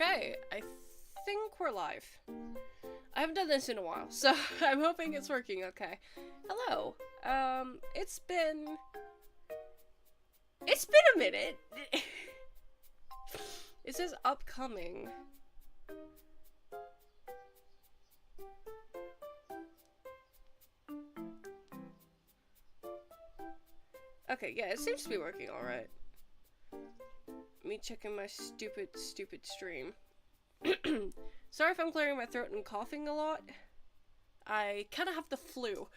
Okay, I think we're live. I haven't done this in a while, so I'm hoping it's working okay. Hello. It's been a minute. It says upcoming. Okay, yeah, it seems to be working alright. Me checking my stupid stream. Sorry if I'm clearing my throat and coughing a lot. I kind of have the flu.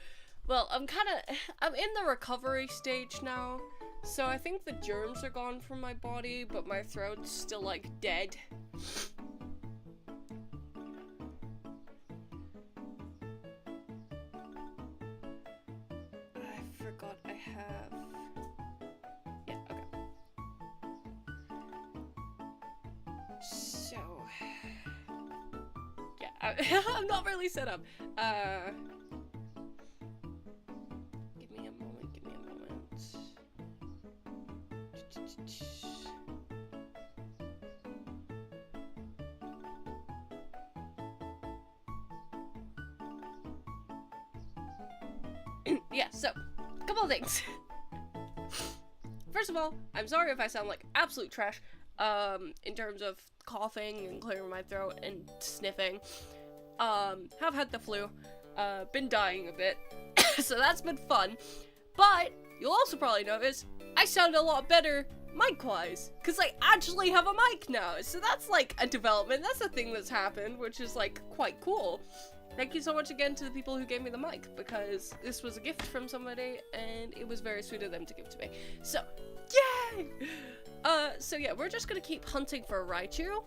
Well, I'm in the recovery stage now, so I think the germs are gone from my body, but my throat's still, like, dead. I forgot I have... Yeah, okay. So... Yeah, I'm not really set up. Give me a moment. Yeah, so, a couple of things. First of all, I'm sorry if I sound like absolute trash, in terms of coughing and clearing my throat and sniffing. Have had the flu, been dying a bit, so that's been fun, but you'll also probably notice I sound a lot better mic-wise, because I actually have a mic now, so that's like a development, that's a thing that's happened, which is like quite cool. Thank you so much again to the people who gave me the mic, because this was a gift from somebody, and it was very sweet of them to give to me, so, yay! So yeah, we're just gonna keep hunting for Raichu,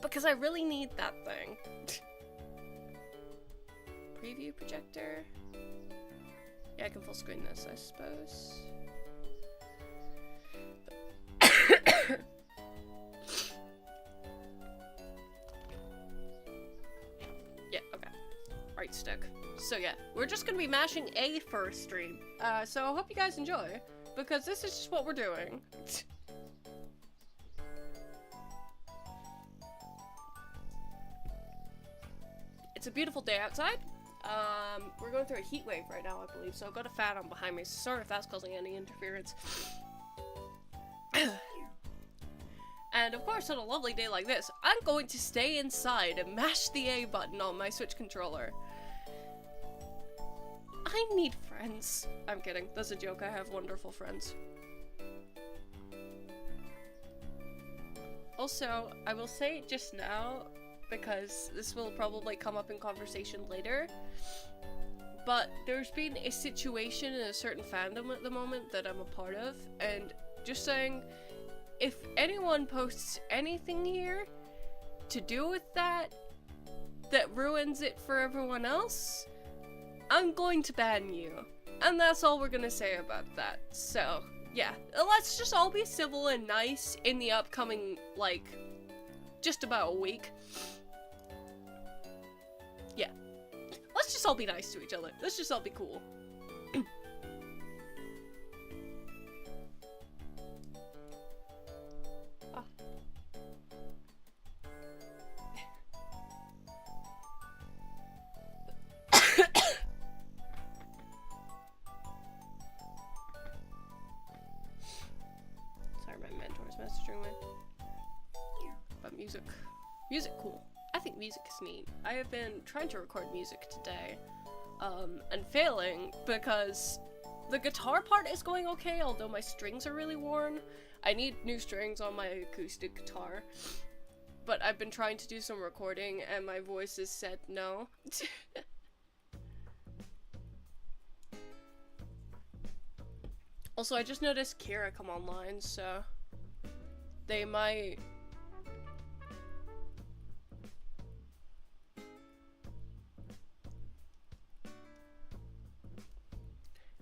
because I really need that thing. Preview projector. Yeah, I can full screen this, I suppose. Yeah, okay. Right stick. So yeah, we're just gonna be mashing A for a stream. So I hope you guys enjoy, because this is just what we're doing. It's a beautiful day outside. We're going through a heat wave right now, I believe, so I've got a fan on behind me. Sorry if that's causing any interference. And of course, on a lovely day like this, I'm going to stay inside and mash the A button on my Switch controller. I need friends. I'm kidding. That's a joke. I have wonderful friends. Also, I will say just now, because this will probably come up in conversation later, but there's been a situation in a certain fandom at the moment that I'm a part of, and just saying, if anyone posts anything here to do with that ruins it for everyone else, I'm going to ban you. And that's all we're gonna say about that. So, yeah, let's just all be civil and nice in the upcoming, like, just about a week. Yeah. Let's just all be nice to each other. Let's just all be cool. Ah. Sorry, my mentor's messaging me. But music. Music, cool. I think music is neat. I have been trying to record music today, and failing because the guitar part is going okay, although my strings are really worn. I need new strings on my acoustic guitar, but I've been trying to do some recording and my voice has said no. Also, I just noticed Kira come online, so they might...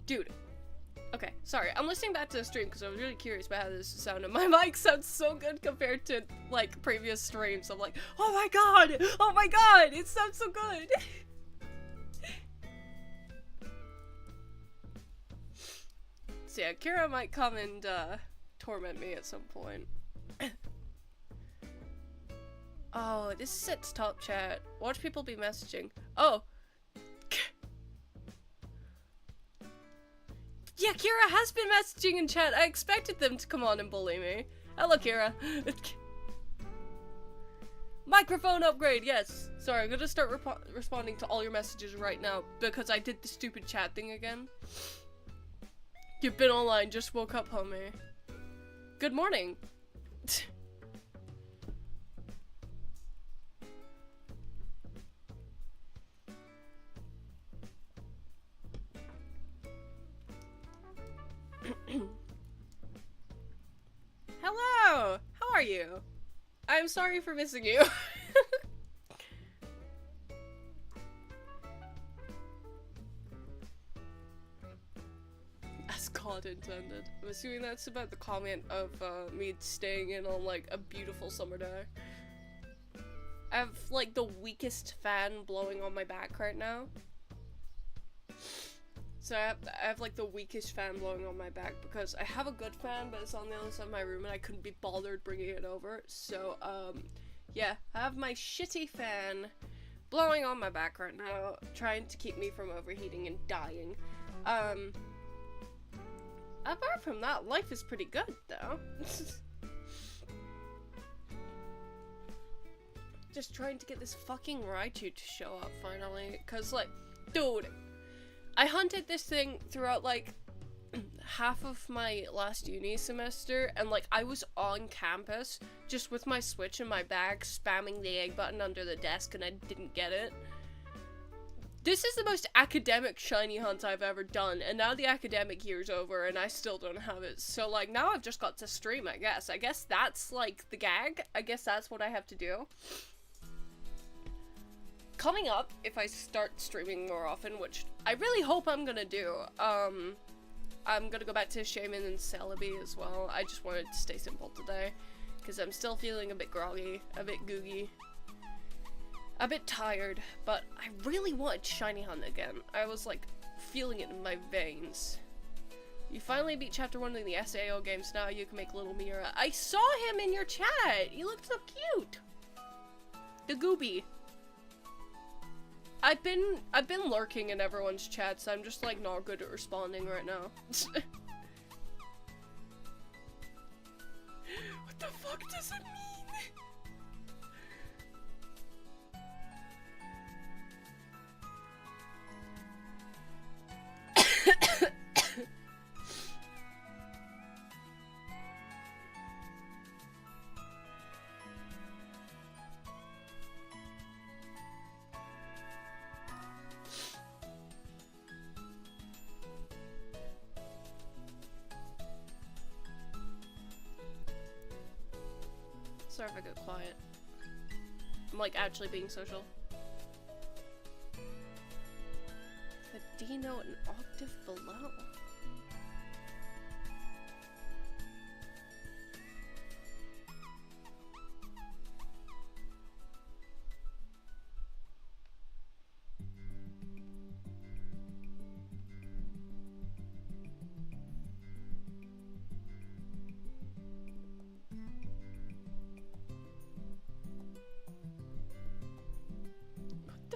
Dude, okay, sorry, I'm listening back to the stream because I was really curious about how this sounded. My mic sounds so good compared to, like, previous streams. I'm like, oh my god, it sounds so good! So yeah, Kira might come and, torment me at some point. Oh, this is set to top chat. Watch people be messaging. Oh. Yeah, Kira has been messaging in chat. I expected them to come on and bully me. Hello, Kira. Microphone upgrade, yes. Sorry, I'm gonna start responding to all your messages right now because I did the stupid chat thing again. You've been online, just woke up, homie. Good morning. Hello! How are you? I'm sorry for missing you. As God intended. I'm assuming that's about the comment of me staying in on like a beautiful summer day. I have like the weakest fan blowing on my back right now. So I have like the weakest fan blowing on my back because I have a good fan, but it's on the other side of my room and I couldn't be bothered bringing it over. So, yeah, I have my shitty fan blowing on my back right now, trying to keep me from overheating and dying. Apart from that, life is pretty good, though. Just trying to get this fucking Raichu to show up, finally. Cause, like, dude, I hunted this thing throughout, like, half of my last uni semester, and, like, I was on campus, just with my Switch in my bag, spamming the egg button under the desk, and I didn't get it. This is the most academic shiny hunt I've ever done, and now the academic year's over, and I still don't have it. So, like, now I've just got to stream, I guess. I guess that's, like, the gag. I guess that's what I have to do. Coming up, if I start streaming more often, which I really hope I'm gonna do, I'm gonna go back to Shaman and Celebi as well. I just wanted to stay simple today, because I'm still feeling a bit groggy, a bit googie, a bit tired, but I really wanted Shiny Hunt again. I was, like, feeling it in my veins. You finally beat Chapter 1 in the SAO games, now you can make little Mira. I saw him in your chat! He looked so cute! The Gooby. I've been lurking in everyone's chats, so I'm just, like, not good at responding right now. What the fuck does it mean? Sorry if I get quiet. I'm like actually being social. The D note an octave below.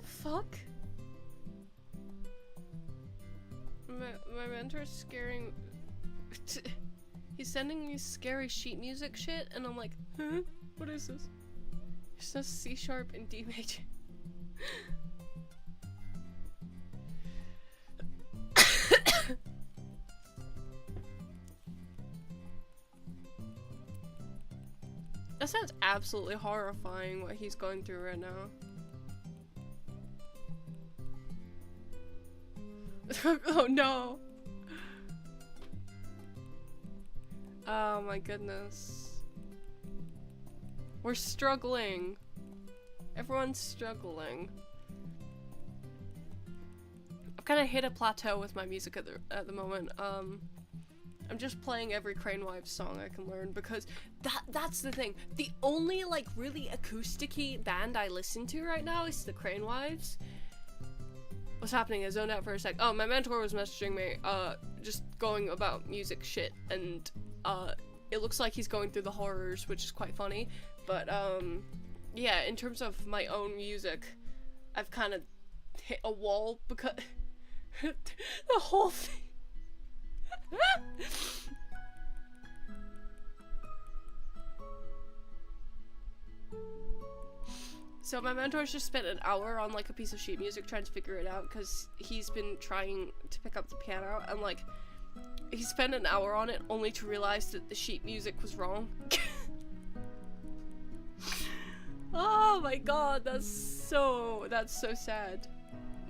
Fuck? My mentor's scaring. He's sending me scary sheet music shit, and I'm like, huh? What is this? It says C sharp and D major. That sounds absolutely horrifying what he's going through right now. Oh no. Oh my goodness. We're struggling. Everyone's struggling. I've kind of hit a plateau with my music at the moment. I'm just playing every Crane Wives song I can learn because that's the thing. The only like really acoustic-y band I listen to right now is the Crane Wives. What's happening? I zoned out for a sec. Oh, my mentor was messaging me, just going about music shit, and, it looks like he's going through the horrors, which is quite funny, but, yeah, in terms of my own music, I've kind of hit a wall because the whole thing. So my mentor's just spent an hour on like a piece of sheet music trying to figure it out because he's been trying to pick up the piano and like he spent an hour on it only to realize that the sheet music was wrong. Oh my god, that's so sad.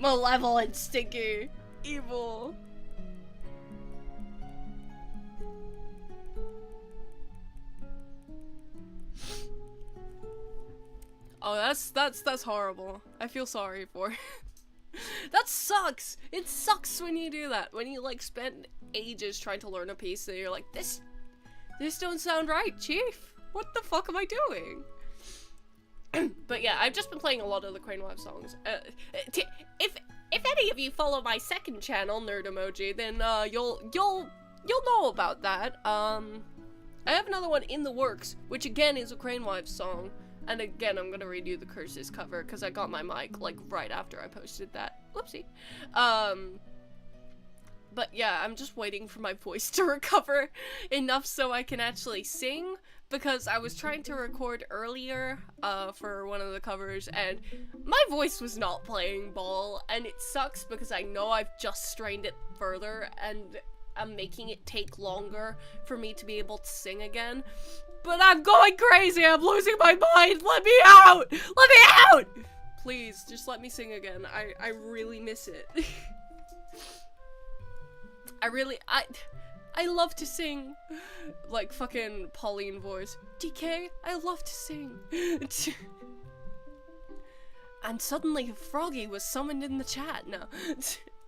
Malevolent, stinky, evil. Oh, that's horrible. I feel sorry for it. That sucks! It sucks when you do that. When you like spend ages trying to learn a piece and you're like, this don't sound right, chief. What the fuck am I doing? But yeah, I've just been playing a lot of the Crane Wife songs. If any of you follow my second channel, Nerd Emoji, then you'll know about that. I have another one in the works, which again is a Crane Wife song. And again, I'm gonna redo the Curses cover because I got my mic like right after I posted that. Whoopsie. But yeah, I'm just waiting for my voice to recover enough so I can actually sing, because I was trying to record earlier for one of the covers and my voice was not playing ball, and it sucks because I know I've just strained it further and I'm making it take longer for me to be able to sing again. But I'm going crazy! I'm losing my mind! Let me out! Let me out! Please, just let me sing again. I really miss it. I love to sing. Like fucking Pauline voice. DK, I love to sing. And suddenly Froggy was summoned in the chat. No.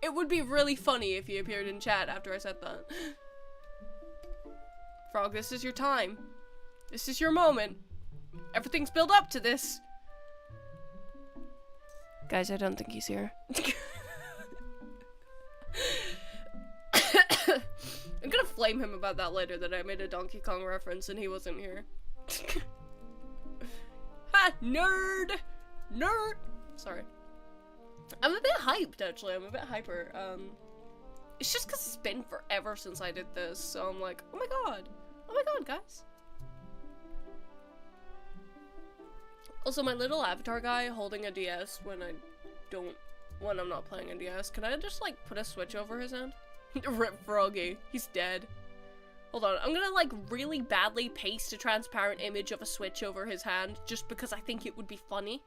It would be really funny if he appeared in chat after I said that. Frog, this is your time. This is your moment. Everything's built up to this. Guys, I don't think he's here. I'm gonna flame him about that later, that I made a Donkey Kong reference and he wasn't here. Ha! Nerd! Nerd! Sorry. I'm a bit hyped, actually. I'm a bit hyper. It's just because it's been forever since I did this, so I'm like, oh my god. Oh my god, guys. Also, my little avatar guy holding a DS when I'm not playing a DS, can I just, like, put a switch over his hand? Rip Froggy. He's dead. Hold on, I'm gonna, like, really badly paste a transparent image of a switch over his hand, just because I think it would be funny.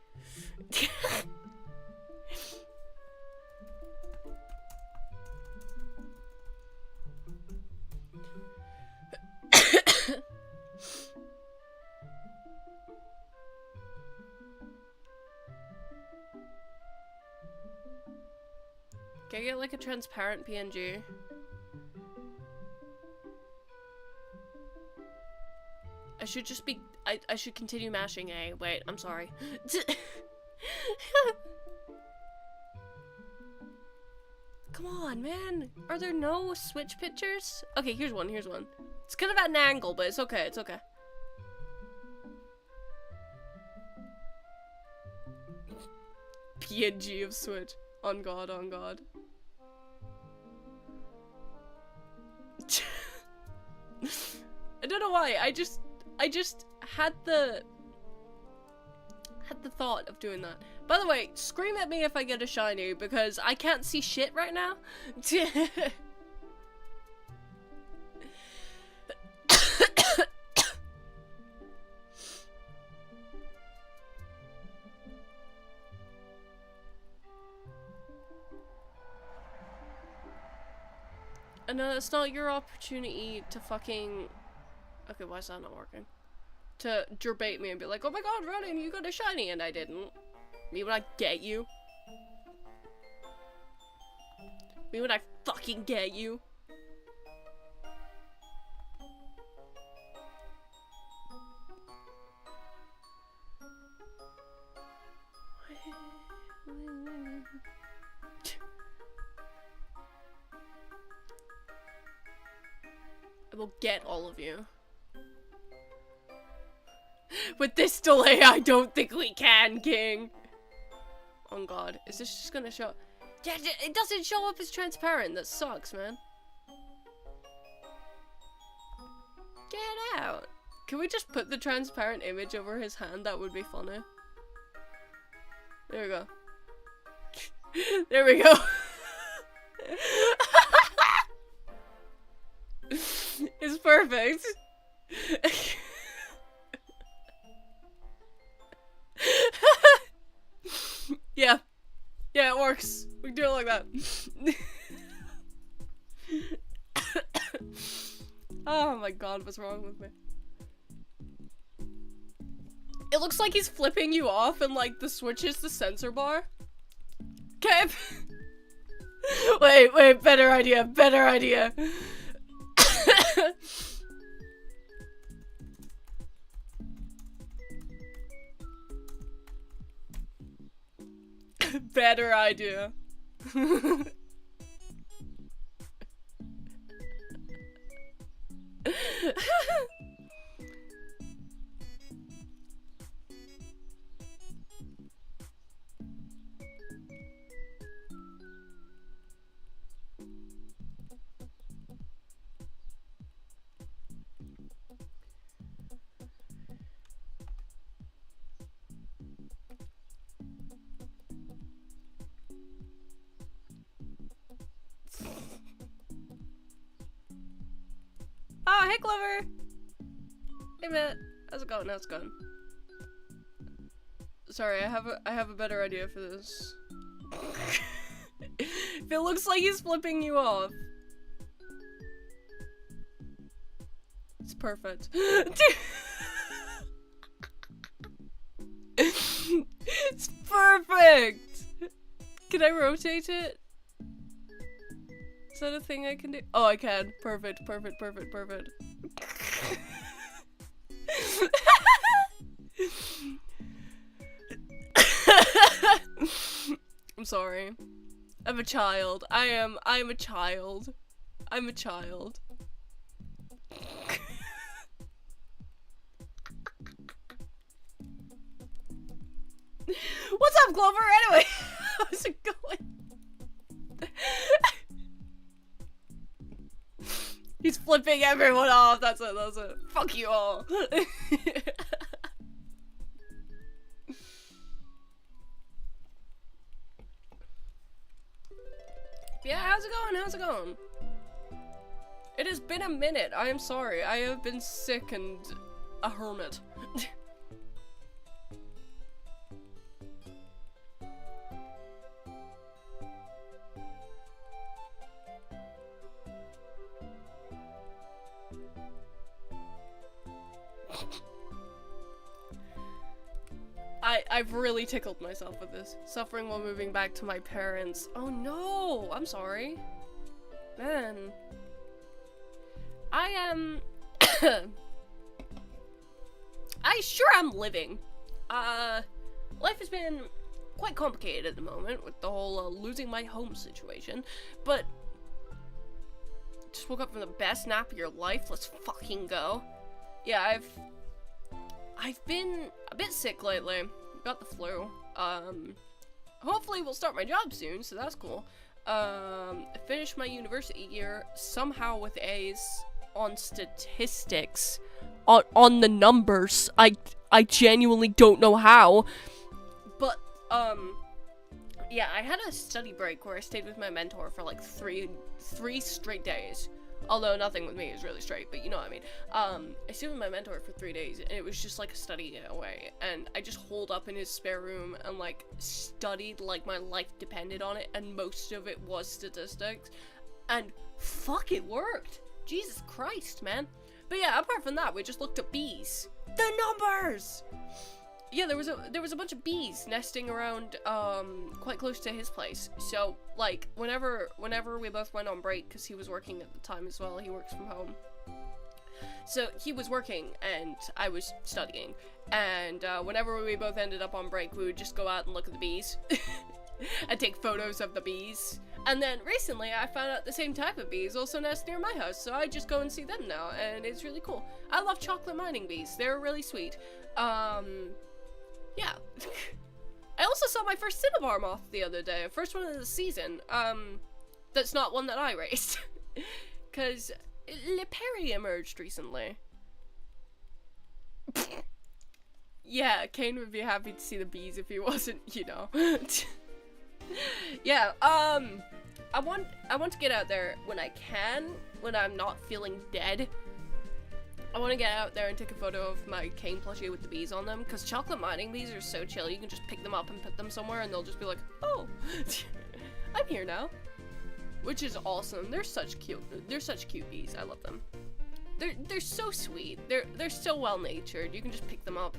Can I get like a transparent PNG? I should just be- I should continue mashing A. Wait, I'm sorry. Come on, man. Are there no switch pictures? Okay, here's one, here's one. It's kind of at an angle, but it's okay, it's okay. PNG of Switch. On God, on God. I don't know why, I just had the thought of doing that. By the way, scream at me if I get a shiny, because I can't see shit right now. And it's not your opportunity to fucking... Okay, why is that not working? To debate me and be like, oh my god, Ronan, you got a shiny, and I didn't. Me when I get you. Me when I fucking get you. I will get all of you. With this delay, I don't think we can, King. Oh god, is this just gonna show? Yeah, it doesn't show up as transparent. That sucks, man. Get out. Can we just put the transparent image over his hand? That would be funny. There we go. There we go. It's perfect. Yeah. Yeah, it works. We can do it like that. Oh my god, what's wrong with me? It looks like he's flipping you off and like the switch is the sensor bar. Okay. Wait, better idea, better idea. Better idea. Oh, hey Clover! Hey Matt, how's it going? How's it going? Sorry, I have a better idea for this. If it looks like he's flipping you off. It's perfect. It's perfect! Can I rotate it? Is that a thing I can do? Oh, I can. Perfect, perfect, perfect, perfect. I'm sorry. I'm a child. I'm a child. I'm a child. What's up, Clover? Anyway, how's it going? He's flipping everyone off. That's it. That's it. Fuck you all. Yeah, how's it going? How's it going? It has been a minute. I am sorry. I have been sick and a hermit. I've really tickled myself with this. Suffering while moving back to my parents. Oh no! I'm sorry. Man. I am... I'm living. Life has been quite complicated at the moment with the whole losing my home situation, but just woke up from the best nap of your life. Let's fucking go. Yeah, I've been a bit sick lately. Got the flu. Hopefully we'll start my job soon, so that's cool. Finished my university year somehow with A's on statistics. On the numbers. I genuinely don't know how. But, yeah, I had a study break where I stayed with my mentor for like three straight days. Although nothing with me is really straight, but you know what I mean. I stayed with my mentor for 3 days, and it was just like a study getaway. And I just holed up in his spare room and like studied like my life depended on it, and most of it was statistics. And fuck, it worked! Jesus Christ, man. But yeah, apart from that, we just looked at bees. The numbers! Yeah, there was a bunch of bees nesting around quite close to his place. So like whenever we both went on break, because he was working at the time as well, he works from home. So he was working and I was studying, and whenever we both ended up on break, we would just go out and look at the bees and take photos of the bees. And then recently I found out the same type of bees also nest near my house, so I just go and see them now, and it's really cool. I love chocolate mining bees. They're really sweet. Yeah. I also saw my first cinnabar moth the other day. First one of the season. That's not one that I raised. Because Le Perry emerged recently. Yeah, Kane would be happy to see the bees if he wasn't, you know. Yeah, I want to get out there when I can, when I'm not feeling dead. I want to get out there and take a photo of my cane plushie with the bees on them, because chocolate mining bees are so chill. You can just pick them up and put them somewhere and they'll just be like, oh, I'm here now. Which is awesome. They're such cute bees. I love them. They're so sweet. They're so well-natured. You can just pick them up.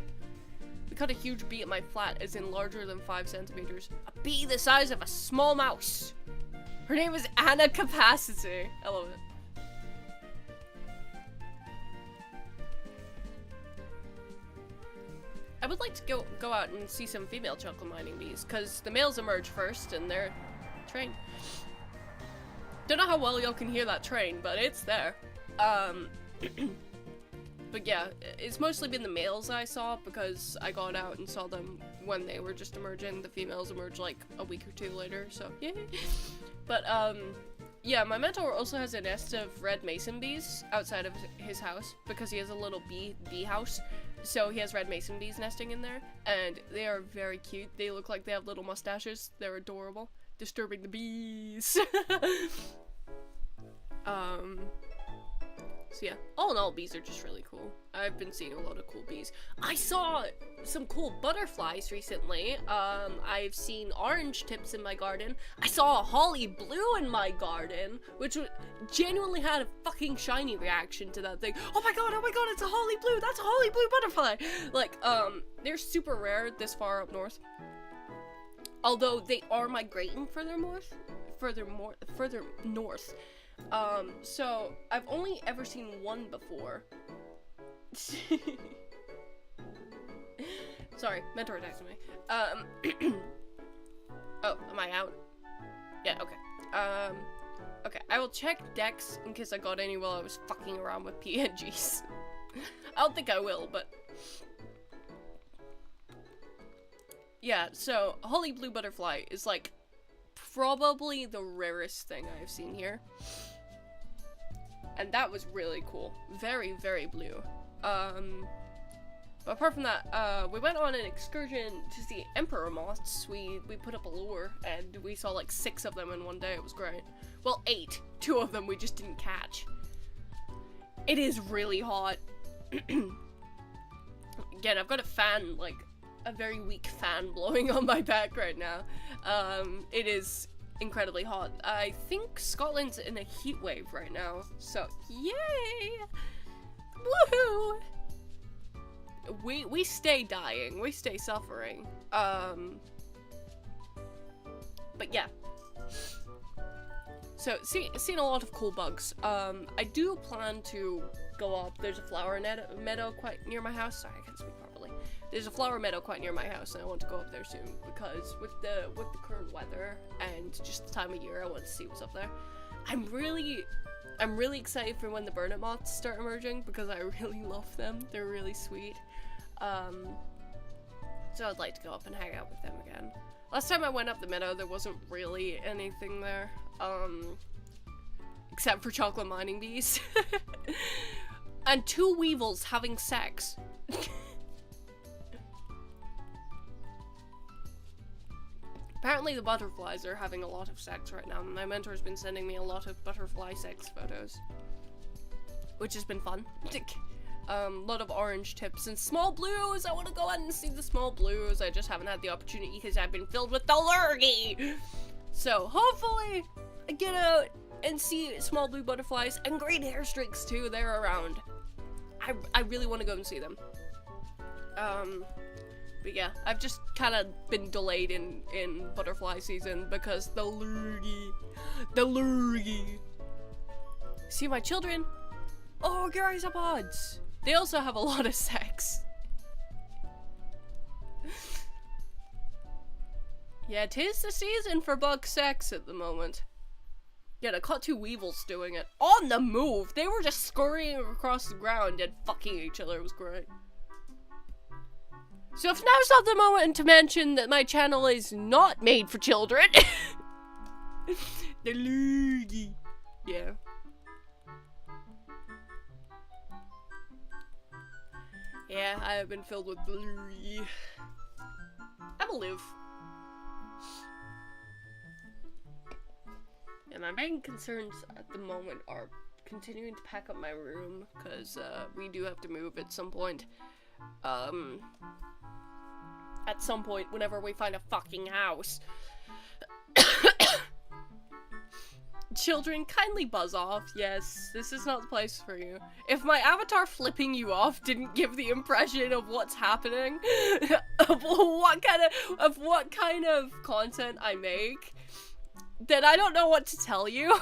We caught a huge bee at my flat, as in larger than 5 centimeters. A bee the size of a small mouse. Her name is Anna Capacity. I love it. I would like to go out and see some female chocolate mining bees, because the males emerge first and they're trained. Don't know how well y'all can hear that train, but it's there. But yeah, it's mostly been the males I saw, because I got out and saw them when they were just emerging. The females emerged like a week or two later, so yeah. But yeah, my mentor also has a nest of red mason bees outside of his house, because he has a little bee house. So he has red mason bees nesting in there, and they are very cute. They look like they have little mustaches. They're adorable. Disturbing the bees. So yeah, all in all, bees are just really cool. I've been seeing a lot of cool bees. I saw some cool butterflies recently. I've seen orange tips in my garden. I saw a holly blue in my garden, which genuinely had a fucking shiny reaction to that thing. Oh my god, it's a holly blue! That's a holly blue butterfly! Like, they're super rare this far up north. Although they are migrating further north. So I've only ever seen one before. Sorry, mentor texted me. Oh, am I out? Yeah, okay. Okay, I will check Dex in case I got any while I was fucking around with PNGs. I don't think I will, but... Yeah, so, holly blue butterfly is, like, probably the rarest thing I've seen here. And that was really cool. Very, very blue. But apart from that, we went on an excursion to see emperor moths. We put up a lure, and we saw like 6 of them in one day. It was great. Well, 8. 2 of them we just didn't catch. It is really hot. Again, I've got a fan, like, a very weak fan blowing on my back right now. It is incredibly hot. I think Scotland's in a heat wave right now, so yay! Woohoo! We stay dying, we stay suffering. But yeah. So, seen a lot of cool bugs. I do plan to go up. There's a flower meadow quite near my house. Sorry, I can't speak properly. There's a flower meadow quite near my house, and I want to go up there soon, because with the current weather and just the time of year, I want to see what's up there. I'm really excited for when the burnet moths start emerging, because I really love them. They're really sweet. So I'd like to go up and hang out with them again. Last time I went up the meadow, there wasn't really anything there, except for chocolate mining bees. And 2 weevils having sex. Apparently the butterflies are having a lot of sex right now. My mentor's been sending me a lot of butterfly sex photos, which has been fun. A lot of orange tips and small blues. I want to go out and see the small blues. I just haven't had the opportunity because I've been filled with the lurgy. So hopefully I get out and see small blue butterflies and green hair streaks too. They're around. I really want to go and see them. But yeah, I've just kind of been delayed in butterfly season because the lurgy. See my children? Oh, gyropods. They also have a lot of sex. Yeah, 'tis the season for bug sex at the moment. Yeah, I caught 2 weevils doing it. On the move! They were just scurrying across the ground and fucking each other. It was great. So if now's not the moment to mention that my channel is not made for children. The loogie. Yeah. Yeah, I have been filled with loogie. I will live. And my main concerns at the moment are continuing to pack up my room, because we do have to move at some point. At some point, whenever we find a fucking house. Children, kindly buzz off. Yes, this is not the place for you. If my avatar flipping you off didn't give the impression of what's happening, of what kind of content I make, then I don't know what to tell you.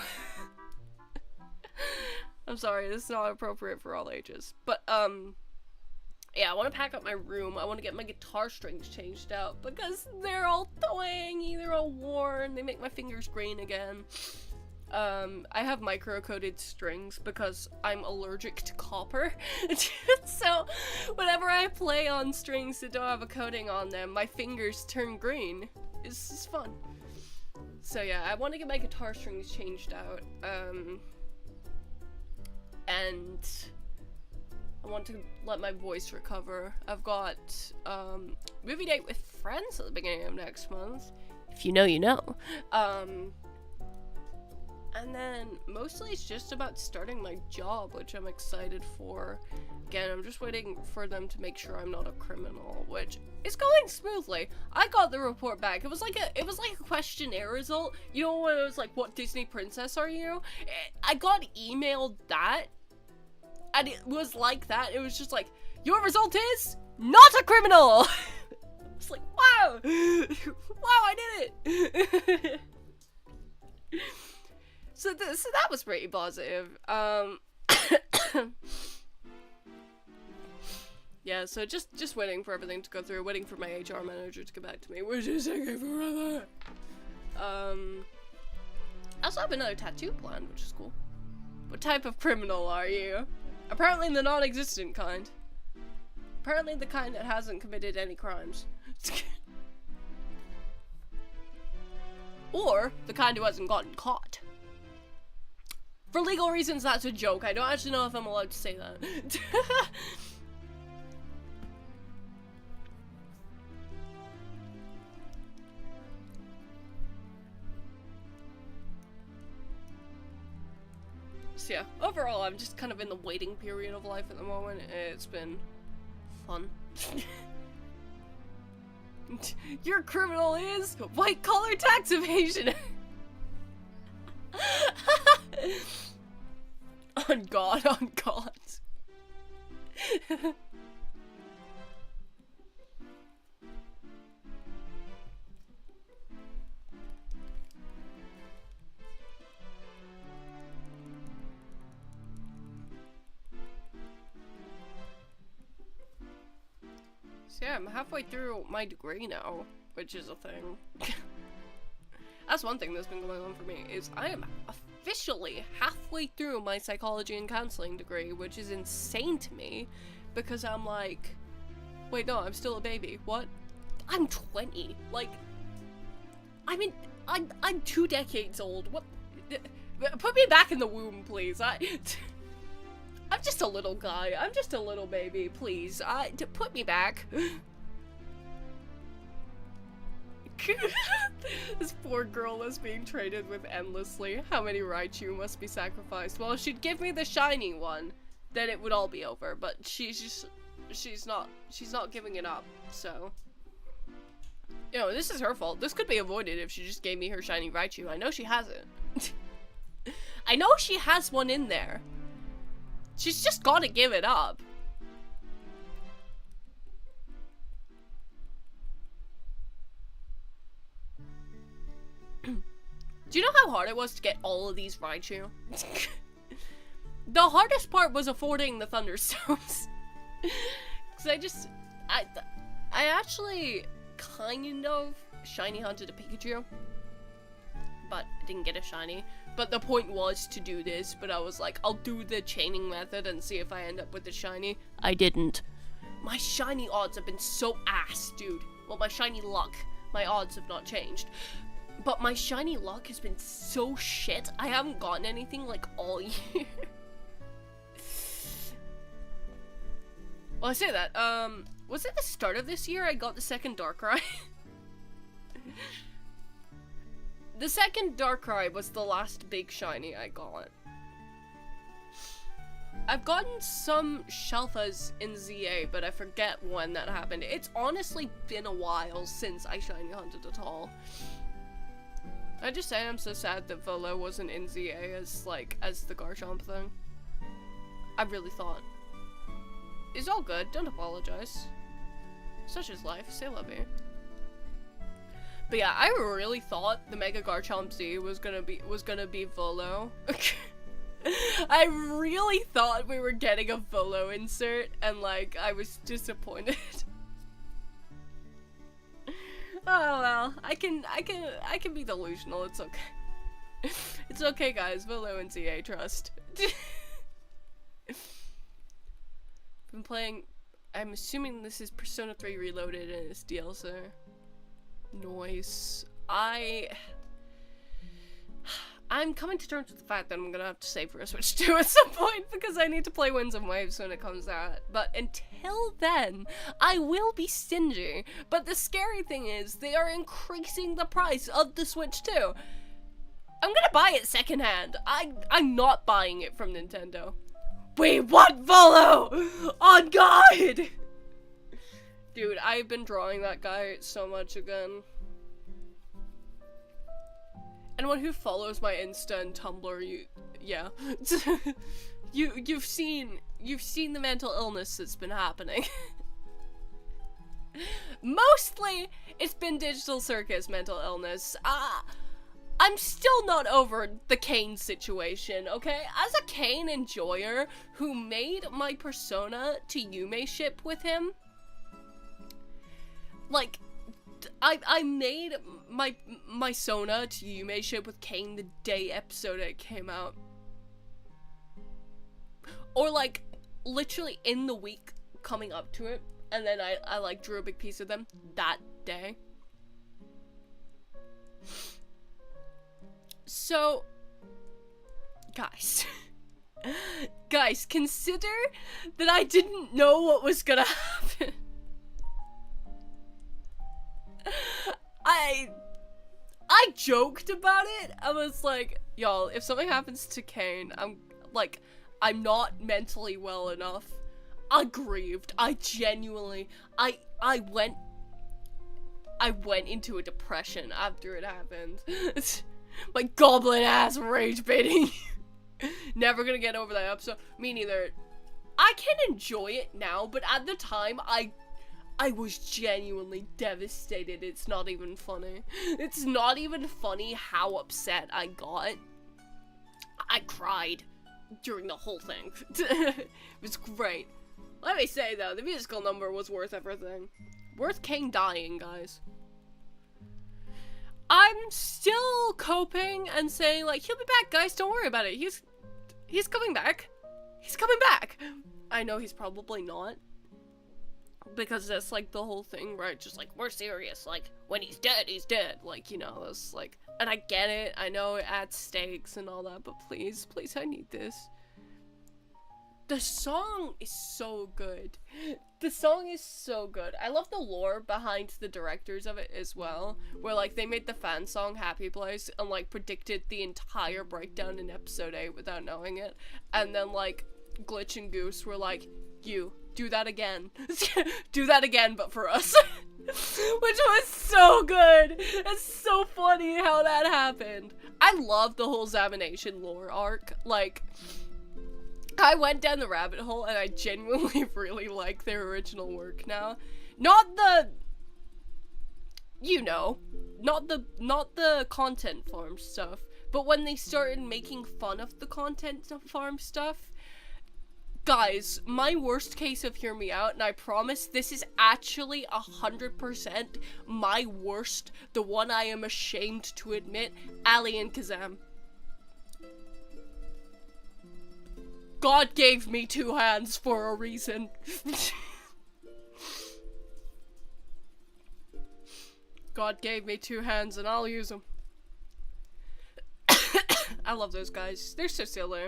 I'm sorry, this is not appropriate for all ages. But, yeah, I want to pack up my room. I want to get my guitar strings changed out because they're all twangy, they're all worn, they make my fingers green again. I have micro-coated strings because I'm allergic to copper. So, whenever I play on strings that don't have a coating on them, my fingers turn green. It's just fun. So yeah, I want to get my guitar strings changed out, and I want to let my voice recover. I've got, movie date with friends at the beginning of next month. If you know, you know. And then, mostly it's just about starting my job, which I'm excited for. Again, I'm just waiting for them to make sure I'm not a criminal, which is going smoothly. I got the report back. It was like a questionnaire result. You know when it was like, what Disney princess are you? I got emailed that, and it was like that. It was just like, your result is not a criminal! I was like, wow! Wow, I did it! So that was pretty positive. Yeah, so just waiting for everything to go through, waiting for my HR manager to get back to me, which is taking forever. I also have another tattoo planned, which is cool. What type of criminal are you? Apparently the non-existent kind. Apparently the kind that hasn't committed any crimes. Or the kind who hasn't gotten caught. For legal reasons, that's a joke. I don't actually know if I'm allowed to say that. So yeah, overall, I'm just kind of in the waiting period of life at the moment. It's been fun. Your criminal is white-collar tax evasion! On God, on God. So yeah, I'm halfway through my degree now, which is a thing. That's one thing that's been going on for me, is I am officially halfway through my psychology and counseling degree, which is insane to me, because I'm like, wait, no, I'm still a baby. What? I'm 20. Like, I mean, I'm 2 decades old. What? Put me back in the womb, please. I'm just a little guy. I'm just a little baby, please. Put me back. This poor girl is being traded with endlessly. How many Raichu must be sacrificed? Well, if she'd give me the shiny one, then it would all be over. But she's not giving it up. So, you know, this is her fault. This could be avoided if she just gave me her shiny Raichu. I know she has it. I know she has one in there. She's just gotta give it up. Do you know how hard it was to get all of these Raichu? The hardest part was affording the Thunderstones. Because I actually kind of shiny hunted a Pikachu. But I didn't get a shiny. But the point was to do this, but I was like, I'll do the chaining method and see if I end up with the shiny. I didn't. My shiny odds have been so ass, dude. Well, my shiny luck. My odds have not changed. But my shiny luck has been so shit. I haven't gotten anything, like, all year. Well, I say that, was it the start of this year I got the second Darkrai? The second Darkrai was the last big shiny I got. I've gotten some Shelfas in ZA, but I forget when that happened. It's honestly been a while since I shiny hunted at all. I just say I'm so sad that Volo wasn't in ZA as the Garchomp thing. I really thought. It's all good, don't apologize. Such is life, say love you. But yeah, I really thought the Mega Garchomp Z was gonna be Volo. I really thought we were getting a Volo insert, and like, I was disappointed. Oh well, I can be delusional, it's okay. It's okay guys, Volo and ZA, trust. Been playing, I'm assuming this is Persona 3 Reloaded and it's DLC. Noise. I'm coming to terms with the fact that I'm gonna have to save for a Switch 2 at some point because I need to play Winds and Waves when it comes out. But until then, I will be stingy. But the scary thing is, they are increasing the price of the Switch 2. I'm gonna buy it secondhand. I'm not buying it from Nintendo. We want Volo! On God! Dude, I've been drawing that guy so much again. Anyone who follows my Insta and Tumblr, yeah. You've seen the mental illness that's been happening. Mostly, it's been Digital Circus mental illness. I'm still not over the Kane situation, okay? As a Kane enjoyer who made my Persona to Yume ship with him, like, I made my Sona to Yume ship with Kane the day episode 8 came out. Or like, literally in the week coming up to it, and then I like drew a big piece of them that day. So, guys, guys, consider that I didn't know what was gonna happen. I joked about it. I was like, y'all, if something happens to Kane, I'm not mentally well enough. I grieved. I genuinely, I went into a depression after it happened. My goblin ass rage baiting. Never gonna get over that episode. Me neither. I can enjoy it now, but at the time, I was genuinely devastated. It's not even funny. It's not even funny how upset I got. I cried during the whole thing. It was great. Let me say though, the musical number was worth everything. Worth King dying, guys. I'm still coping and saying like, he'll be back, guys, don't worry about it. He's coming back. He's coming back. I know he's probably not. Because that's like the whole thing, right? Just like, we're serious. Like, when he's dead, he's dead. Like, you know, it's like, and I get it. I know it adds stakes and all that, but please, please, I need this. The song is so good. The song is so good. I love the lore behind the directors of it as well, where like they made the fan song Happy Place and like predicted the entire breakdown in episode 8 without knowing it. And then like Glitch and Goose were like, you do that again. Do that again, but for us. Which was so good. It's so funny how that happened. I love the whole Zamination lore arc. Like, I went down the rabbit hole and I genuinely really like their original work now. Not the, you know, not the content farm stuff, but when they started making fun of the content farm stuff. Guys, my worst case of Hear Me Out, and I promise this is actually 100% my worst, the one I am ashamed to admit, Ali and Kazam. God gave me 2 hands for a reason. God gave me 2 hands and I'll use them. I love those guys. They're so silly.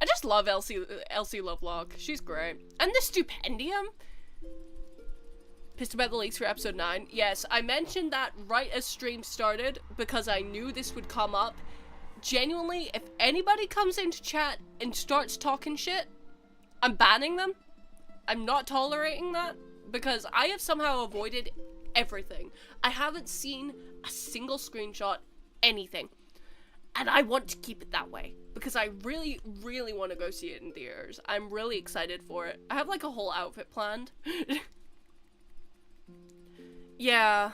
I just love Elsie Lovelock. She's great. And the Stupendium? Pissed about the leaks for episode 9. Yes, I mentioned that right as stream started because I knew this would come up. Genuinely, if anybody comes into chat and starts talking shit, I'm banning them. I'm not tolerating that because I have somehow avoided everything. I haven't seen a single screenshot, anything. And I want to keep it that way because I really, really want to go see it in theaters. I'm really excited for it. I have like a whole outfit planned. Yeah,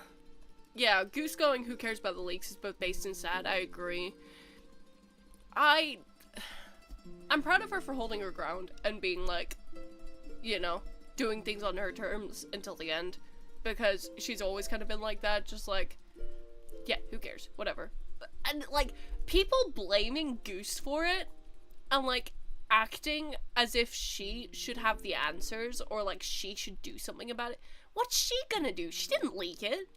Goose going who cares about the leaks is both based and sad. I agree. I'm proud of her for holding her ground and being like, you know, doing things on her terms until the end. Because she's always kind of been like that, just like, yeah, who cares, whatever. And like, people blaming Goose for it and like acting as if she should have the answers or like she should do something about it. What's she gonna do? She didn't leak it.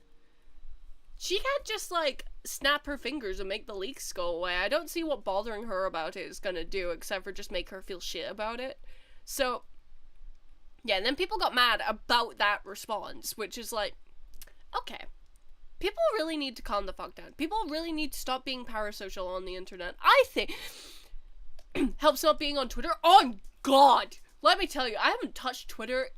She can't just, like, snap her fingers and make the leaks go away. I don't see what bothering her about it is gonna do, except for just make her feel shit about it. So, yeah, and then people got mad about that response, which is like, okay. People really need to calm the fuck down. People really need to stop being parasocial on the internet. I think helps not being on Twitter. Oh, God! Let me tell you, I haven't touched Twitter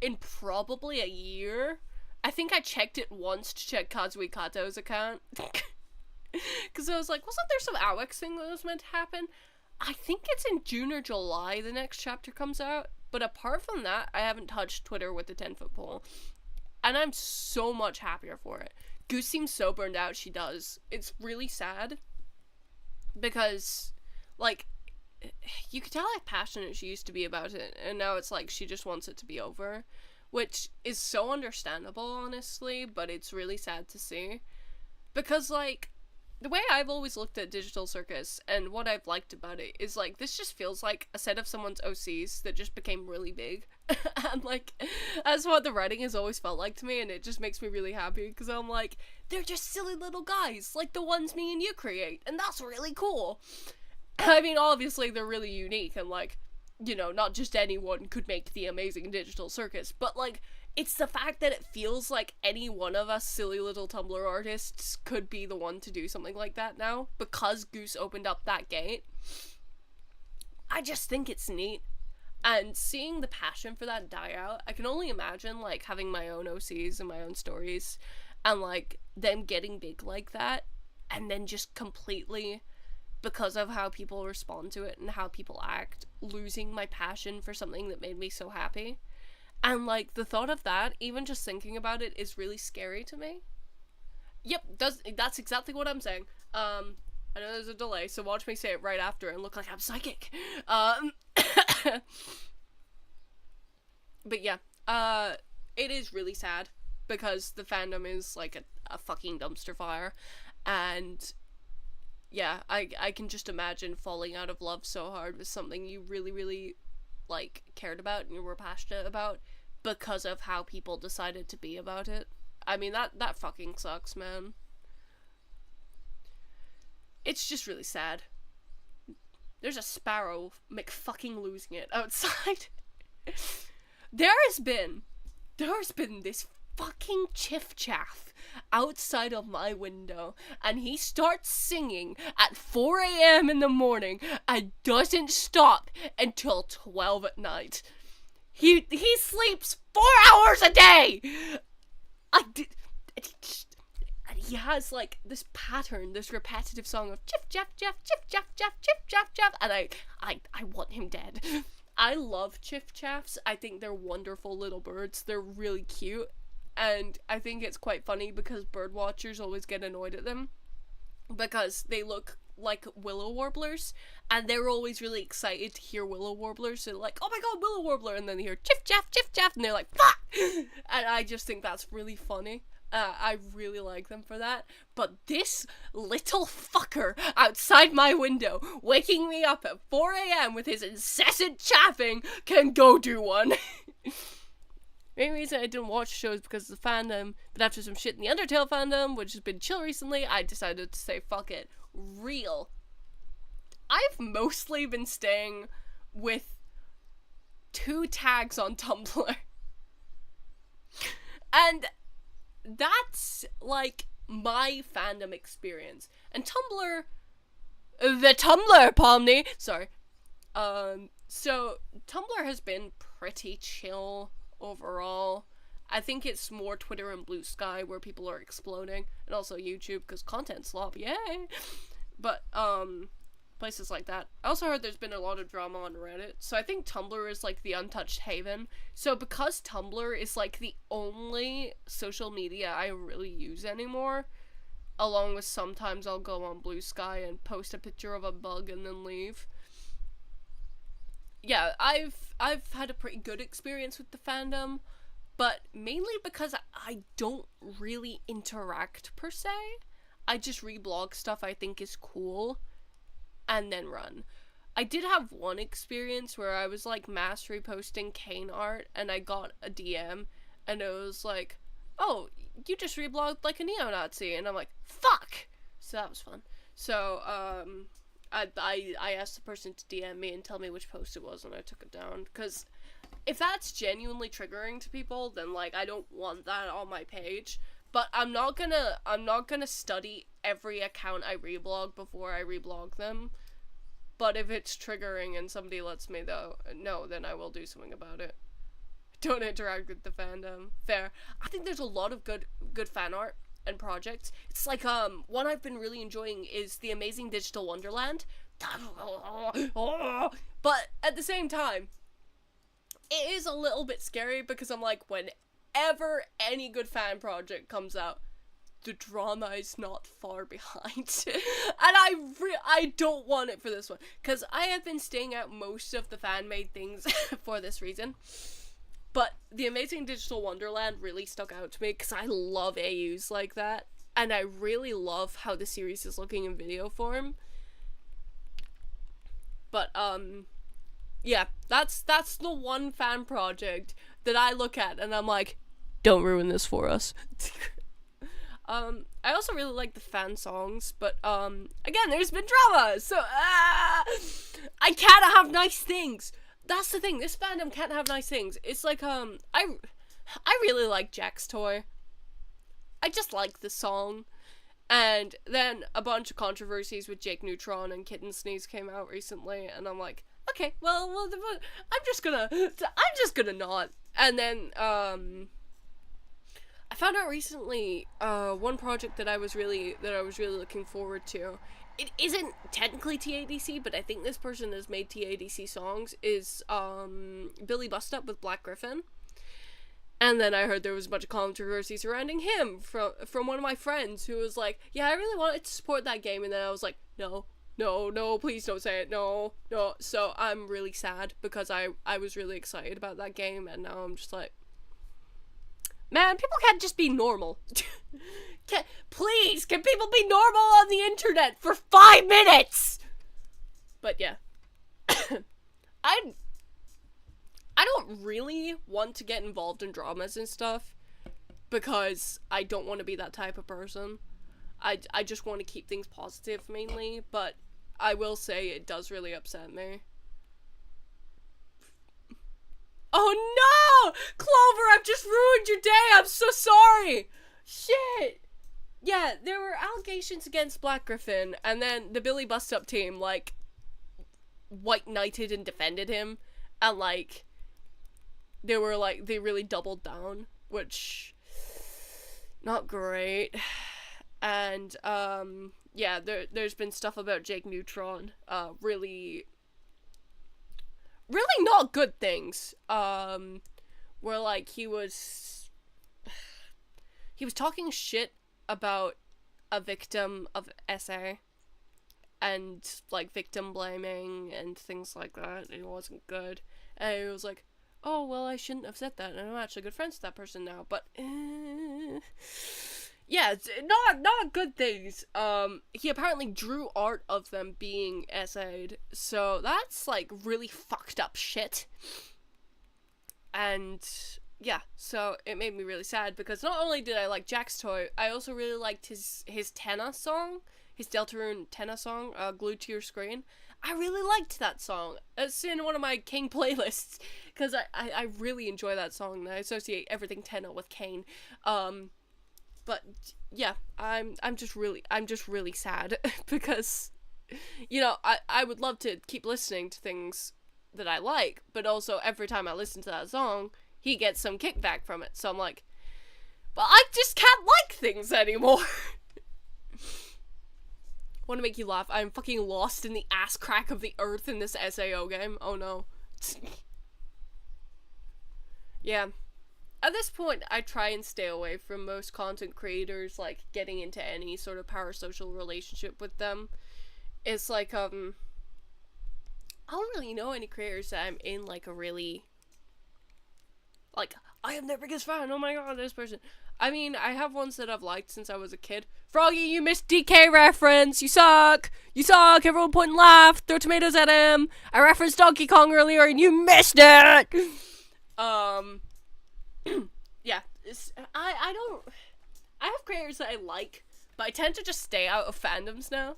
in probably a year. I think I checked it once to check Kazui Kato's account. Because I was like, wasn't there some AWEX thing that was meant to happen? I think it's in June or July the next chapter comes out. But apart from that, I haven't touched Twitter with the 10-foot pole. And I'm so much happier for it. Goose seems so burned out, she does. It's really sad. Because, like, you could tell how passionate she used to be about it. And now it's like she just wants it to be over. Which is so understandable, honestly, but it's really sad to see. Because, like, the way I've always looked at Digital Circus and what I've liked about it is, like, this just feels like a set of someone's OCs that just became really big. And, like, that's what the writing has always felt like to me, and it just makes me really happy, because I'm like, they're just silly little guys, like the ones me and you create, and that's really cool. I mean, obviously, they're really unique, and, like, you know, not just anyone could make the amazing Digital Circus, but, like, it's the fact that it feels like any one of us silly little Tumblr artists could be the one to do something like that now, because Goose opened up that gate. I just think it's neat. And seeing the passion for that die out, I can only imagine, like, having my own OCs and my own stories, and, like, them getting big like that, and then just completely, because of how people respond to it and how people act, losing my passion for something that made me so happy. And, like, the thought of that, even just thinking about it, is really scary to me. Yep, that's exactly what I'm saying. I know there's a delay, so watch me say it right after and look like I'm psychic. But yeah, it is really sad, because the fandom is, like, a fucking dumpster fire, and yeah, I can just imagine falling out of love so hard with something you really, really, like, cared about and you were passionate about because of how people decided to be about it. I mean, that fucking sucks, man. It's just really sad. There's a sparrow McFucking losing it outside. There's been this fucking chiff-chaff outside of my window, and he starts singing at 4 a.m. in the morning and doesn't stop until 12 at night. He sleeps 4 hours a day! And he has, like, this pattern, this repetitive song of chiff, chaff, chaff, chiff, chaff, chaff, chiff, chaff, chaff, and I want him dead. I love chiff chaffs. I think they're wonderful little birds. They're really cute. And I think it's quite funny because bird watchers always get annoyed at them because they look like willow warblers, and they're always really excited to hear willow warblers. So they're like, oh my god, willow warbler, and then they hear chiff chaff, and they're like, fuck! And I just think that's really funny. I really like them for that. But this little fucker outside my window, waking me up at 4 a.m. with his incessant chaffing, can go do one. Main reason I didn't watch the show is because of the fandom, but after some shit in the Undertale fandom, which has been chill recently, I decided to say, fuck it. Real. I've mostly been staying with 2 tags on Tumblr. And that's, like, my fandom experience. And Tumblr... The Tumblr, Pomni! Sorry. So, Tumblr has been pretty chill overall. I think it's more Twitter and Blue Sky where people are exploding. And also YouTube, because content slop, yay! But, places like that. I also heard there's been a lot of drama on Reddit, so I think Tumblr is, like, the untouched haven. So because Tumblr is, like, the only social media I really use anymore, along with sometimes I'll go on Blue Sky and post a picture of a bug and then leave. Yeah, I've had a pretty good experience with the fandom, but mainly because I don't really interact per se. I just reblog stuff I think is cool and then run. I did have one experience where I was like mass reposting Kane art and I got a DM and it was like, oh, you just reblogged like a neo-Nazi, and I'm like, fuck! So that was fun. So, I asked the person to DM me and tell me which post it was, and I took it down, because if that's genuinely triggering to people, then, like, I don't want that on my page, but I'm not gonna study every account I reblog before I reblog them, but if it's triggering and somebody lets me know, then I will do something about it. Don't interact with the fandom. Fair. I think there's a lot of good fan art and projects. It's like, one I've been really enjoying is The Amazing Digital Wonderland. But at the same time, it is a little bit scary because I'm like, whenever any good fan project comes out, the drama is not far behind. And I don't want it for this one. Because I have been staying out most of the fan-made things for this reason. But The Amazing Digital Wonderland really stuck out to me because I love AUs like that. And I really love how the series is looking in video form. But, yeah, that's the one fan project that I look at and I'm like, don't ruin this for us. I also really like the fan songs, but, again, there's been drama, so, I can't have nice things. That's the thing, this fandom can't have nice things. It's like, I really like Jack's Toy. I just like the song. And then a bunch of controversies with Jake Neutron and Kitten Sneeze came out recently, and I'm like, okay, well, I'm just gonna not. And then, I found out recently, one project that I was really looking forward to. It isn't technically TADC, but I think this person has made TADC songs, is, Billy Bust Up with Black Griffin. And then I heard there was a bunch of controversy surrounding him from one of my friends who was like, yeah, I really wanted to support that game, and then I was like, no, please don't say it, no. So I'm really sad, because I was really excited about that game, and now I'm just like, man, people can't just be normal. Please, can people be normal on the internet for 5 minutes? But yeah. I don't really want to get involved in dramas and stuff, because I don't want to be that type of person. I just want to keep things positive mainly, but I will say it does really upset me. Oh no! Clover, I've just ruined your day! I'm so sorry! Shit! Yeah, there were allegations against Black Griffin, and then the Billy Bust Up team, like, white knighted and defended him, and, like, they really doubled down, which, not great. And, yeah, there's been stuff about Jake Neutron, really not good things, where, like, he was talking shit about a victim of SA, and, like, victim blaming and things like that. It wasn't good, and it was like, oh, well, I shouldn't have said that, and I'm actually good friends with that person now, but, yeah, it's not good things. He apparently drew art of them being SA'd, so that's, like, really fucked up shit. And, yeah, so it made me really sad because not only did I like Jack's toy, I also really liked his Tenna song, his Deltarune Tenna song, Glued to Your Screen. I really liked that song. It's in one of my King playlists because I really enjoy that song and I associate everything Tenna with Kane. But yeah, I'm just really sad because, you know, I would love to keep listening to things that I like, but also every time I listen to that song, he gets some kickback from it. So I'm like, but I just can't like things anymore. Want to make you laugh? I'm fucking lost in the ass crack of the earth in this SAO game. Oh no. Yeah. At this point, I try and stay away from most content creators, like, getting into any sort of parasocial relationship with them. It's like, I don't really know any creators that I'm in, like, a really, like, I am their biggest fan, oh my god, this person. I mean, I have ones that I've liked since I was a kid. Froggy, you missed DK reference, you suck! You suck, everyone point and laugh, throw tomatoes at him! I referenced Donkey Kong earlier and you missed it! Yeah, I have creators that I like, but I tend to just stay out of fandoms now.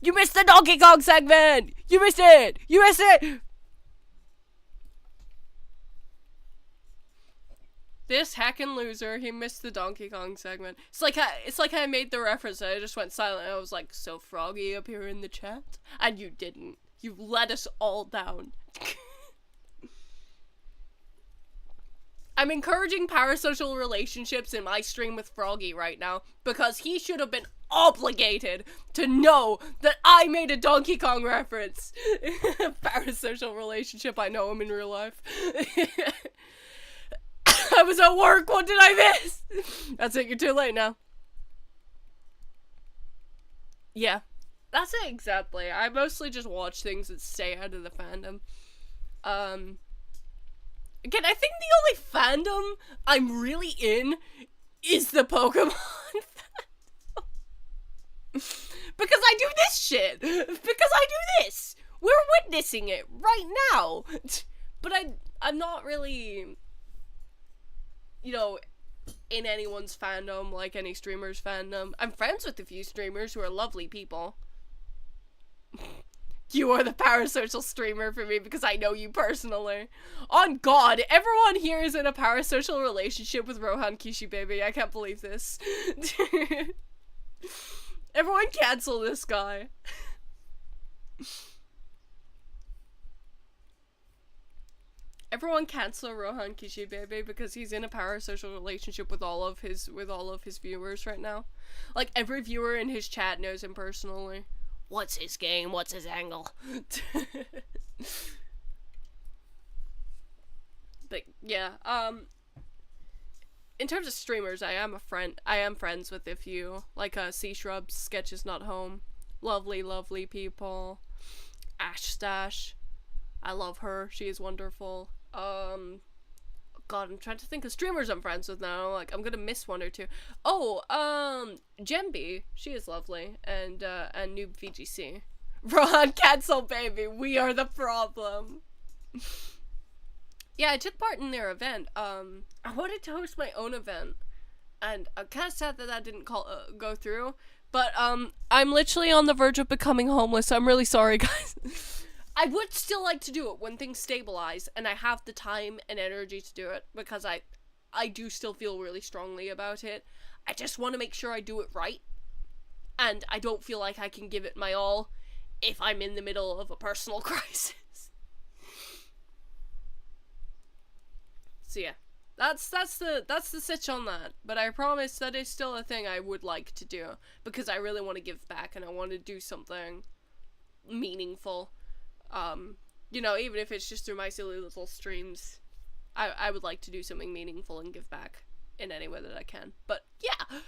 You missed the Donkey Kong segment! You missed it! You missed it! This heckin' loser, he missed the Donkey Kong segment. It's like I made the reference and I just went silent and I was like, so Froggy up here in the chat? And you didn't. You let us all down. I'm encouraging parasocial relationships in my stream with Froggy right now because he should have been obligated to know that I made a Donkey Kong reference. Parasocial relationship, I know him in real life. I was at work, what did I miss? That's it, you're too late now. Yeah, that's it exactly. I mostly just watch things that stay out of the fandom. Again, I think the only fandom I'm really in is the Pokemon fandom. Because I do this shit! Because I do this! We're witnessing it right now! But I'm not really, you know, in anyone's fandom, like any streamer's fandom. I'm friends with a few streamers who are lovely people. You are the parasocial streamer for me because I know you personally. On God, everyone here is in a parasocial relationship with Rohan Kishi, baby. I can't believe this. Everyone cancel this guy. Everyone cancel Rohan Kishi, baby, because he's in a parasocial relationship with all of his viewers right now. Like, every viewer in his chat knows him personally. What's his game? What's his angle? But yeah, in terms of streamers, I am friends with a few, like Sea Shrubs, Sketches Not Home, lovely people. Ash Stash, I love her. She is wonderful. God, I'm trying to think of streamers I'm friends with now. Like, I'm gonna miss one or two. Oh, Gemby, she is lovely, and Noob VGC. Ron, cancel, baby. We are the problem. Yeah, I took part in their event. I wanted to host my own event, and I'm kind of sad that didn't go through. But I'm literally on the verge of becoming homeless. I'm really sorry, guys. I would still like to do it when things stabilize and I have the time and energy to do it, because I do still feel really strongly about it. I just want to make sure I do it right, and I don't feel like I can give it my all if I'm in the middle of a personal crisis. So yeah, that's the sitch on that, but I promise that is still a thing I would like to do, because I really want to give back and I want to do something meaningful. You know, even if it's just through my silly little streams, I would like to do something meaningful and give back in any way that I can. But yeah,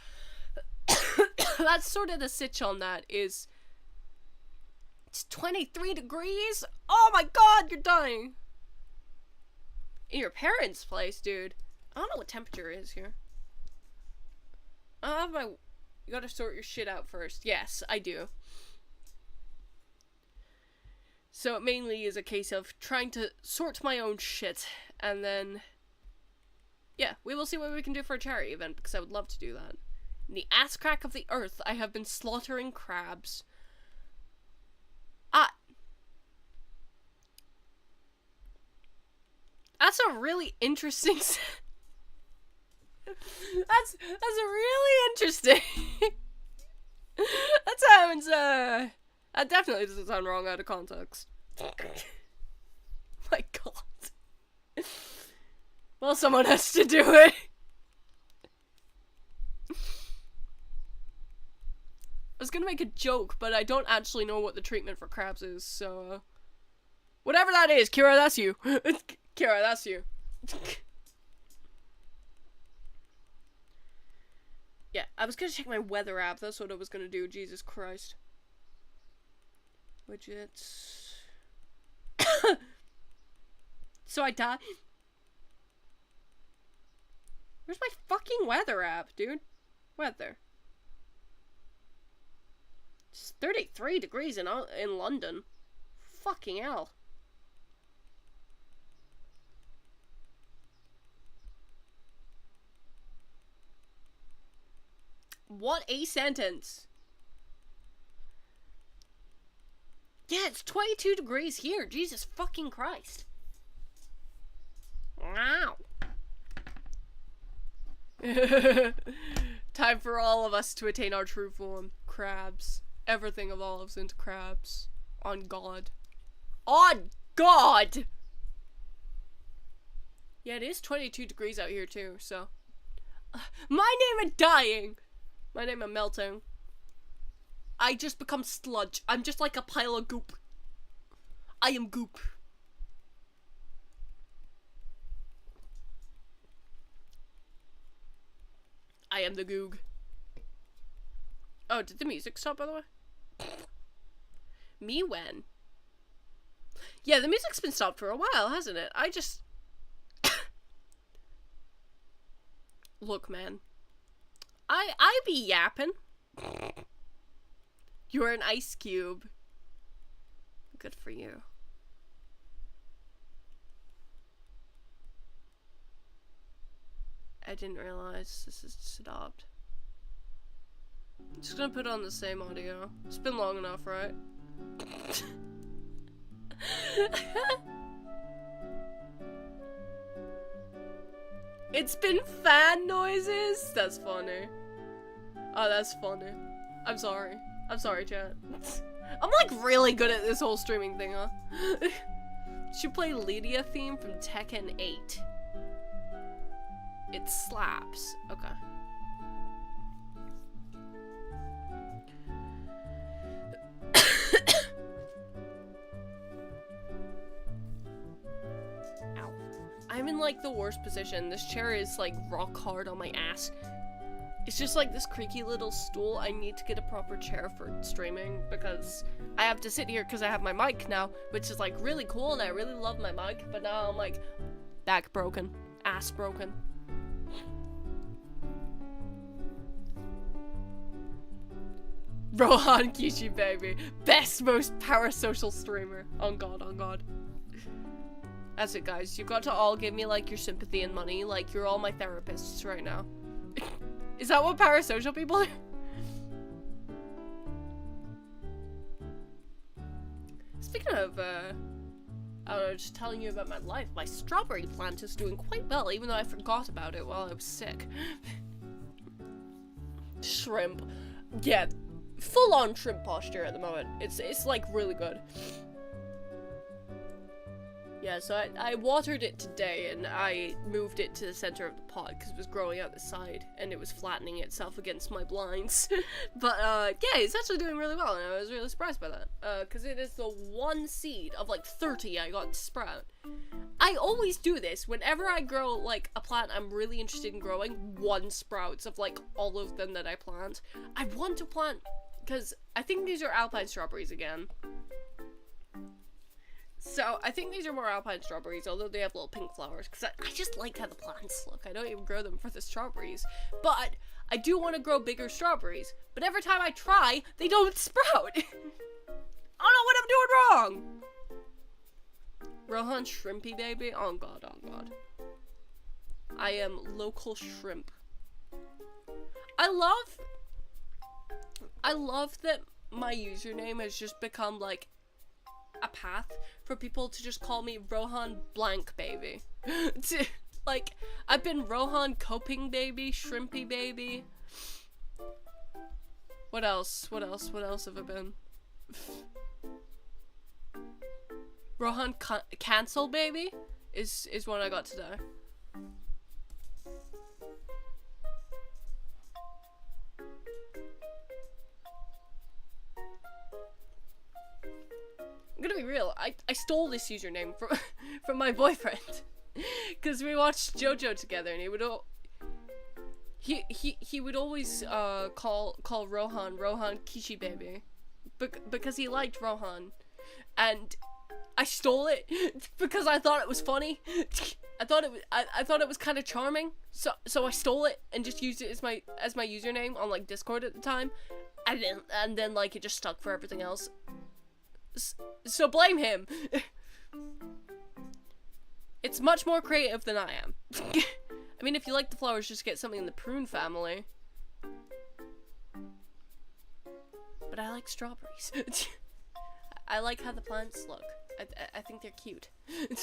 that's sort of the sitch on that. Is it's 23 degrees? Oh my god, you're dying! In your parents' place, dude. I don't know what temperature is here. I have my... You gotta sort your shit out first. Yes, I do. So it mainly is a case of trying to sort my own shit, and then yeah, we will see what we can do for a charity event, because I would love to do that. In the ass crack of the earth, I have been slaughtering crabs. That's a really interesting that's really interesting. That sounds, that definitely doesn't sound wrong out of context. My god. Well, someone has to do it. I was gonna make a joke, but I don't actually know what the treatment for crabs is, so... Whatever that is, Kira, that's you. Kira, that's you. Yeah, I was gonna check my weather app, that's what I was gonna do, Jesus Christ. Widgets... So I died? Where's my fucking weather app, dude? Weather. It's 33 degrees in London. Fucking hell. What a sentence. Yeah, it's 22 degrees here. Jesus fucking Christ. Wow. Time for all of us to attain our true form. Crabs. Everything evolves into crabs. On God. On God! Yeah, it is 22 degrees out here too, so... my name is dying! My name is melting. I just become sludge. I'm just like a pile of goop. I am goop. I am the goog. Oh, did the music stop, by the way? Me when? Yeah, the music's been stopped for a while, hasn't it? I just... Look, man. I be yapping. You're an ice cube. Good for you. I didn't realize this is stopped. I'm just gonna put on the same audio. It's been long enough, right? It's been fan noises? That's funny. Oh, that's funny. I'm sorry. I'm sorry, chat. I'm like really good at this whole streaming thing, huh? Should play Lydia theme from Tekken 8. It slaps. Okay. Ow. I'm in like the worst position. This chair is like rock hard on my ass. It's just like this creaky little stool. I need to get a proper chair for streaming because I have to sit here because I have my mic now, which is like really cool and I really love my mic, but now I'm like back broken, ass broken. Rohan Kishi, baby. Best, most parasocial streamer. On God, on God. That's it, guys. You got to all give me, like, your sympathy and money. Like, you're all my therapists right now. Is that what parasocial people are? Speaking of, I don't know, just telling you about my life. My strawberry plant is doing quite well, even though I forgot about it while I was sick. Shrimp. Yeah. Full-on shrimp posture at the moment. It's like really good. Yeah, so I watered it today and I moved it to the center of the pot because it was growing out the side and it was flattening itself against my blinds. But yeah, it's actually doing really well and I was really surprised by that. Because it is the one seed of like 30 I got to sprout. I always do this whenever I grow like a plant I'm really interested in growing. One sprouts of like all of them that I plant. I want to plant because I think these are alpine strawberries again. So, I think these are more alpine strawberries, although they have little pink flowers, because I just like how the plants look. I don't even grow them for the strawberries. But, I do want to grow bigger strawberries. But every time I try, they don't sprout. I don't know what I'm doing wrong. Rohan Shrimpy, baby. Oh god, oh god. I am local shrimp. I love that my username has just become like a path for people to just call me Rohan Blank Baby. Like, I've been Rohan Coping Baby, Shrimpy Baby. What else? What else have I been? Rohan Cancel Baby is one I got today. I'm gonna be real, I stole this username from my boyfriend. Because we watched JoJo together, and he would always call Rohan Kishi Baby, because he liked Rohan, and I stole it because I thought it was funny. I thought it was kind of charming, so I stole it and just used it as my username on like Discord at the time, and then like it just stuck for everything else. So blame him. It's much more creative than I am. I mean, if you like the flowers, just get something in the prune family. But I like strawberries. I like how the plants look. I think they're cute. I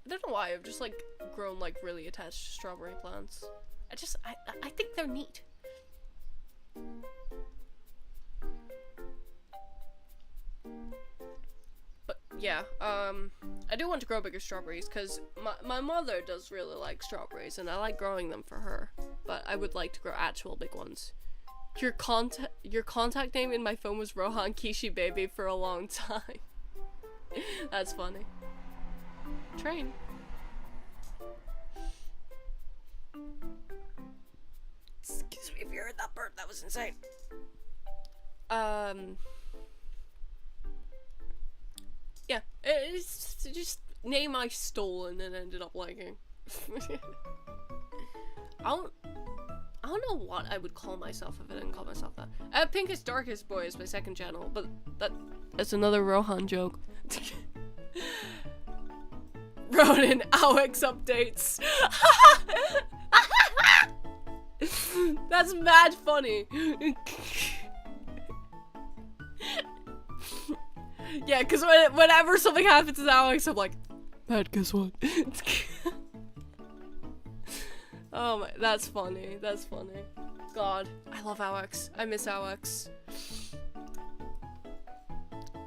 don't know why, I've just like grown like really attached to strawberry plants. I think they're neat. But yeah, I do want to grow bigger strawberries because my mother does really like strawberries and I like growing them for her, but I would like to grow actual big ones. Your contact name in my phone was Rohan Kishi Baby for a long time. That's funny. Train. Excuse me if you heard that bird, that was insane. Yeah, it's just name I stole and then ended up liking. I don't know what I would call myself if I didn't call myself that. Pinkest Darkest Boy is my second channel, but that's another Rohan joke. Ronan Alex updates. That's mad funny. Yeah, because whenever something happens to Alex, I'm like, Matt, guess what? Oh my, that's funny. That's funny. God, I love Alex. I miss Alex.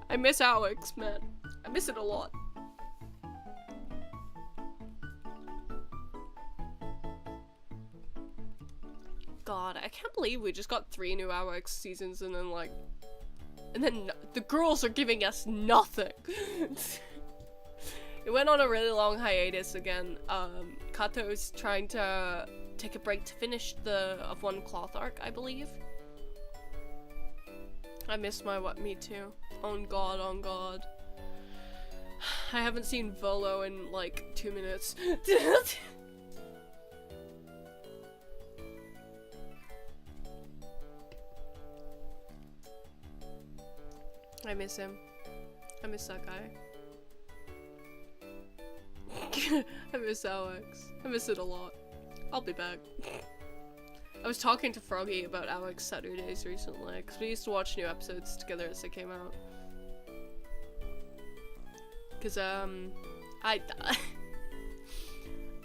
I miss Alex, man. I miss it a lot. God, I can't believe we just got 3 new Alex seasons and then like, the girls are giving us nothing. It went on a really long hiatus again. Kato's trying to take a break to finish the Of One Cloth arc, I believe. I miss my Me Too. On God, on God. I haven't seen Volo in like 2 minutes. I miss him. I miss that guy. I miss Alex. I miss it a lot. I'll be back. I was talking to Froggy about Alex Saturdays recently, because we used to watch new episodes together as they came out. Because, I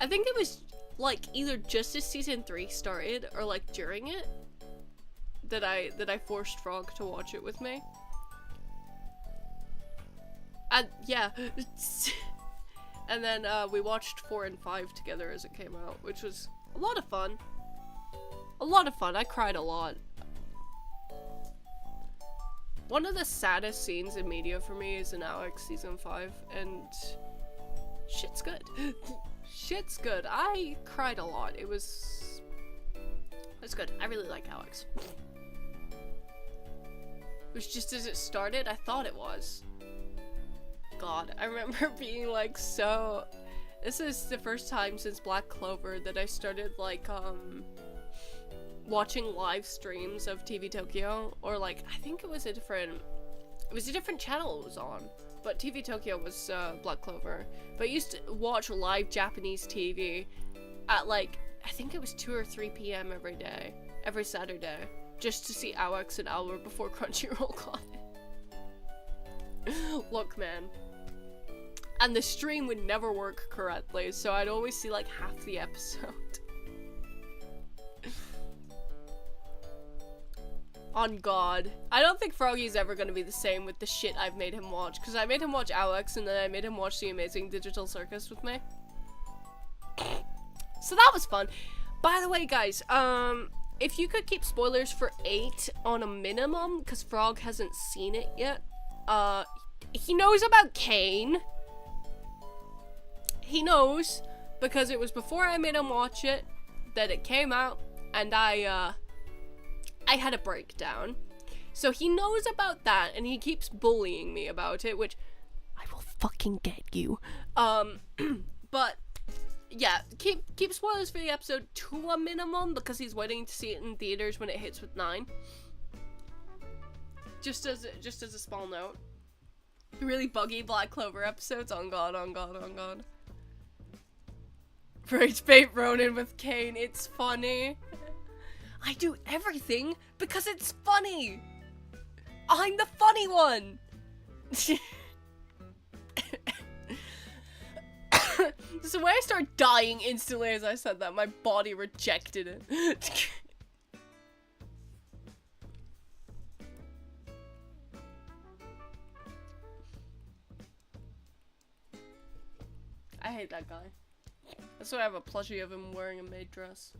think it was, like, either just as season 3 started, or, like, during it, that I forced Frog to watch it with me. And, yeah. And then, we watched 4 and 5 together as it came out, which was a lot of fun. A lot of fun. I cried a lot. One of the saddest scenes in media for me is in Alex season 5, and shit's good. Shit's good. I cried a lot. It was good. I really like Alex. It was just as it started, I thought it was. God, I remember being like so... This is the first time since Black Clover that I started like, watching live streams of TV Tokyo, or like, I think it was a different channel it was on, but TV Tokyo was, Black Clover. But I used to watch live Japanese TV, at like, I think it was 2 or 3 p.m. every day, every Saturday, just to see Alex and Albert before Crunchyroll got it. Look, man. And the stream would never work correctly, so I'd always see like half the episode. On God. I don't think Froggy's ever gonna be the same with the shit I've made him watch, because I made him watch Alex, and then I made him watch The Amazing Digital Circus with me. So that was fun. By the way, guys, if you could keep spoilers for 8 on a minimum, because Frog hasn't seen it yet, he knows about Kane. He knows, because it was before I made him watch it, that it came out, and I had a breakdown. So he knows about that, and he keeps bullying me about it, which I will fucking get you. But yeah, keep spoilers for the episode to a minimum, because he's waiting to see it in theaters when it hits with 9. Just as a small note. Really buggy Black Clover episodes, on God, on God, on God. Rage bait Ronan with Kane, it's funny. I do everything because it's funny. I'm the funny one. So when I start dying instantly as I said that, my body rejected it. I hate that guy. That's why I have a plushie of him wearing a maid dress.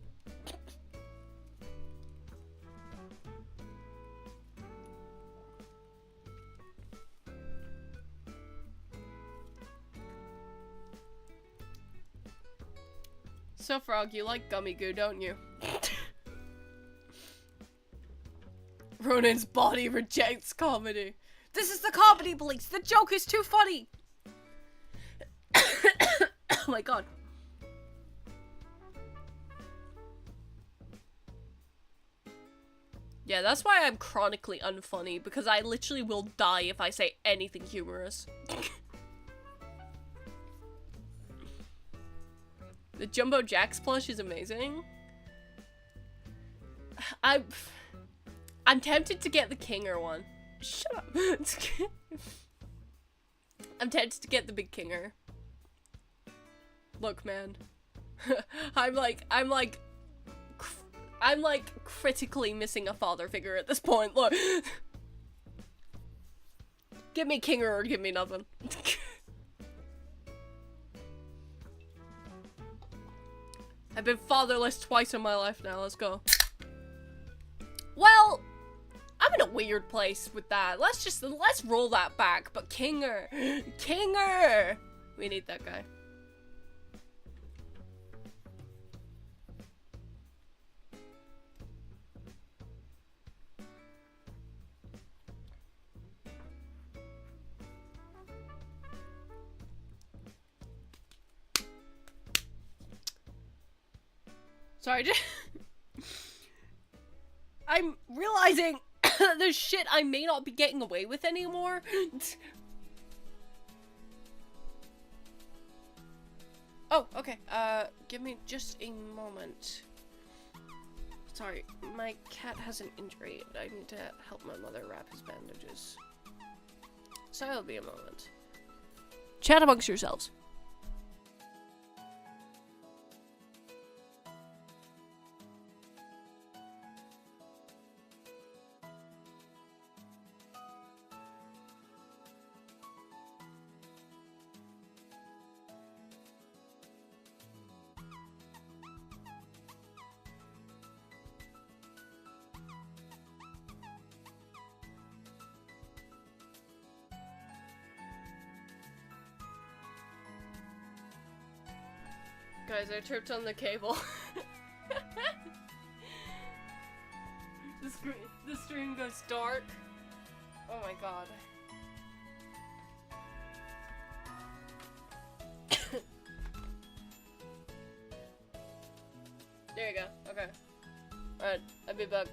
So Frog, you like gummy goo, don't you? Ronan's body rejects comedy. This is the comedy police! The joke is too funny! Oh my God. Yeah, that's why I'm chronically unfunny, because I literally will die if I say anything humorous. The Jumbo Jax plush is amazing. I'm tempted to get the Kinger one. Shut up. I'm tempted to get the big Kinger. Look, man. I'm like critically missing a father figure at this point. Look. Give me Kinger or give me nothing. I've been fatherless twice in my life now. Let's go. Well, I'm in a weird place with that. Let's roll that back. But Kinger. Kinger! We need that guy. Sorry, I'm realizing there's shit I may not be getting away with anymore. Oh, okay. Give me just a moment. Sorry, my cat has an injury and I need to help my mother wrap his bandages. So it'll be a moment. Chat amongst yourselves. Guys, I tripped on the cable. The stream goes dark. Oh my God. There you go. Okay. Alright, I'll be back.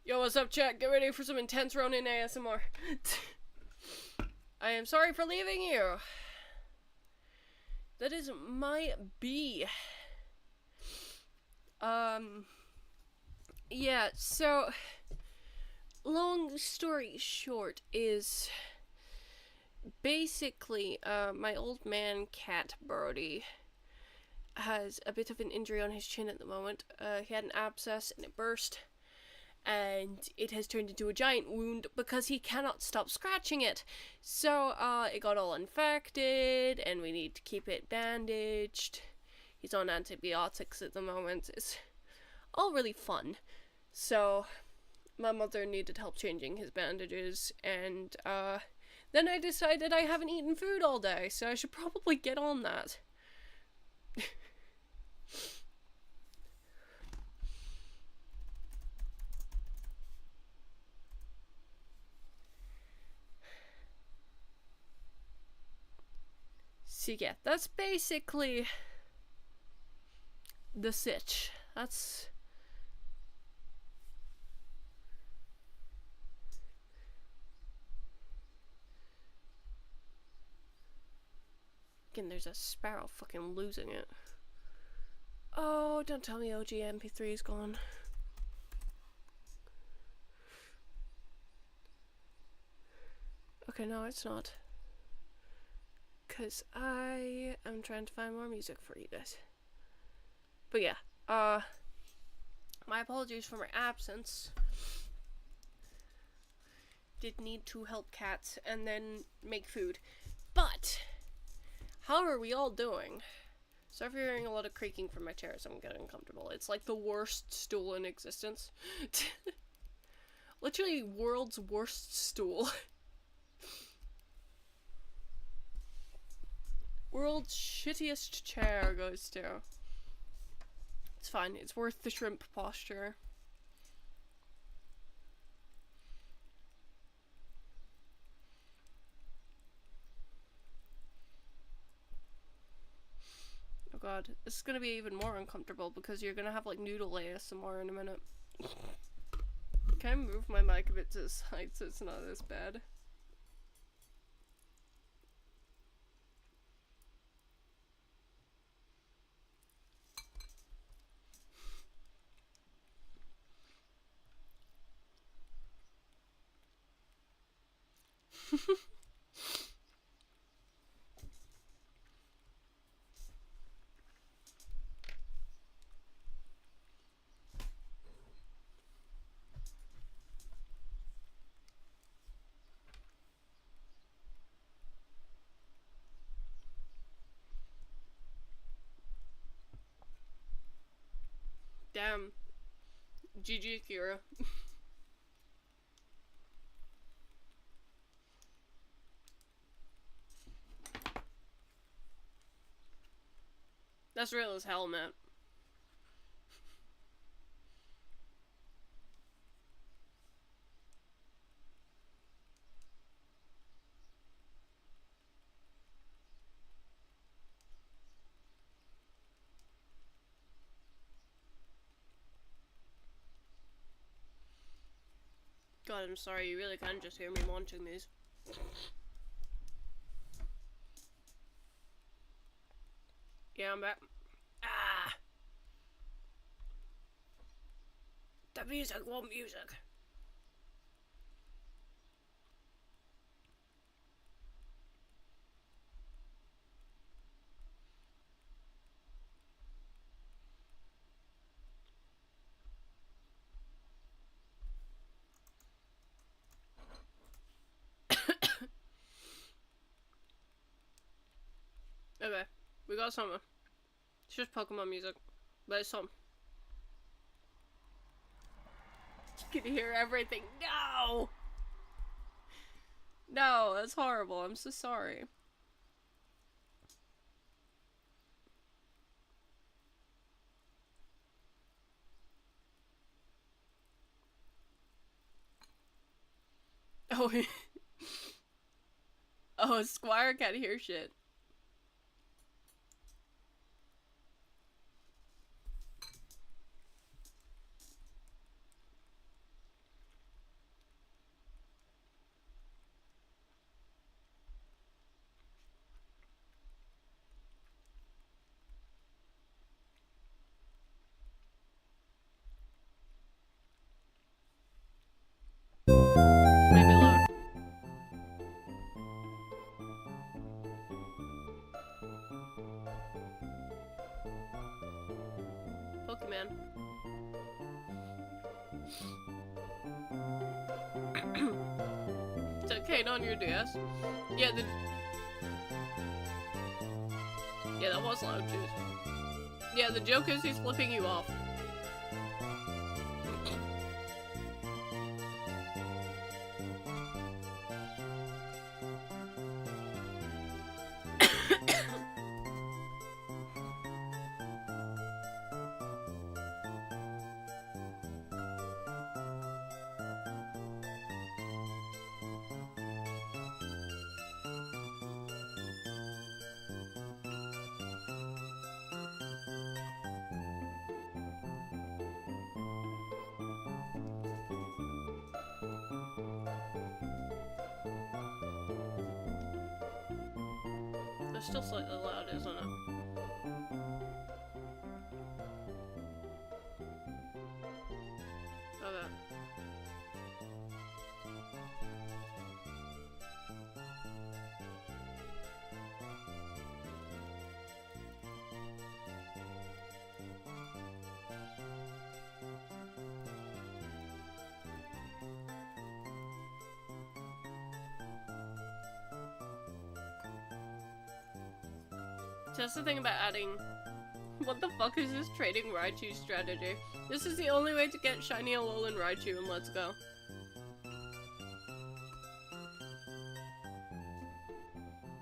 Yo, what's up, chat? Get ready for some intense Ronin ASMR. I am sorry for leaving you. That is my B. Yeah, so long story short is basically my old man cat Brody has a bit of an injury on his chin at the moment. He had an abscess and it burst, and it has turned into a giant wound because he cannot stop scratching it. So it got all infected and we need to keep it bandaged. He's on antibiotics at the moment. It's all really fun. So my mother needed help changing his bandages, and then I decided I haven't eaten food all day, so I should probably get on that. So yeah, that's basically the sitch. That's... Again, there's a sparrow fucking losing it. Oh, don't tell me OG MP3 is gone. Okay, no, it's not. Because I am trying to find more music for you guys. But yeah, my apologies for my absence. Did need to help cats and then make food. But how are we all doing? So if you're hearing a lot of creaking from my chairs, I'm getting uncomfortable. It's like the worst stool in existence. Literally world's worst stool. World's shittiest chair goes to. It's fine, it's worth the shrimp posture. Oh god, this is gonna be even more uncomfortable because you're gonna have like noodle ASMR in a minute. Can I move my mic a bit to the side so it's not as bad? Damn. GG, Kira. That's real as hell, man. God, I'm sorry, you really can just hear me munching these. Yeah, I'm back. Ah! The music, what music? Okay, we got something. It's just Pokemon music, but it's something. You can hear everything. No! No, that's horrible. I'm so sorry. Oh, oh, Squire can't hear shit. Is that Kane on your DS? Yeah, yeah, that was loud too. Yeah, the joke is he's flipping you off. It's still slightly loud, isn't it? Okay. So that's the thing about adding... What the fuck is this trading Raichu strategy? This is the only way to get shiny Alolan Raichu and let's go.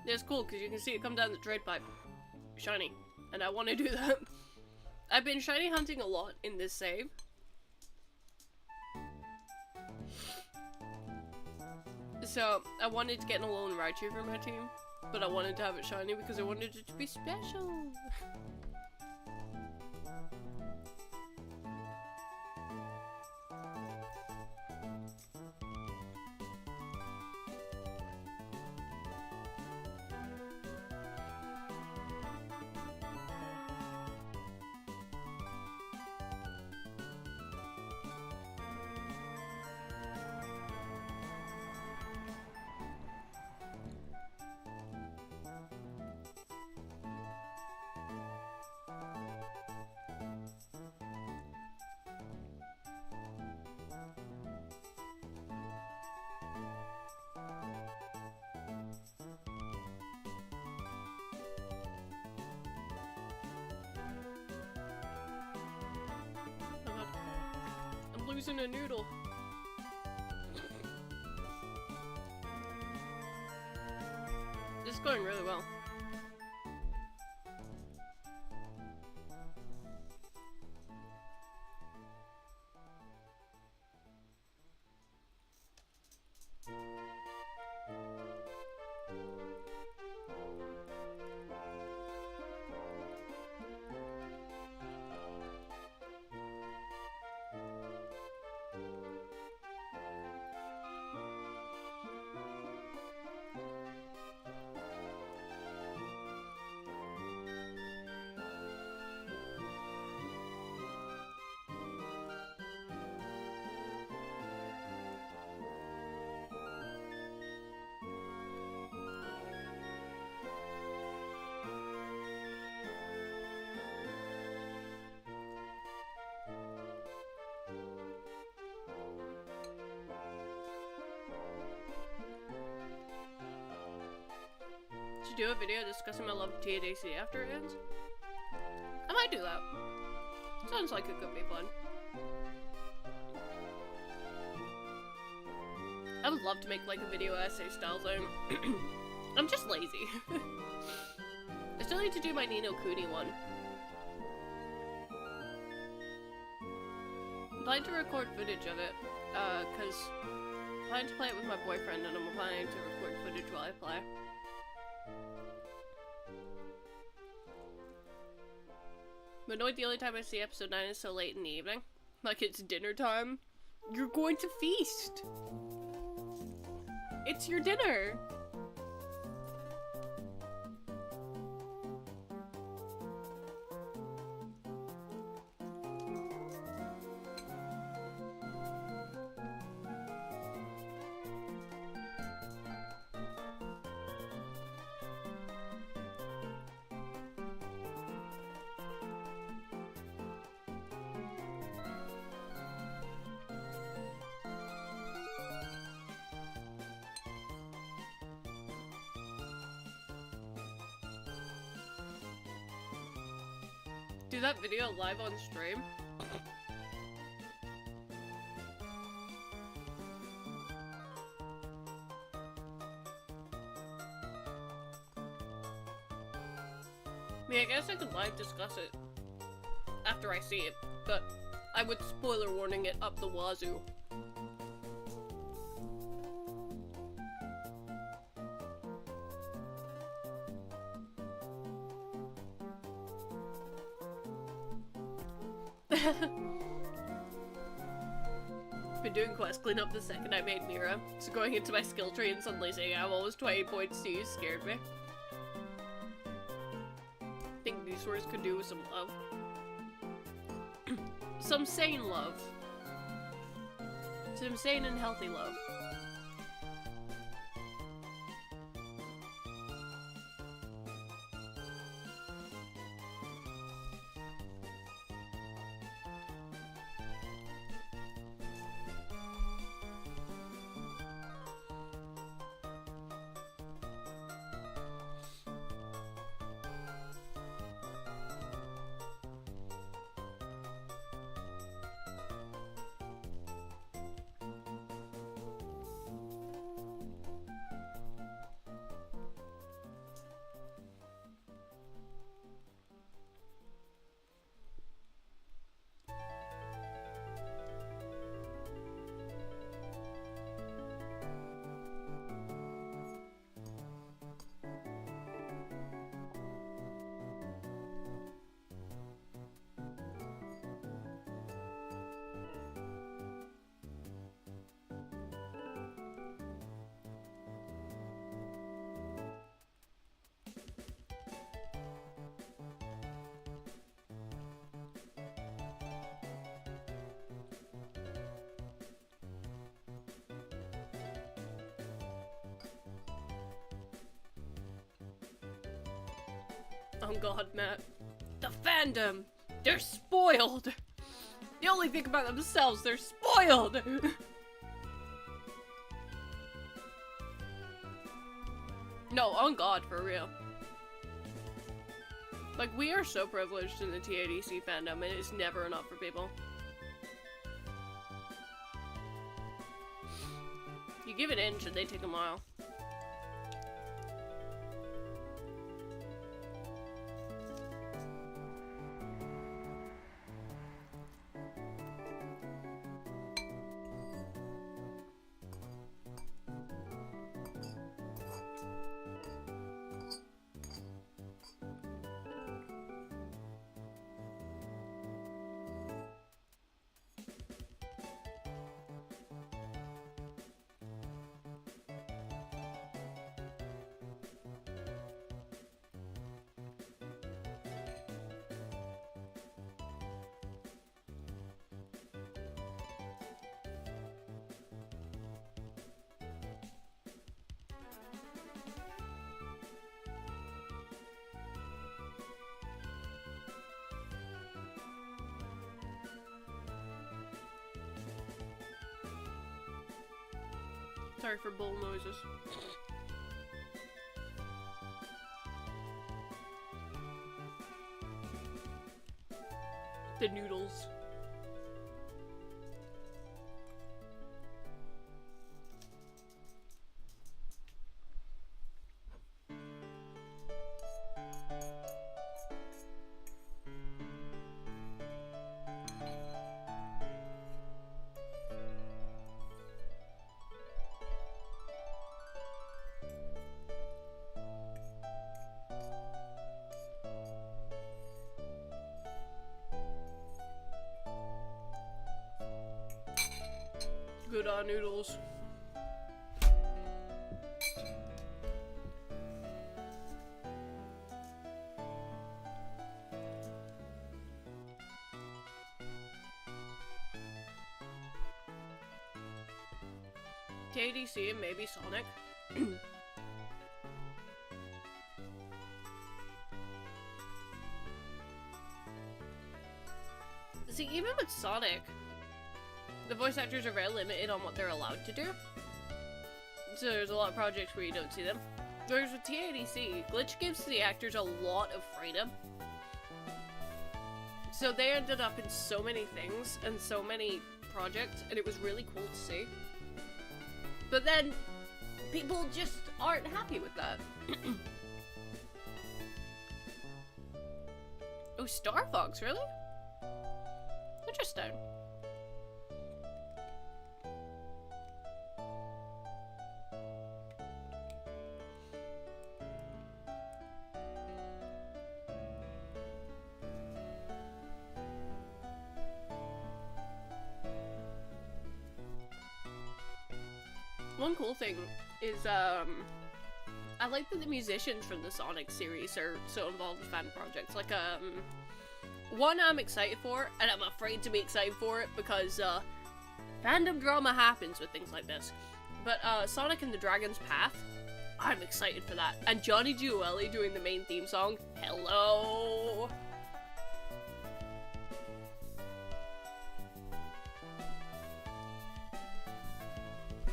It's cool because you can see it come down the trade pipe. Shiny. And I want to do that. I've been shiny hunting a lot in this save. So, I wanted to get an Alolan Raichu for my team. But I wanted to have it shiny because I wanted it to be special. Losing a noodle. This is going really well. To do a video discussing my love of TADC after it ends? I might do that. Sounds like it could be fun. I would love to make like a video essay style thing. I'm just lazy. I still need to do my Ni no Kuni one. I'm planning to record footage of it, cause I'm planning to play it with my boyfriend and I'm planning to record footage while I play. I'm annoyed the only time I see episode 9 is so late in the evening. Like it's dinner time. You're going to feast! It's your dinner! Do that video live on stream? I mean, I guess I could live discuss it after I see it, but I would spoiler warning it up the wazoo. Been doing quest cleanup the second I made Mira, so going into my skill tree and suddenly saying I have almost 20 points to use scared me. Think these words could do with some love. Some sane love. Some sane and healthy love. Oh god, Matt. The fandom! They're spoiled! They only think about themselves, they're spoiled! No, on god, for real. Like, we are so privileged in the TADC fandom, and it's never enough for people. You give an inch and they take a mile. Sorry for bowl noises. The noodles. Good on noodles. KDC and maybe Sonic. See, even with Sonic, the voice actors are very limited on what they're allowed to do. So there's a lot of projects where you don't see them. Whereas with TADC, Glitch gives the actors a lot of freedom. So they ended up in so many things and so many projects, and it was really cool to see. But then, people just aren't happy with that. Oh, Star Fox, really? Interesting. One cool thing is, I like that the musicians from the Sonic series are so involved with fan projects. Like, one I'm excited for, and I'm afraid to be excited for it because, fandom drama happens with things like this. But, Sonic and the Dragon's Path, I'm excited for that. And Johnny Giueli doing the main theme song, hello!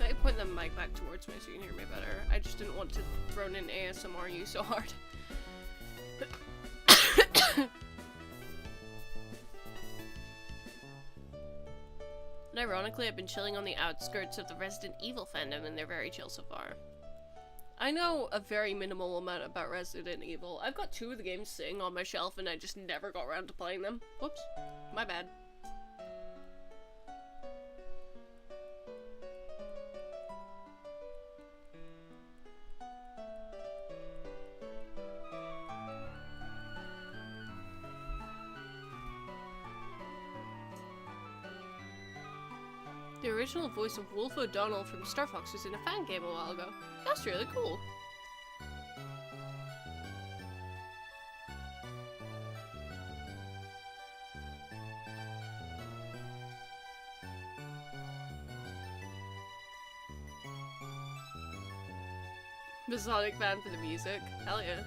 I point the mic back towards me so you can hear me better. I just didn't want to drone in ASMR you so hard. And ironically, I've been chilling on the outskirts of the Resident Evil fandom, and they're very chill so far. I know a very minimal amount about Resident Evil. I've got 2 of the games sitting on my shelf, and I just never got around to playing them. Whoops. My bad. The original voice of Wolf O'Donnell from Star Fox was in a fan game a while ago. That's really cool. The Sonic fan for the music. Hell yeah.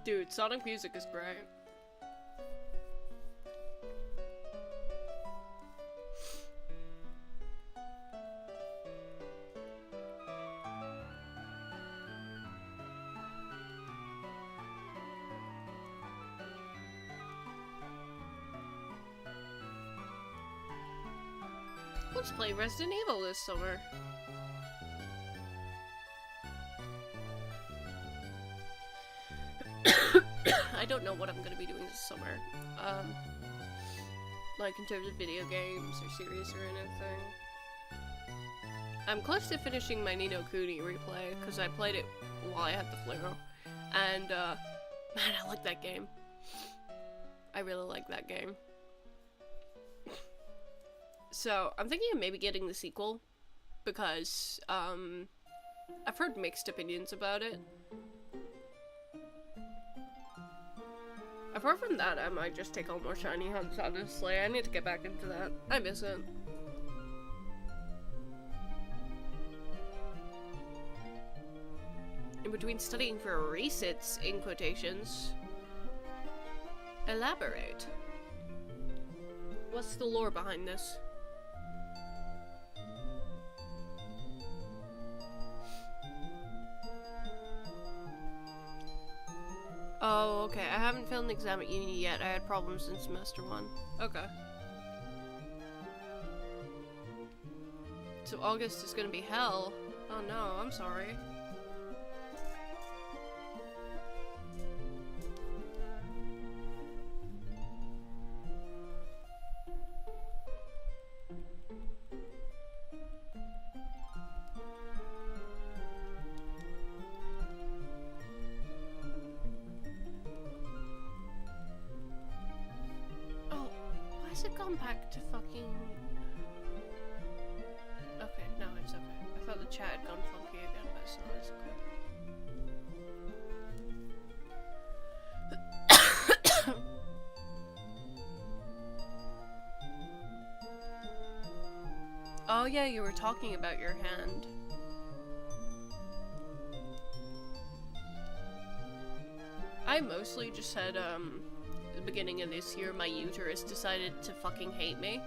Dude, Sonic music is great. Let's play Resident Evil this summer. I don't know what I'm gonna be doing this summer. Like in terms of video games or series or anything. I'm close to finishing my Ni no Kuni replay, because I played it while I had the flu. And, man, I like that game. I really like that game. So, I'm thinking of maybe getting the sequel, because, I've heard mixed opinions about it. Apart from that, I might just take on more shiny hunts, honestly. I need to get back into that. I miss it. In between studying for resits, in quotations. Elaborate. What's the lore behind this? Oh, okay. I haven't failed an exam at uni yet. I had problems in semester 1. Okay. So August is gonna be hell. Oh no, I'm sorry. Has it gone back to fucking... Okay, no, it's okay. I thought the chat had gone funky again, but it's not, it's okay. Oh yeah, you were talking about your hand. I mostly just said, the beginning of this year, my uterus decided to fucking hate me.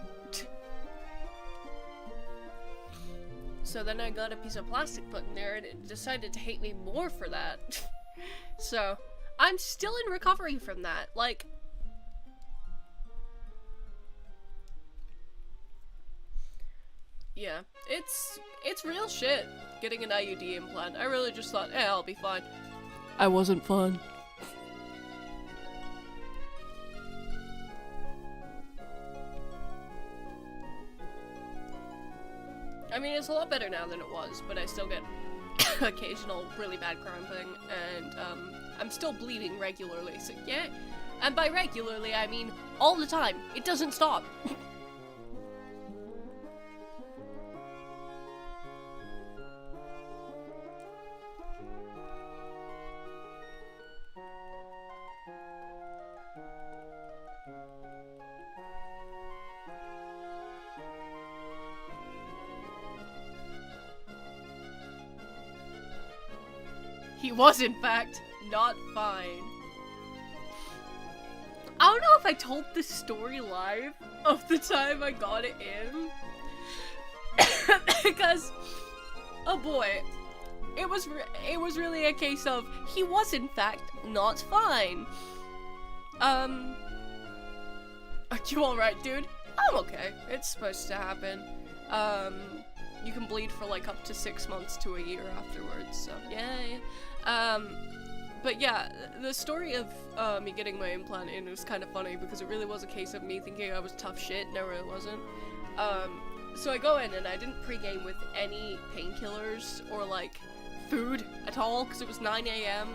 so then I got a piece of plastic put in there and it decided to hate me more for that. So, I'm still in recovery from that. Like, yeah, it's real shit getting an IUD implant. I really just thought, I'll be fine. I wasn't fine. I mean, it's a lot better now than it was, but I still get occasional really bad cramping, and I'm still bleeding regularly, so yeah. And by regularly, I mean all the time. It doesn't stop. He was, in fact, not fine. I don't know if I told this story live of the time I got it in. Because, oh boy, it was really a case of, he was, in fact, not fine. Are you alright, dude? I'm okay. It's supposed to happen. You can bleed for like up to 6 months to a year afterwards, so yeah. But yeah, the story of me getting my implant in was kind of funny because it really was a case of me thinking I was tough shit and I really wasn't. So I go in and I didn't pregame with any painkillers or like food at all because it was 9 AM.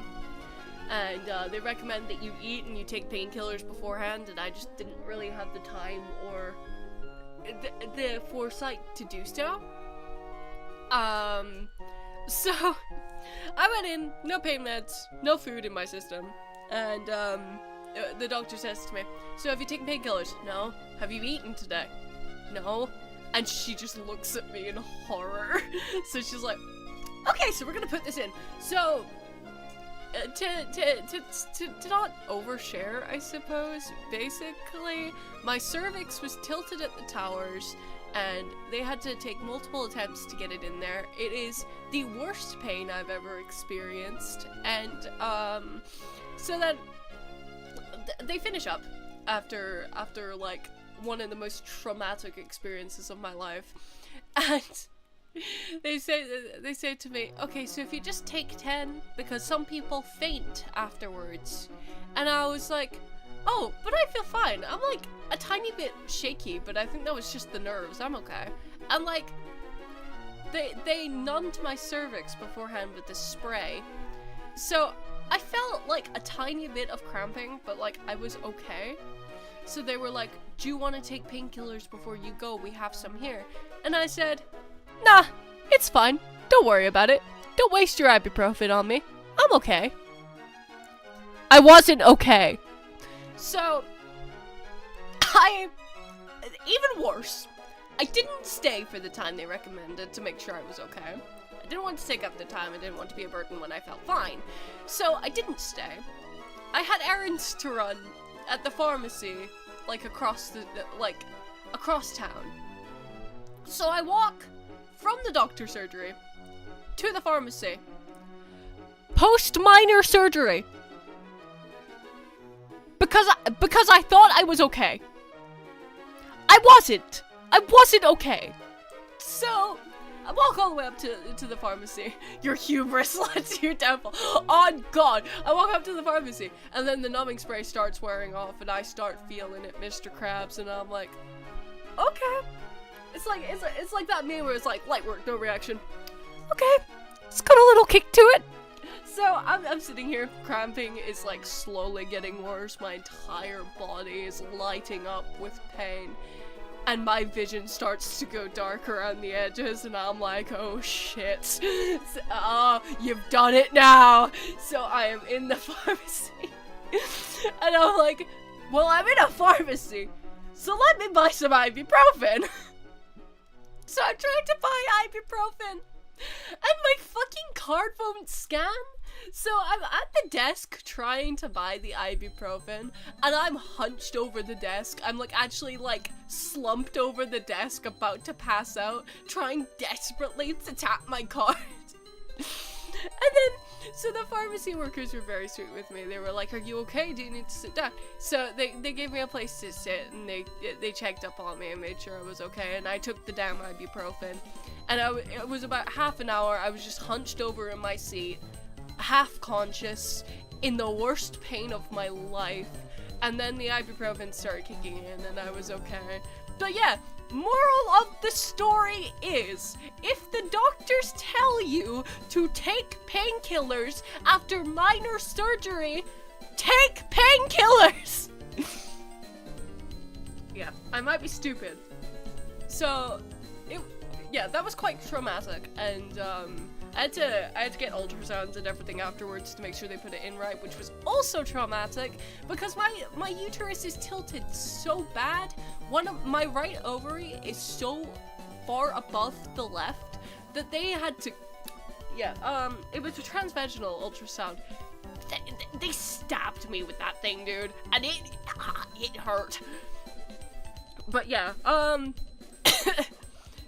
And they recommend that you eat and you take painkillers beforehand, and I just didn't really have the time or the foresight to do so. So I went in, no pain meds, no food in my system, and the doctor says to me, so have you taken painkillers? No. Have you eaten today? No. And she just looks at me in horror. So she's like, okay, so we're gonna put this in. So to not overshare, I suppose, basically, my cervix was tilted at the towers, and they had to take multiple attempts to get it in there. It is the worst pain I've ever experienced, and, so then, they finish up after, like, one of the most traumatic experiences of my life, and they say to me, okay, so if you just take 10, because some people faint afterwards. And I was like, oh, but I feel fine. I'm like a tiny bit shaky, but I think that was just the nerves. I'm okay. And like, they numbed my cervix beforehand with this spray. So I felt like a tiny bit of cramping, but like I was okay. So they were like, do you want to take painkillers before you go? We have some here. And I said, nah, it's fine. Don't worry about it. Don't waste your ibuprofen on me. I'm okay. I wasn't okay. So, even worse, I didn't stay for the time they recommended to make sure I was okay. I didn't want to take up the time. I didn't want to be a burden when I felt fine. So, I didn't stay. I had errands to run at the pharmacy, like across town. So I walk from the doctor's surgery to the pharmacy. Post-minor surgery. Because I thought I was okay. I wasn't okay. So I walk all the way up to the pharmacy. Your hubris led to your downfall. Oh god. I walk up to the pharmacy, and then the numbing spray starts wearing off, and I start feeling it, Mr. Krabs, and I'm like, okay. It's like that meme where it's like, light work, no reaction. Okay, it's got a little kick to it. So I'm sitting here, cramping is like slowly getting worse. My entire body is lighting up with pain, and my vision starts to go dark around the edges, and I'm like, oh shit. Oh, you've done it now. So I am in the pharmacy, and I'm like, well, I'm in a pharmacy, so let me buy some ibuprofen. So I'm trying to buy ibuprofen, and my fucking card won't scan. So I'm at the desk trying to buy the ibuprofen, and I'm hunched over the desk. I'm like actually like slumped over the desk, about to pass out, trying desperately to tap my card. And then, so the pharmacy workers were very sweet with me. They were like, "Are you okay? Do you need to sit down?" So they gave me a place to sit, and they checked up on me and made sure I was okay. And I took the damn ibuprofen, and it was about half an hour. I was just hunched over in my seat, half conscious, in the worst pain of my life. And then the ibuprofen started kicking in, and I was okay. But yeah, moral of the story is, if the doctors tell you to take painkillers after minor surgery, take painkillers! Yeah, I might be stupid. So, yeah, that was quite traumatic, and I had to get ultrasounds and everything afterwards to make sure they put it in right, which was also traumatic because my uterus is tilted so bad. One of my right ovary is so far above the left that they had to, it was a transvaginal ultrasound. They stabbed me with that thing, dude, and it hurt. But yeah,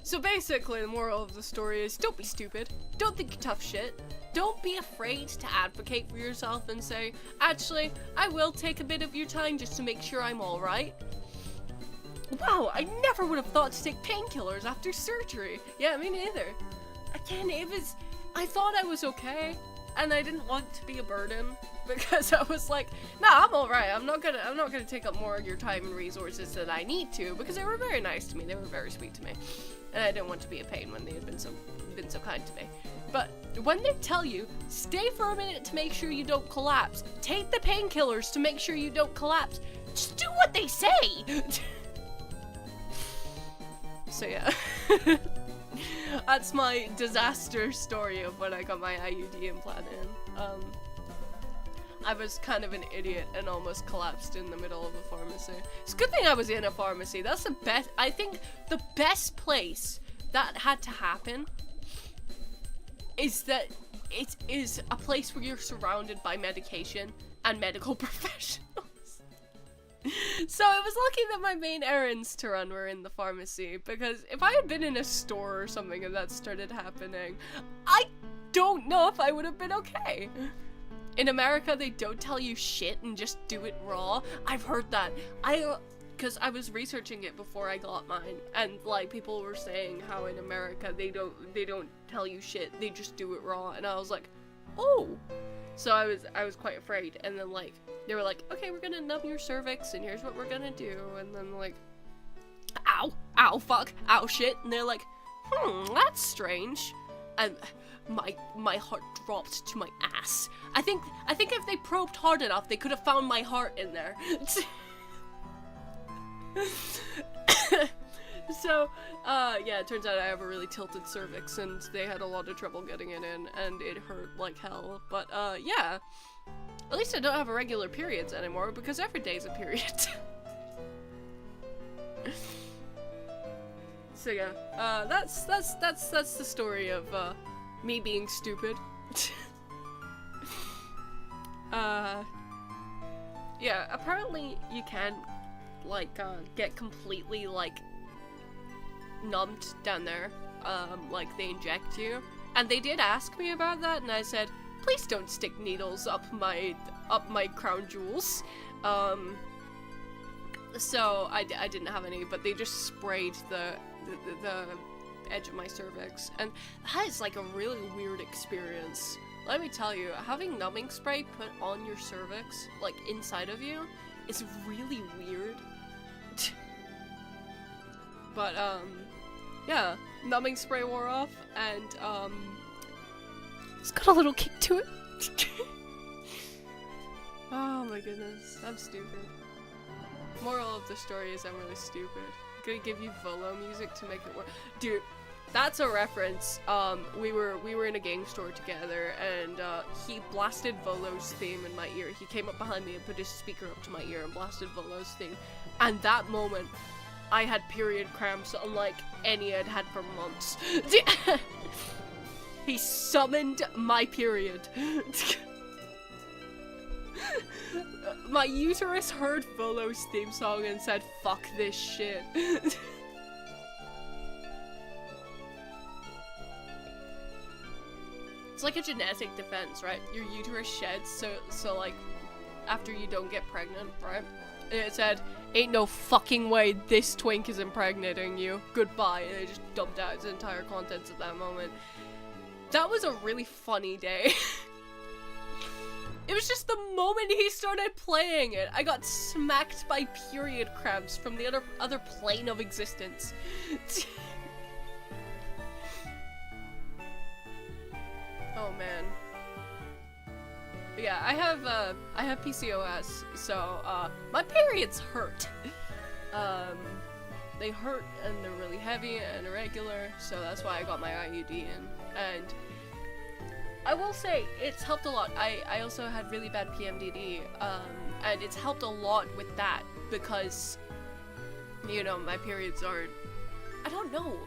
so basically, the moral of the story is, don't be stupid, don't think you're tough shit, don't be afraid to advocate for yourself and say, actually, I will take a bit of your time just to make sure I'm alright. Wow, I never would have thought to take painkillers after surgery. Yeah, me neither. Again, I thought I was okay, and I didn't want to be a burden, because I was like, nah, I'm alright, I'm not gonna take up more of your time and resources than I need to, because they were very nice to me, they were very sweet to me. And I didn't want to be a pain when they had been so kind to me. But when they tell you, stay for a minute to make sure you don't collapse, take the painkillers to make sure you don't collapse, just do what they say! So yeah. That's my disaster story of when I got my IUD implant in. I was kind of an idiot and almost collapsed in the middle of a pharmacy. It's a good thing I was in a pharmacy. That's the best, I think the best place that had to happen is that it is a place where you're surrounded by medication and medical professionals. So I was lucky that my main errands to run were in the pharmacy, because if I had been in a store or something and that started happening, I don't know if I would have been okay. In America, they don't tell you shit and just do it raw. I've heard that. Because I was researching it before I got mine, and like people were saying how in America they don't tell you shit, they just do it raw, and I was like, oh. So I was quite afraid, and then like they were like, okay, we're gonna numb your cervix, and here's what we're gonna do, and then like, ow, fuck, ow, shit, and they're like, that's strange, and my heart dropped to my ass. I think if they probed hard enough, they could have found my heart in there. So, yeah, it turns out I have a really tilted cervix, and they had a lot of trouble getting it in, and it hurt like hell. But, yeah. At least I don't have irregular periods anymore, because every day's a period. So yeah, that's the story of, me being stupid. Yeah, apparently you can, like, get completely, like, numbed down there, like they inject you, and they did ask me about that, and I said, please don't stick needles up my crown jewels. So I didn't have any, but they just sprayed the edge of my cervix, and that is like a really weird experience. Let me tell you, having numbing spray put on your cervix, like inside of you, is really weird. But yeah, numbing spray wore off, and it's got a little kick to it. Oh my goodness, I'm stupid. Moral of the story is I'm really stupid. I'm gonna give you Volo music to make it work. Dude, that's a reference. We were in a game store together, and he blasted Volo's theme in my ear. He came up behind me and put his speaker up to my ear and blasted Volo's theme. And that moment, I had period cramps unlike any I'd had for months. He summoned my period. My uterus heard Volo's theme song and said, fuck this shit. It's like a genetic defense, right? Your uterus sheds, so like, after you don't get pregnant, right? And it said, ain't no fucking way this twink is impregnating you. Goodbye. And it just dumped out its entire contents at that moment. That was a really funny day. It was just the moment he started playing it, I got smacked by period cramps from the other plane of existence. Oh man. But yeah, I have PCOS, so my periods hurt. They hurt and they're really heavy and irregular, so that's why I got my IUD in. And I will say, it's helped a lot. I also had really bad PMDD, and it's helped a lot with that, because, you know, my periods aren't, I don't know,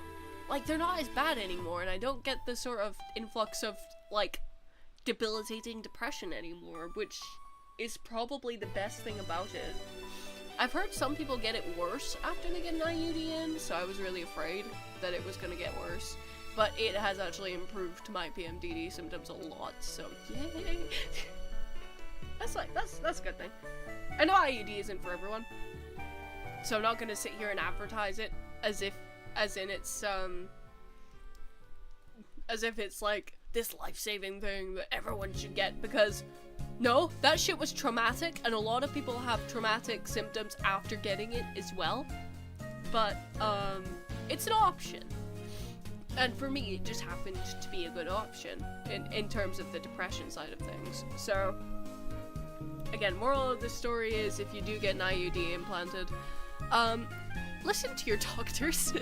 like, they're not as bad anymore, and I don't get the sort of influx of, like, debilitating depression anymore, which is probably the best thing about it. I've heard some people get it worse after they get an IUD in, so I was really afraid that it was gonna get worse. But it has actually improved my PMDD symptoms a lot, so yay! That's a good thing. I know IUD isn't for everyone, so I'm not gonna sit here and advertise it as if it's like this life-saving thing that everyone should get, because no, that shit was traumatic, and a lot of people have traumatic symptoms after getting it as well. But it's an option. And for me, it just happened to be a good option in terms of the depression side of things. So, again, moral of the story is, if you do get an IUD implanted, listen to your doctors.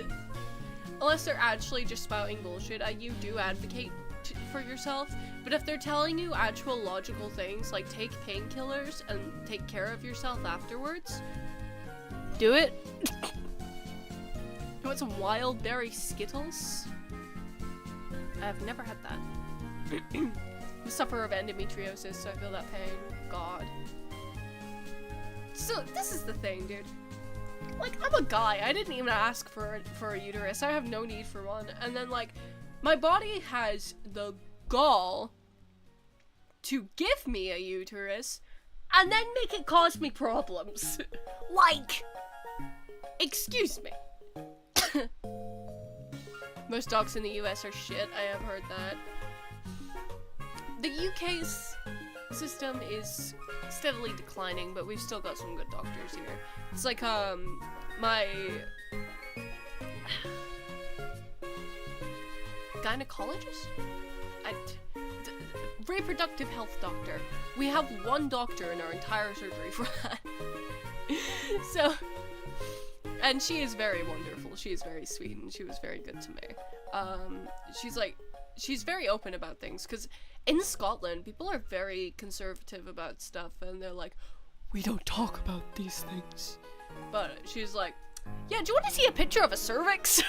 Unless they're actually just spouting bullshit at you, do advocate for yourself. But if they're telling you actual logical things, like take painkillers and take care of yourself afterwards, do it. You want some wild berry Skittles? I've never had that. I suffer of endometriosis, so I feel that pain. God. So, this is the thing, dude. Like, I'm a guy. I didn't even ask for a uterus. I have no need for one. And then, like, my body has the gall to give me a uterus and then make it cause me problems. Like, excuse me. Most docs in the US are shit, I have heard that. The UK's system is steadily declining, but we've still got some good doctors here. It's like, my gynecologist? Reproductive health doctor. We have one doctor in our entire surgery for that. So, and she is very wonderful. She is very sweet, and she was very good to me. She's very open about things, because in Scotland, people are very conservative about stuff, and they're like, we don't talk about these things. But she's like, yeah, do you want to see a picture of a cervix?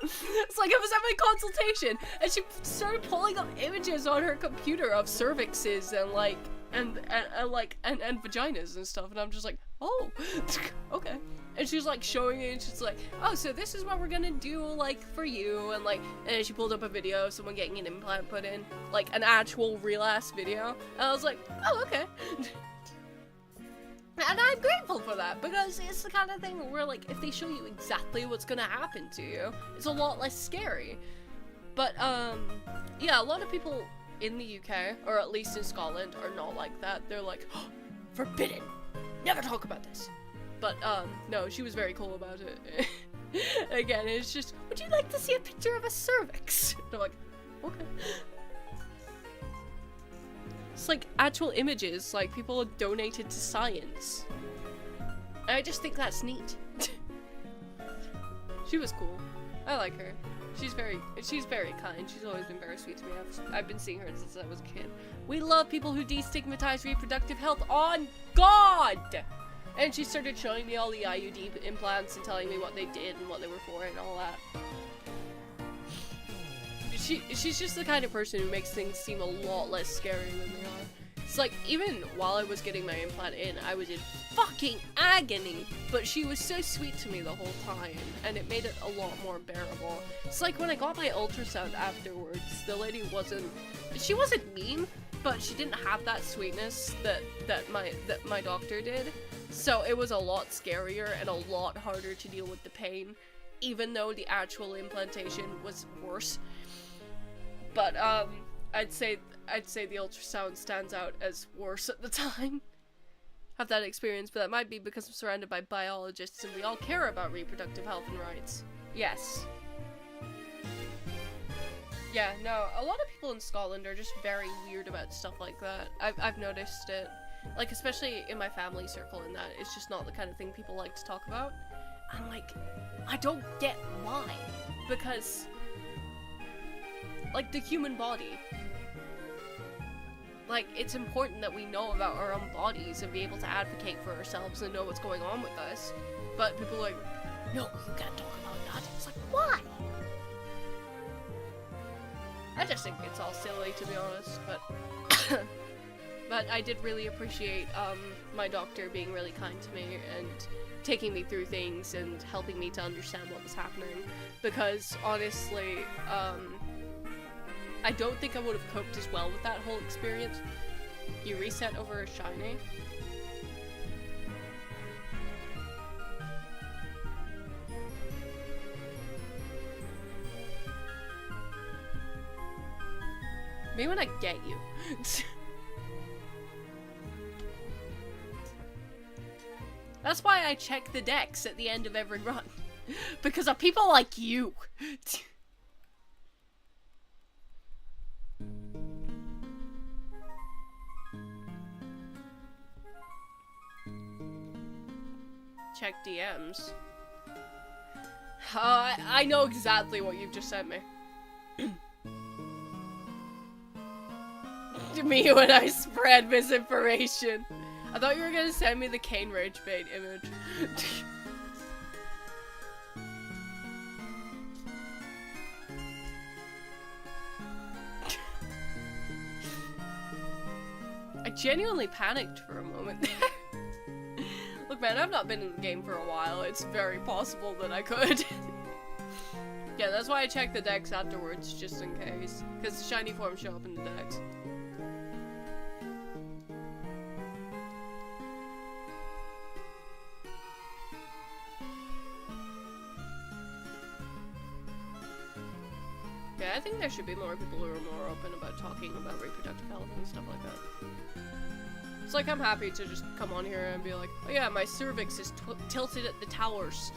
It's like, I was at my consultation, and she started pulling up images on her computer of cervixes and vaginas and stuff, and I'm just like, oh, okay. And she's like showing it, and she's like, oh, so this is what we're gonna do, like, for you, and like, and then she pulled up a video of someone getting an implant put in, like, an actual real-ass video, and I was like, oh, okay. And I'm grateful for that, because it's the kind of thing where, like, if they show you exactly what's gonna happen to you, it's a lot less scary. But, yeah, a lot of people in the UK, or at least in Scotland, are not like that. They're like, oh, forbidden! Never talk about this! But, no, she was very cool about it. Again, it's just, would you like to see a picture of a cervix? And I'm like, okay. It's like actual images, like people donated to science. And I just think that's neat. She was cool. I like her. She's very kind. She's always been very sweet to me. I've been seeing her since I was a kid. We love people who destigmatize reproductive health on God! And she started showing me all the IUD implants and telling me what they did and what they were for and all that. she's just the kind of person who makes things seem a lot less scary than they are. It's like, even while I was getting my implant in, I was in fucking agony, but she was so sweet to me the whole time, and it made it a lot more bearable. It's like when I got my ultrasound afterwards, the lady she wasn't mean, but she didn't have that sweetness that my doctor did. So it was a lot scarier and a lot harder to deal with the pain, even though the actual implantation was worse. But I'd say the ultrasound stands out as worse at the time. Have that experience, but that might be because I'm surrounded by biologists and we all care about reproductive health and rights. Yes. Yeah, no, a lot of people in Scotland are just very weird about stuff like that. I've noticed it. Like, especially in my family circle and that, it's just not the kind of thing people like to talk about. I'm like, I don't get why. Because, like, the human body, like, it's important that we know about our own bodies and be able to advocate for ourselves and know what's going on with us. But people are like, no, you can't talk about that. It's like, why? I just think it's all silly, to be honest, but but I did really appreciate my doctor being really kind to me and taking me through things and helping me to understand what was happening, because honestly, I don't think I would have coped as well with that whole experience. You reset over a shiny. Maybe when I get you. That's why I check the decks at the end of every run. Because of people like you. Check DMs. I know exactly what you've just sent me. Me when I spread misinformation. I thought you were gonna send me the Kane Rage Bait image. I genuinely panicked for a moment there. Look, man, I've not been in the game for a while. It's very possible that I could. Yeah, that's why I check the decks afterwards, just in case. Because shiny forms show up in the decks. Yeah, I think there should be more people who are more open about talking about reproductive health and stuff like that. It's like, I'm happy to just come on here and be like, oh yeah, my cervix is tilted at the towers.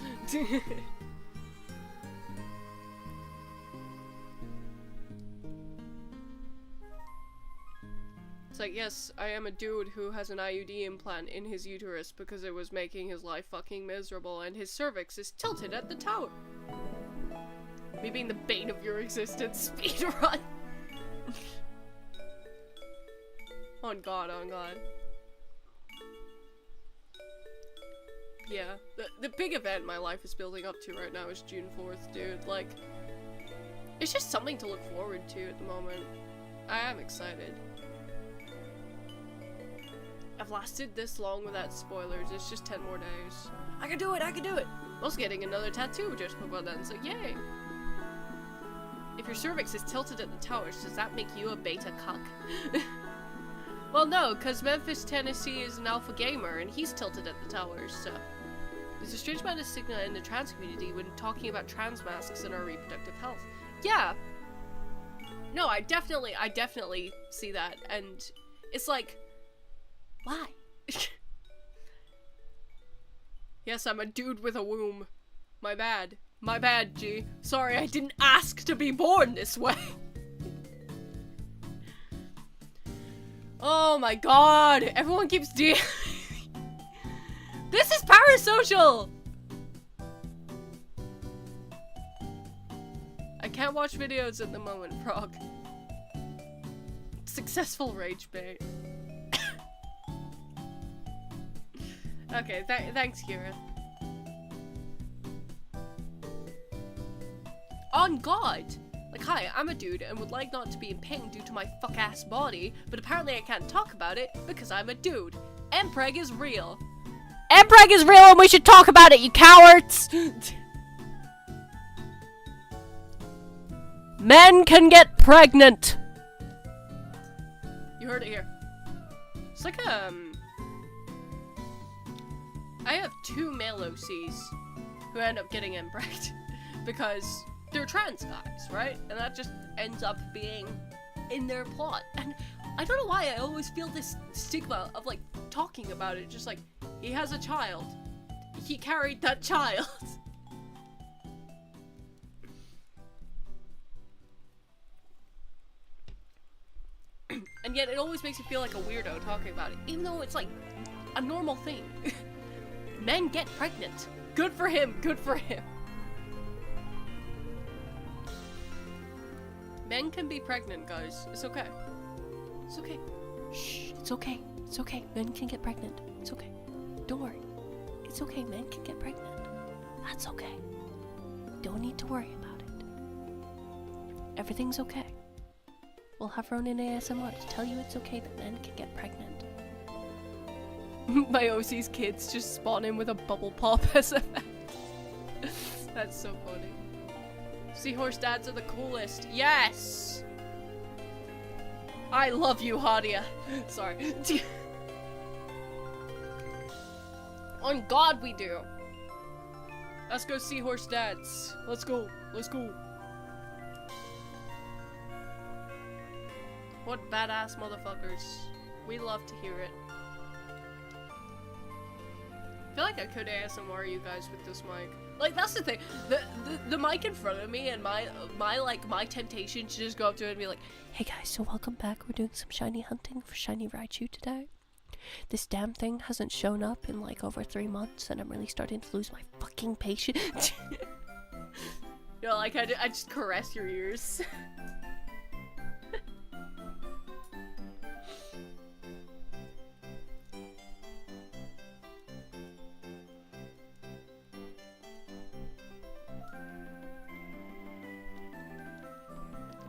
It's like, yes, I am a dude who has an IUD implant in his uterus because it was making his life fucking miserable, and his cervix is tilted at the tower. Me being the bane of your existence. Speedrun. On God, on God. Yeah, the big event my life is building up to right now is June 4th, dude. Like, it's just something to look forward to at the moment. I am excited. I've lasted this long without spoilers. It's just 10 more days. I can do it, I can do it! I was getting another tattoo just before then, so yay! If your cervix is tilted at the towers, does that make you a beta cuck? Well, no, because Memphis, Tennessee is an alpha gamer, and he's tilted at the towers, so... There's a strange amount of stigma in the trans community when talking about trans masks and our reproductive health. Yeah! No, I definitely see that, and it's like... Why? Yes, I'm a dude with a womb. My bad. My bad, G. Sorry, I didn't ask to be born this way. Oh my god, everyone keeps DMing. This is parasocial! I can't watch videos at the moment, Frog. Successful rage bait. Okay, thanks, Kira. On God! Like, hi, I'm a dude and would like not to be in pain due to my fuck-ass body, but apparently I can't talk about it because I'm a dude. Mpreg is real. Mpreg is real and we should talk about it, you cowards! Men can get pregnant! You heard it here. It's like, I have 2 male OCs who end up getting Mpregged because they're trans guys, right? And that just ends up being in their plot. And I don't know why I always feel this stigma of, like, talking about it. Just like, he has a child. He carried that child. And yet it always makes me feel like a weirdo talking about it, even though it's like a normal thing. Men get pregnant. Good for him, good for him. Men can be pregnant, guys. It's okay. It's okay. Shh, it's okay. It's okay. Men can get pregnant. It's okay. Don't worry. It's okay. Men can get pregnant. That's okay. Don't need to worry about it. Everything's okay. We'll have Ronin ASMR to tell you it's okay that men can get pregnant. My OC's kids just spawn in with a bubble pop as effect. That's so funny. Seahorse dads are the coolest. Yes! I love you, Hadia. Sorry. On God we do. Let's go seahorse dads. Let's go. Let's go. What badass motherfuckers. We love to hear it. I feel like I could ASMR you guys with this mic. Like, that's the thing. The mic in front of me and my temptation to just go up to it and be like, hey guys, so welcome back. We're doing some shiny hunting for shiny Raichu today. This damn thing hasn't shown up in like over 3 months and I'm really starting to lose my fucking patience. You know, like I just caress your ears.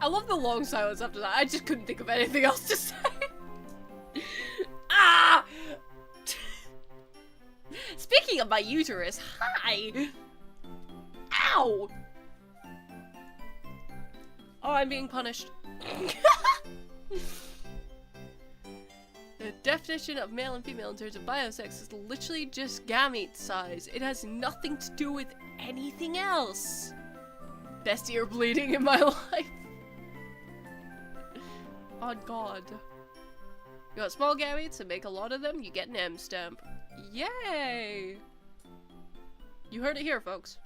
I love the long silence after that. I just couldn't think of anything else to say. Ah! Speaking of my uterus, hi! Ow! Oh, I'm being punished. The definition of male and female in terms of biosex is literally just gamete size. It has nothing to do with anything else. Best ear bleeding in my life. On God. You got small gametes and make a lot of them, you get an M stamp. Yay! You heard it here, folks.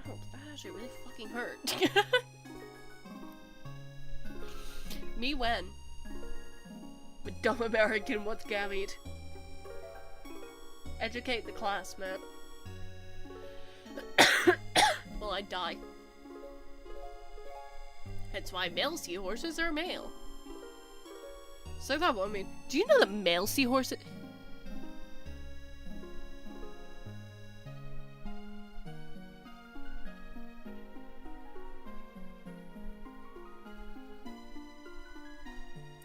Oh, that actually really fucking hurt. Me when? A dumb American, what's gamete? Educate the class, man. Well, I die. That's why male seahorses are male. So that one, I mean, do you know that male seahorses...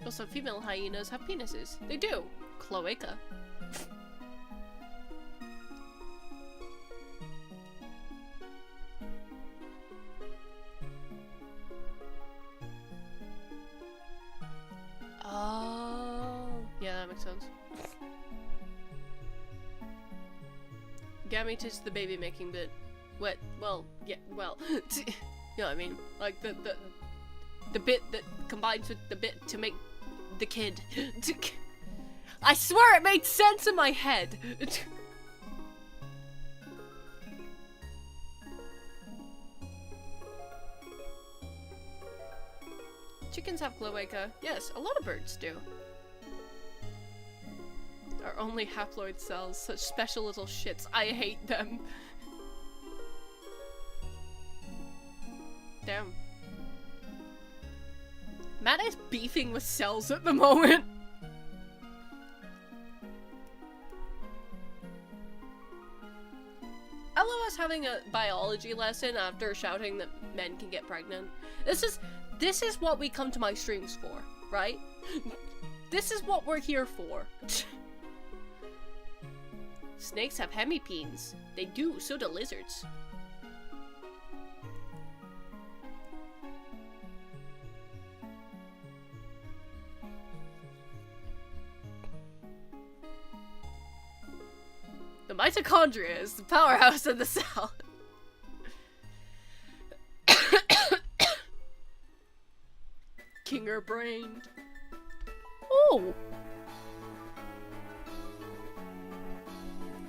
Also, female hyenas have penises. They do. Cloaca. Oh. Yeah, that makes sense. Gamete is the baby making bit. What? Well, yeah, well. You know what I mean? Like, the bit that combines with the bit to make the kid. I swear it made sense in my head. Chickens have cloaca. Yes, a lot of birds do. Are only haploid cells, such special little shits. I hate them. Damn. Matt is beefing with cells at the moment. I love us having a biology lesson after shouting that men can get pregnant. This is what we come to my streams for, right? This is what we're here for. Snakes have hemipenes. They do, so do lizards. The mitochondria is the powerhouse of the cell. Kinger brained. Oh!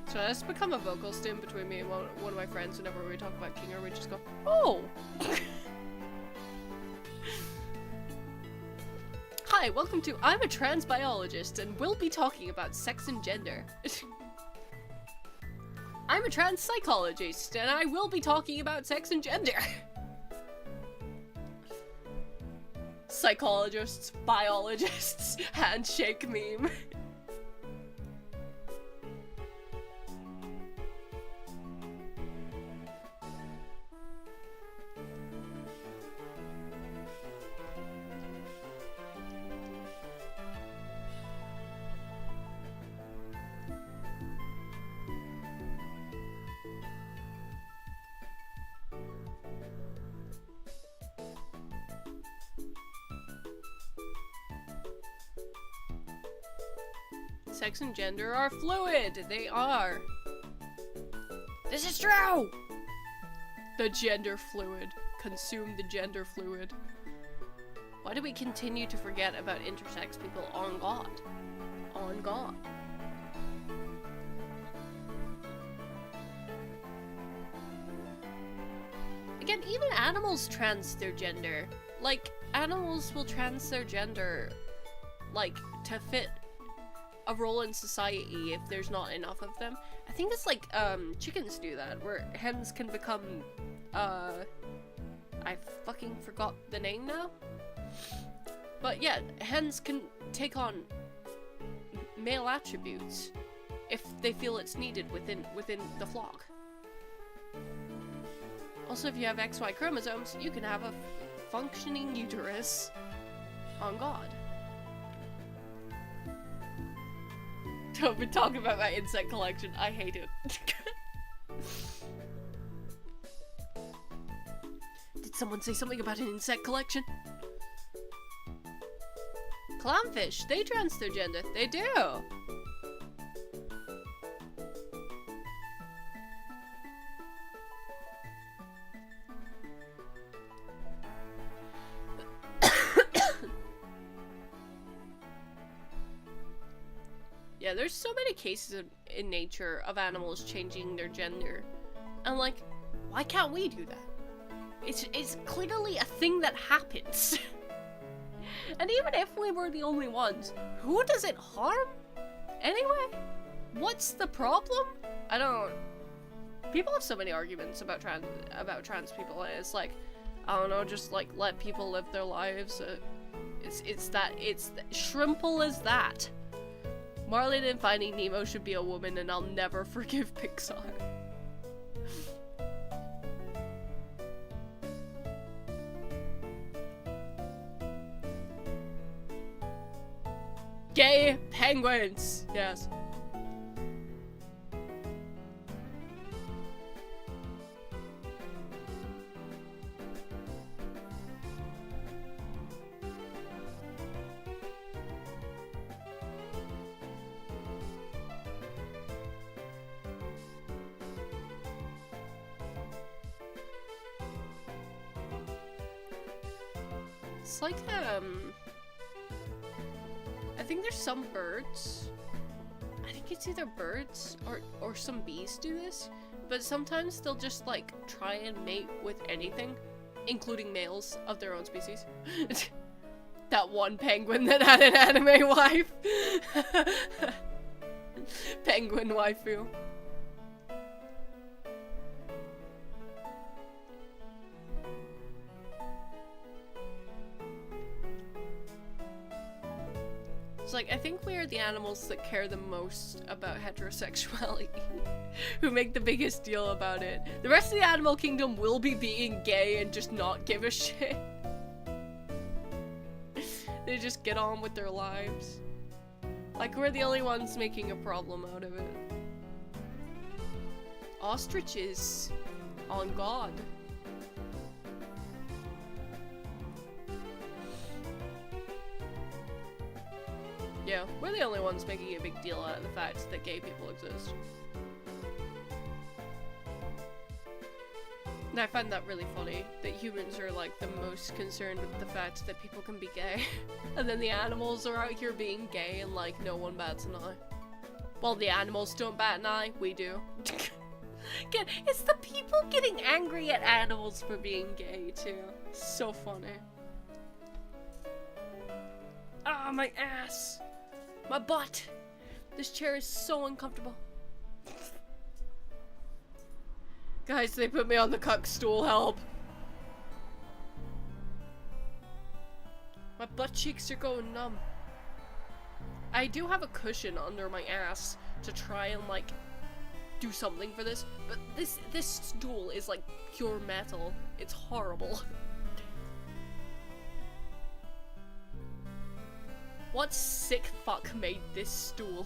So that's become a vocal stim between me and one of my friends. Whenever we talk about Kinger, we just go, oh! Hi, welcome to I'm a Trans Biologist, and we'll be talking about sex and gender. I'm a trans psychologist, and I will be talking about sex and gender. Psychologists, biologists, handshake meme. Sex and gender are fluid. They are. This is true! The gender fluid. Consume the gender fluid. Why do we continue to forget about intersex people on God? On God. Again, even animals trans their gender. Like, animals will trans their gender, like, to fit a role in society if there's not enough of them. I think it's like, chickens do that, where hens can become, I fucking forgot the name now. But yeah, hens can take on male attributes if they feel it's needed within the flock. Also, if you have XY chromosomes, you can have a functioning uterus on God. Don't be talking about my insect collection. I hate it. Did someone say something about an insect collection? Clownfish, they trans their gender. They do. Yeah, there's so many cases in nature of animals changing their gender. And like, why can't we do that? It's clearly a thing that happens. And even if we were the only ones, who does it harm? Anyway, what's the problem? I don't... People have so many arguments about trans people, and it's like, I don't know, just like let people live their lives. It's shrimple as that. Marlin in Finding Nemo should be a woman, and I'll never forgive Pixar. Gay penguins! Yes. It's like, I think there's some birds. I think it's either birds or some bees do this, but sometimes they'll just like try and mate with anything, including males of their own species. That one penguin that had an anime wife. Penguin waifu. It's like, I think we are the animals that care the most about heterosexuality. Who make the biggest deal about it. The rest of the animal kingdom will be being gay and just not give a shit. They just get on with their lives. Like, we're the only ones making a problem out of it. Ostriches. On God. Yeah, we're the only ones making a big deal out of the fact that gay people exist. And I find that really funny, that humans are like the most concerned with the fact that people can be gay. And then the animals are out here being gay and like no one bats an eye. Well, the animals don't bat an eye, we do. It's the people getting angry at animals for being gay too. So funny. Ah, my ass! My butt! This chair is so uncomfortable. Guys, they put me on the cuck stool, help! My butt cheeks are going numb. I do have a cushion under my ass to try and like do something for this, but this stool is like pure metal. It's horrible. What sick fuck made this stool?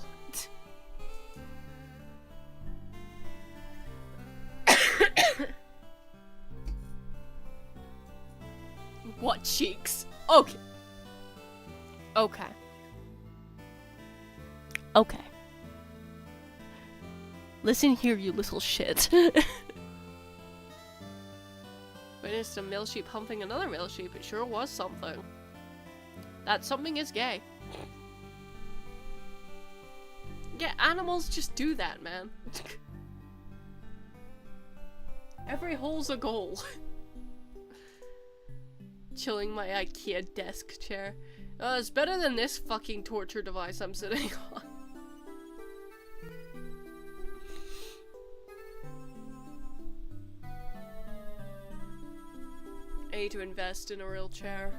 What cheeks? Okay. Okay. Okay. Listen here, you little shit. Witnessed a male sheep humping another male sheep. It sure was something. That something is gay. Yeah, animals just do that, man. Every hole's a goal. Chilling my IKEA desk chair. It's better than this fucking torture device I'm sitting on. I need to invest in a real chair.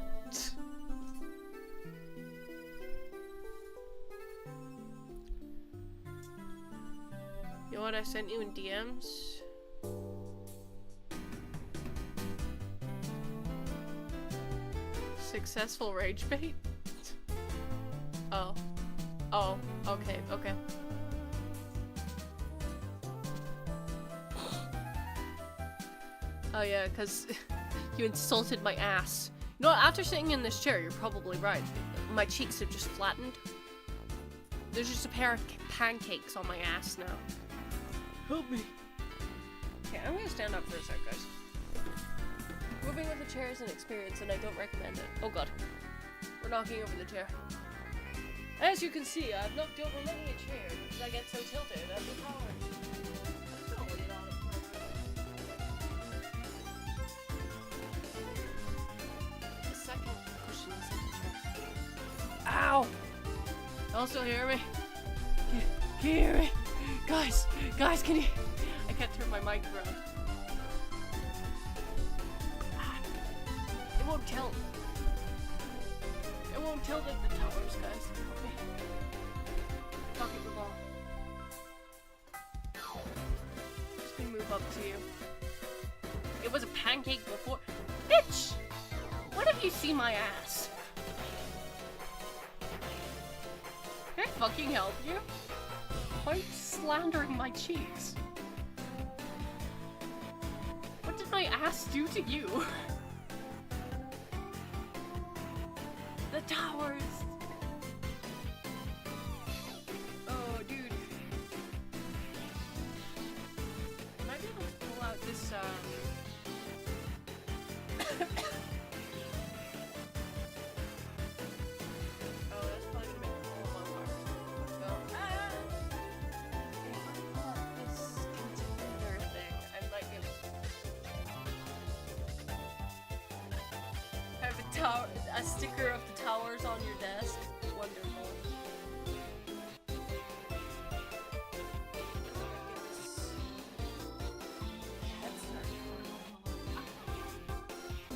You know what I sent you in DMs? Successful rage bait? Oh. Oh, okay, okay. Oh yeah, cause you insulted my ass. You know what, after sitting in this chair, you're probably right. My cheeks have just flattened. There's just a pair of pancakes on my ass now. Help me. Okay, I'm gonna stand up for a sec, guys. Moving with a chair is an experience and I don't recommend it. Oh god. We're knocking over the chair. As you can see, I've knocked over many a chair because I get so tilted at the power. The second cushion is in the chair. Ow! Y'all still hear me? Can you hear me? Guys, can you? I can't turn my mic around. It won't tilt. It won't tilt at the towers, guys. Okay. Pocket the ball. Just gonna move up to you. It was a pancake before. Bitch! When have you seen my ass? Can I fucking help you? Why are you slandering my cheeks? What did my ass do to you? The towers! Oh, dude. I might be able to pull out this, Oh, that's probably gonna make a whole lot more. Let's go. If I pull out this contender thing, I might be able to have a sticker of the towers on your desk. Wonderful.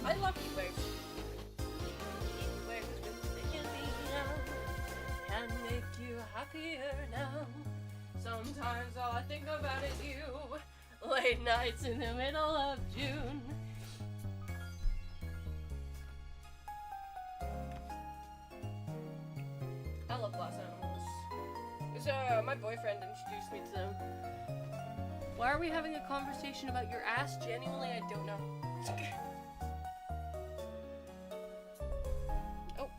I love you, babe. can make you happier now. Sometimes all I think about is you. Late nights in the middle of June. I love glass animals. Because my boyfriend introduced me to them. Why are we having a conversation about your ass? Genuinely, I don't know. Oh.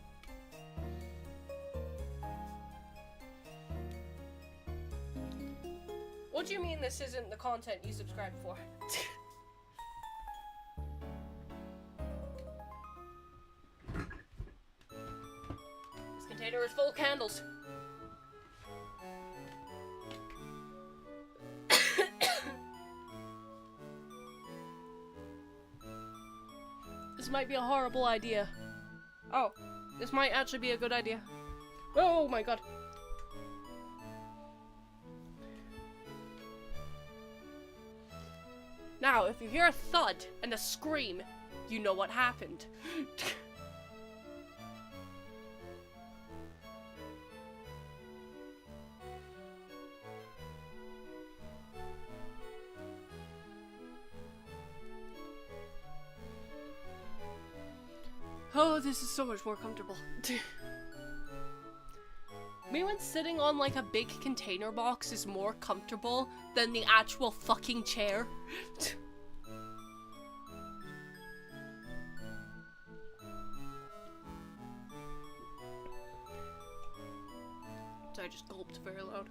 What do you mean this isn't the content you subscribed for? This container is full of candles. This might be a horrible idea. Oh, this might actually be a good idea. Oh my god. Now, if you hear a thud and a scream, you know what happened. Oh, this is so much more comfortable. Me when sitting on like a big container box is more comfortable than the actual fucking chair. So I just gulped very loud.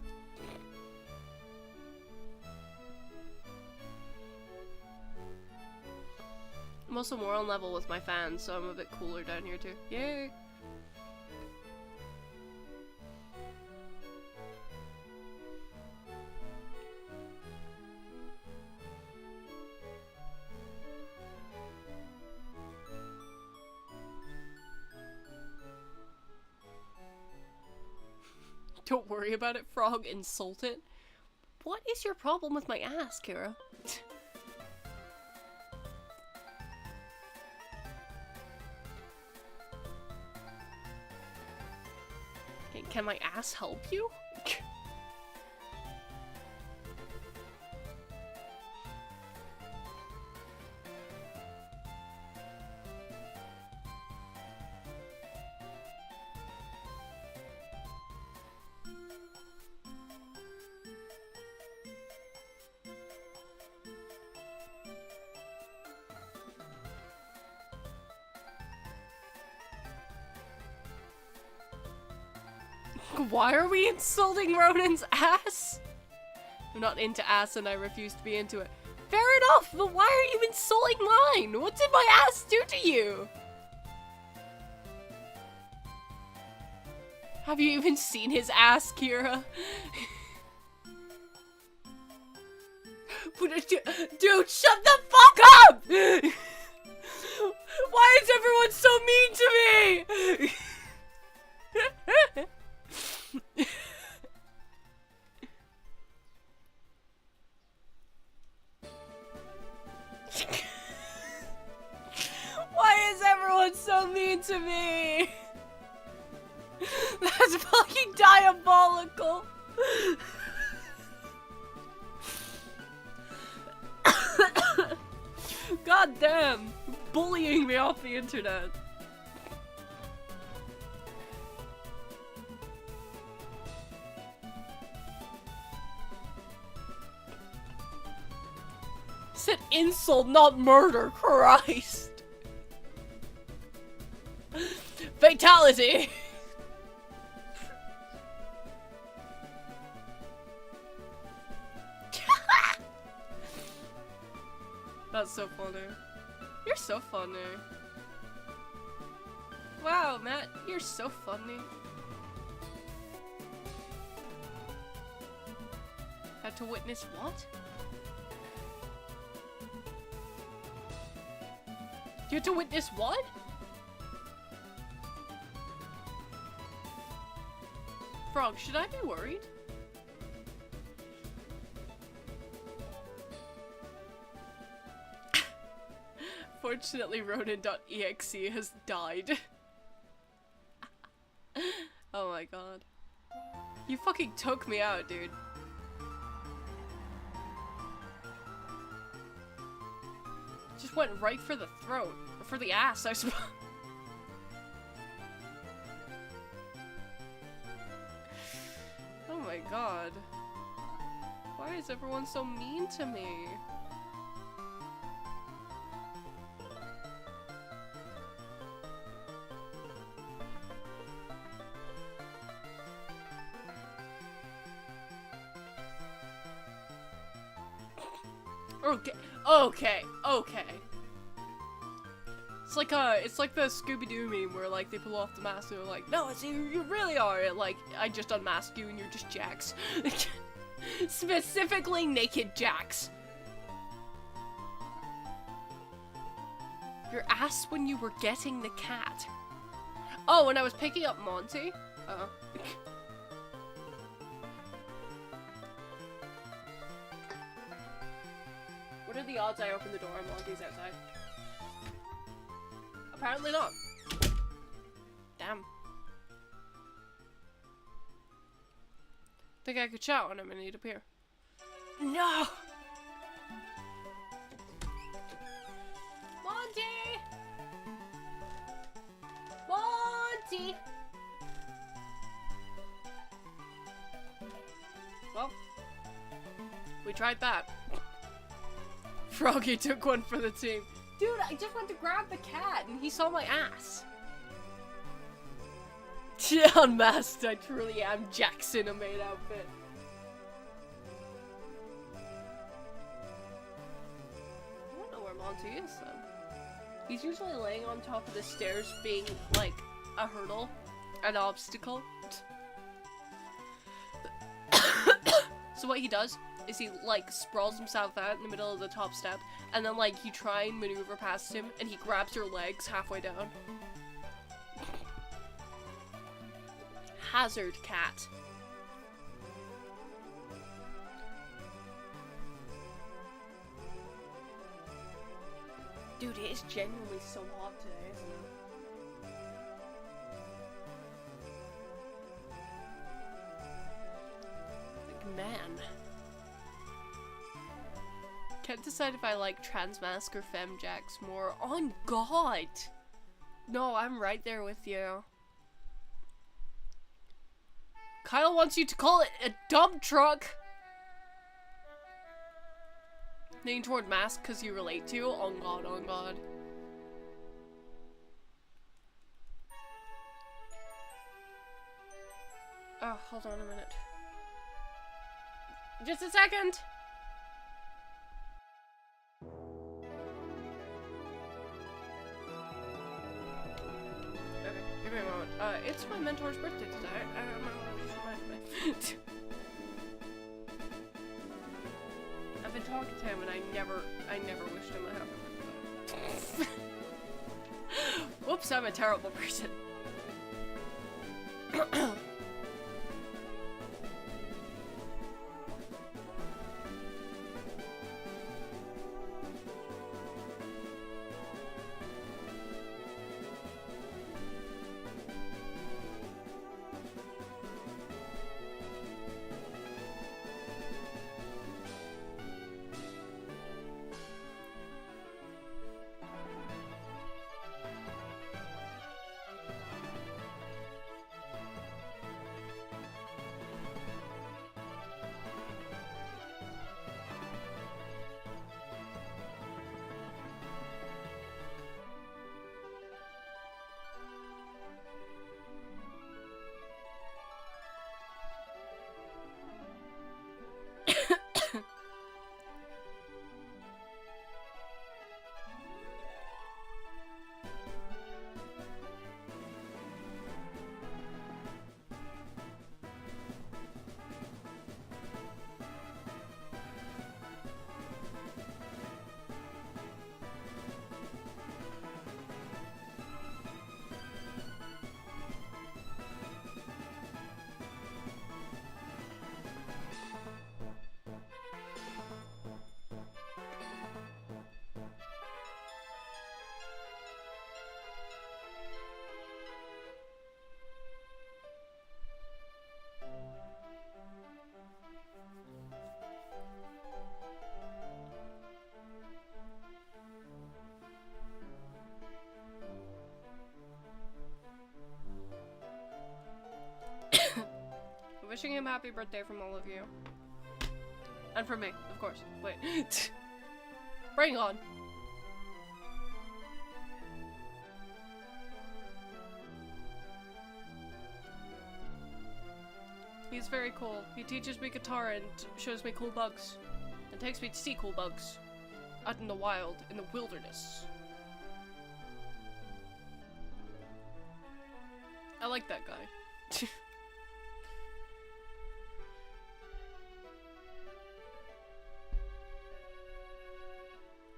I'm also more on level with my fans, so I'm a bit cooler down here too. Yay! Don't worry about it, Frog. Insult it. What is your problem with my ass, Kira? Can my ass help you? Why are we insulting Ronan's ass? I'm not into ass and I refuse to be into it. Fair enough, but why are you insulting mine? What did my ass do to you? Have you even seen his ass, Kira? Dude, shut the fuck up! Why is everyone so mean to me? Why is everyone so mean to me? That's fucking diabolical. God damn, bullying me off the internet. Said insult, not murder, Christ. Fatality. That's so funny. You're so funny. Wow, Matt, you're so funny. Had to witness what? You had to witness what? Frog, should I be worried? Fortunately, Ronin.exe has died. Oh my god. You fucking took me out, dude. Just went right for the throat. Or for the ass, I suppose. Oh my god. Why is everyone so mean to me? Okay, okay, okay. It's like the Scooby-Doo meme where like they pull off the mask and they're like, no, it's you really are. Like, I just unmasked you and you're just Jax. Specifically naked Jax. Your ass when you were getting the cat. Oh, when I was picking up Monty? Oh. What are the odds I open the door and Monty's outside? Apparently not. Damn. Think I could shout on him and he'd appear. No! Monty! Monty! Well, we tried that. Froggy took one for the team. Dude, I just went to grab the cat and he saw my ass. Yeah, unmasked, I truly am Jax in a maid outfit. I don't know where Monty is then. He's usually laying on top of the stairs being like a hurdle, an obstacle. So what he does is he like sprawls himself out in the middle of the top step and then like you try and maneuver past him and he grabs your legs halfway down. Hazard cat. Dude, it is genuinely so hot today, isn't it? Like, man. Can't decide if I like Transmask or Femjax more. On God! No, I'm right there with you. Kyle wants you to call it a dump truck! Leaning toward mask because you relate to. On God, on God. Oh, hold on a minute. Just a second! Okay, give me a moment. It's my mentor's birthday today. I've been talking to him and I never wished him a happy birthday. Whoops, I'm a terrible person. Wishing him happy birthday from all of you. And from me, of course. Wait. Bring on. He's very cool. He teaches me guitar and shows me cool bugs. And takes me to see cool bugs. Out in the wild, in the wilderness. I like that guy.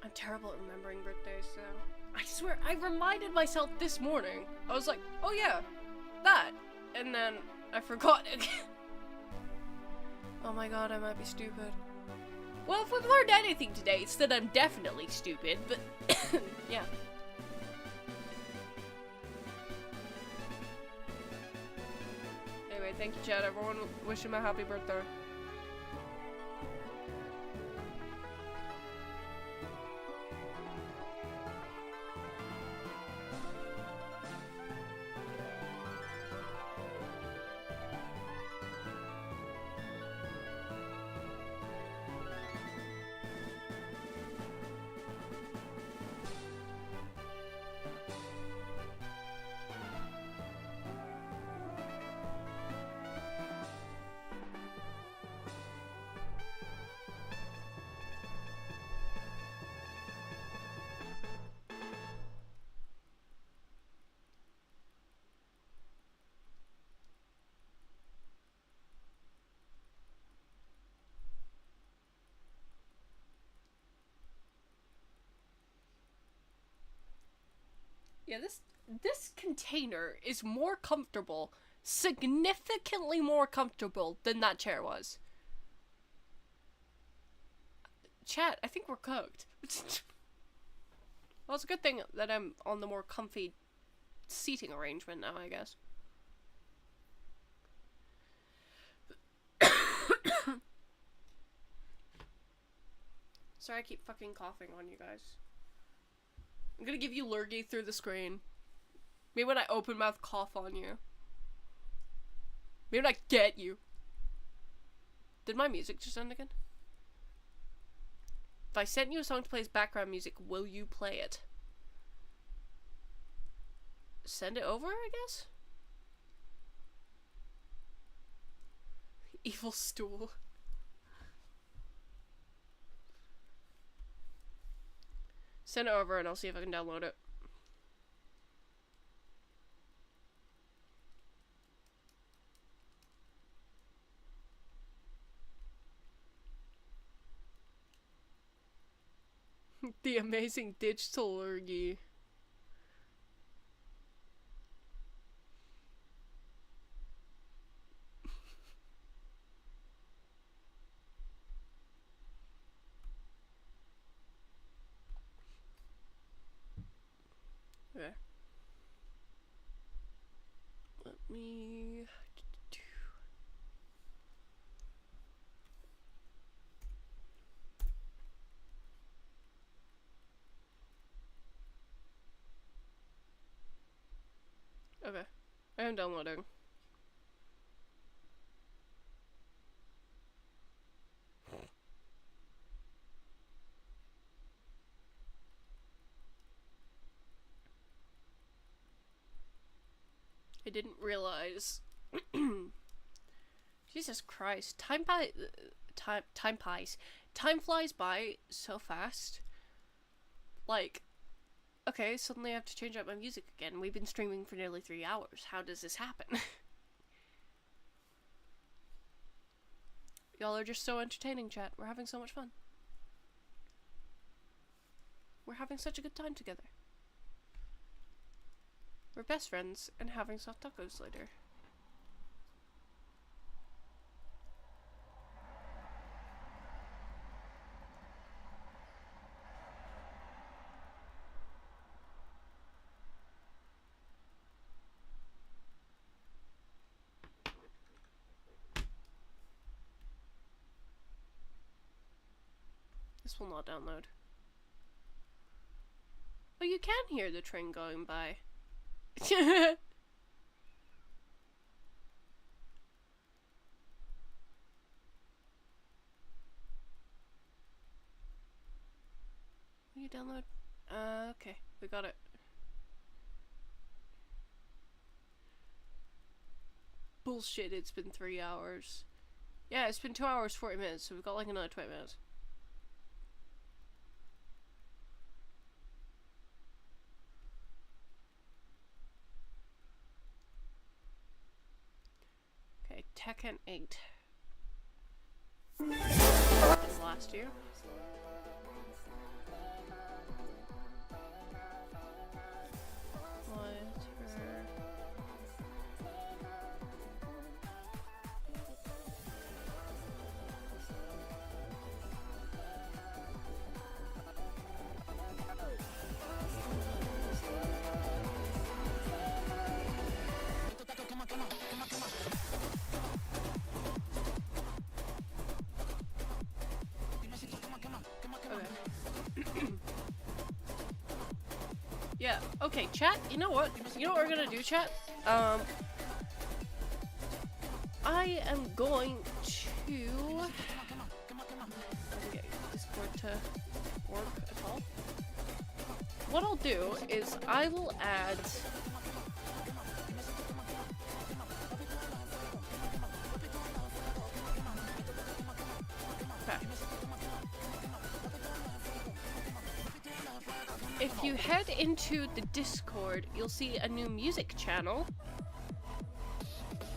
I'm terrible at remembering birthdays, so... I swear, I reminded myself this morning. I was like, oh yeah, that. And then I forgot again. Oh my god, I might be stupid. Well, if we've learned anything today, it's that I'm definitely stupid, but... yeah. Anyway, thank you, Chad. Everyone wish him a happy birthday. Yeah, this container is more comfortable, significantly more comfortable than that chair was. Chat, I think we're cooked. Well, it's a good thing that I'm on the more comfy seating arrangement now, I guess. Sorry, I keep fucking coughing on you guys. I'm gonna give you lurgy through the screen. Maybe when I open mouth cough on you. Maybe when I get you. Did my music just end again? If I sent you a song to play as background music, will you play it? Send it over, I guess? Evil stool. Send it over and I'll see if I can download it. The amazing digital lurgy. Okay. Let me... Okay. I am downloading. I didn't realize. Jesus Christ. Time flies by so fast. Like, okay, suddenly I have to change up my music again. We've been streaming for nearly 3 hours. How does this happen? Y'all are just so entertaining, chat. We're having so much fun. We're having such a good time together. We're best friends and having soft tacos later. This will not download. Oh, you can hear the train going by. you download? Okay, we got it. Bullshit, it's been 3 hours. Yeah, it's been 2 hours, 40 minutes, so we've got like another 20 minutes. Okay, Tekken 8. Is last year. Yeah, okay, chat, you know what? You know what we're gonna do, chat? I am going to... get Discord to work at all. What I'll do is I will add... Okay. If you head into the Discord, you'll see a new music channel.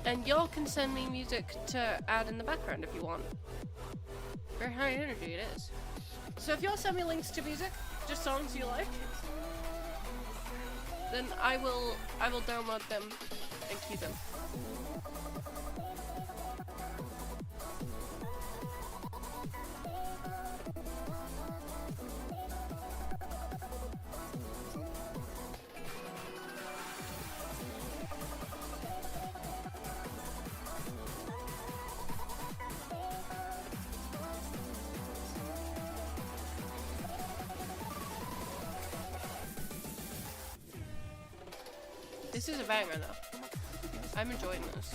And y'all can send me music to add in the background if you want. Very high energy it is. So if y'all send me links to music, just songs you like, then I will download them and keep them. This is a banger though. I'm enjoying this.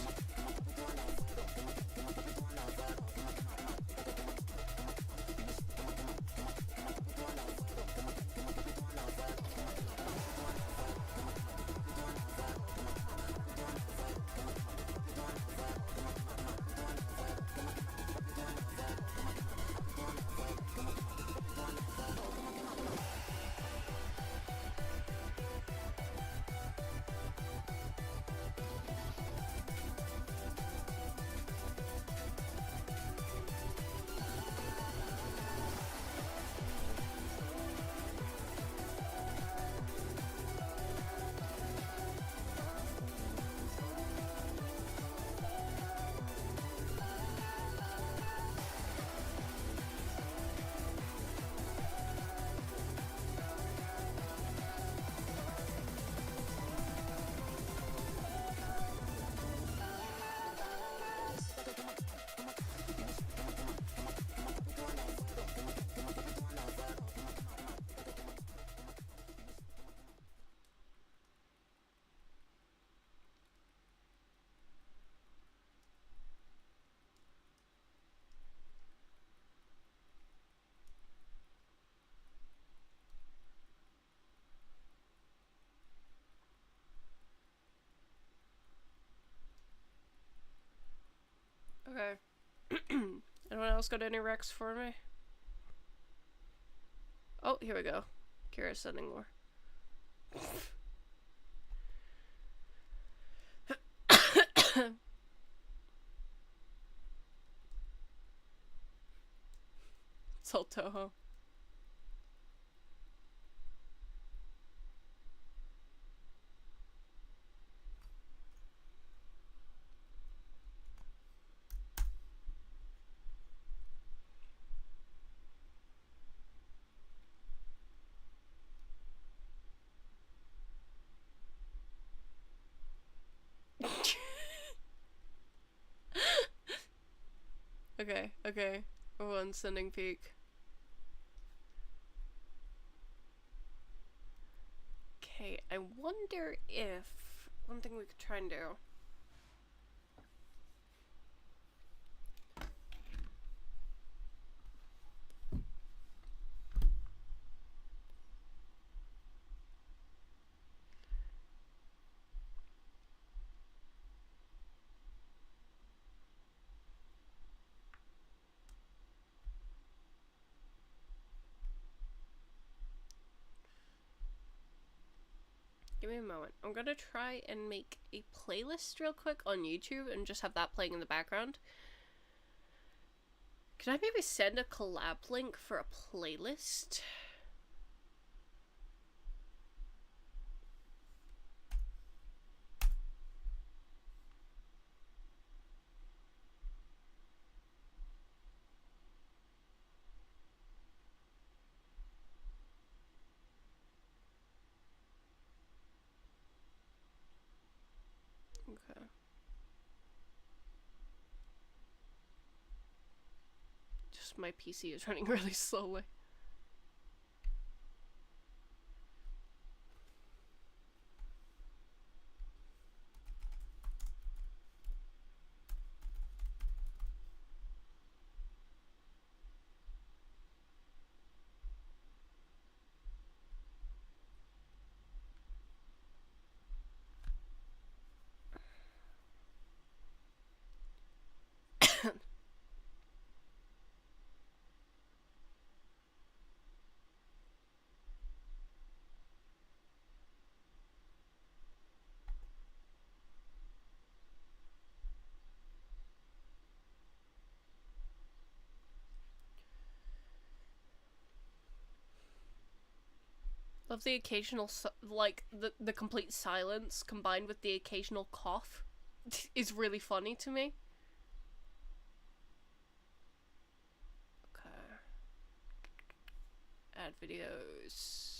Okay. Anyone else got any recs for me? Oh, here we go. Kira's sending more. Salt Toho. Okay, okay. Everyone's sending peek. Okay, I wonder if one thing we could try and do. Give me a moment. I'm gonna try and make a playlist real quick on YouTube and just have that playing in the background. Can I maybe send a collab link for a playlist? Okay. Just my PC is running really slowly. Love the occasional, like, the complete silence combined with the occasional cough is really funny to me. Okay. Add videos.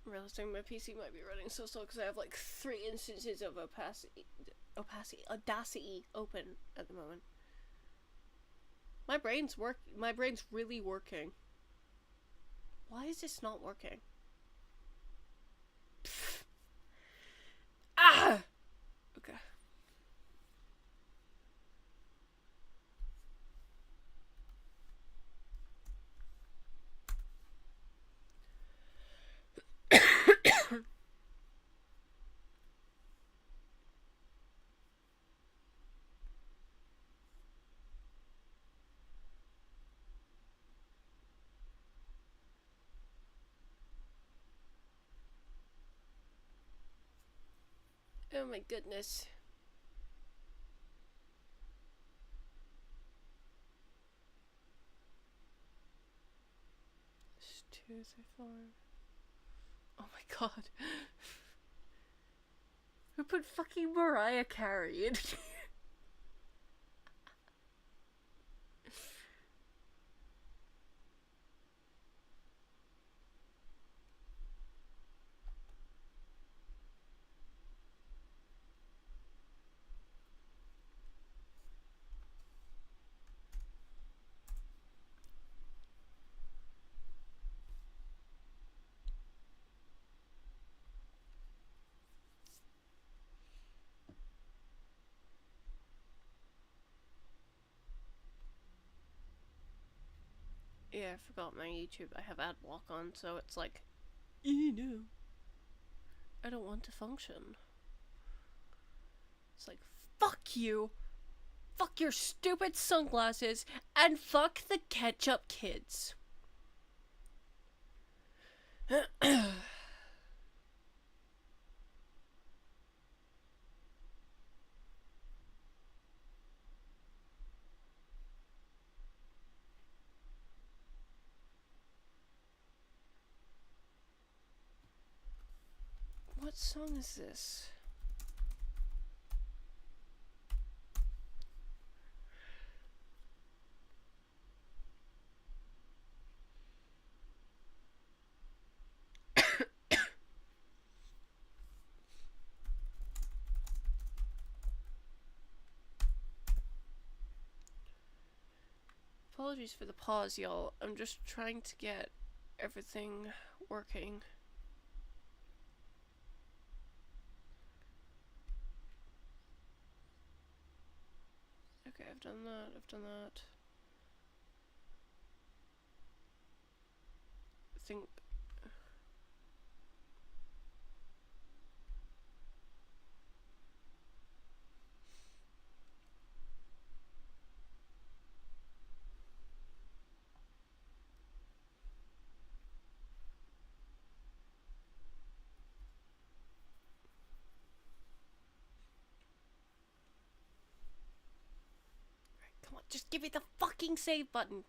I'm realizing my PC might be running so slow because I have like 3 instances of Audacity open at the moment. My brain's really working. Why is this not working? Pfft. Ah! Okay. Oh my goodness. It's 2, 3, 4. Oh my god. Who put fucking Mariah Carey in here? Yeah, I forgot my YouTube. I have ad block on, so it's like, no, I don't want to function. It's like, fuck you, fuck your stupid sunglasses, and fuck the ketchup kids. What song is this? Apologies for the pause, y'all. I'm just trying to get everything working. Okay, I've done that. I think... Just give me the fucking save button.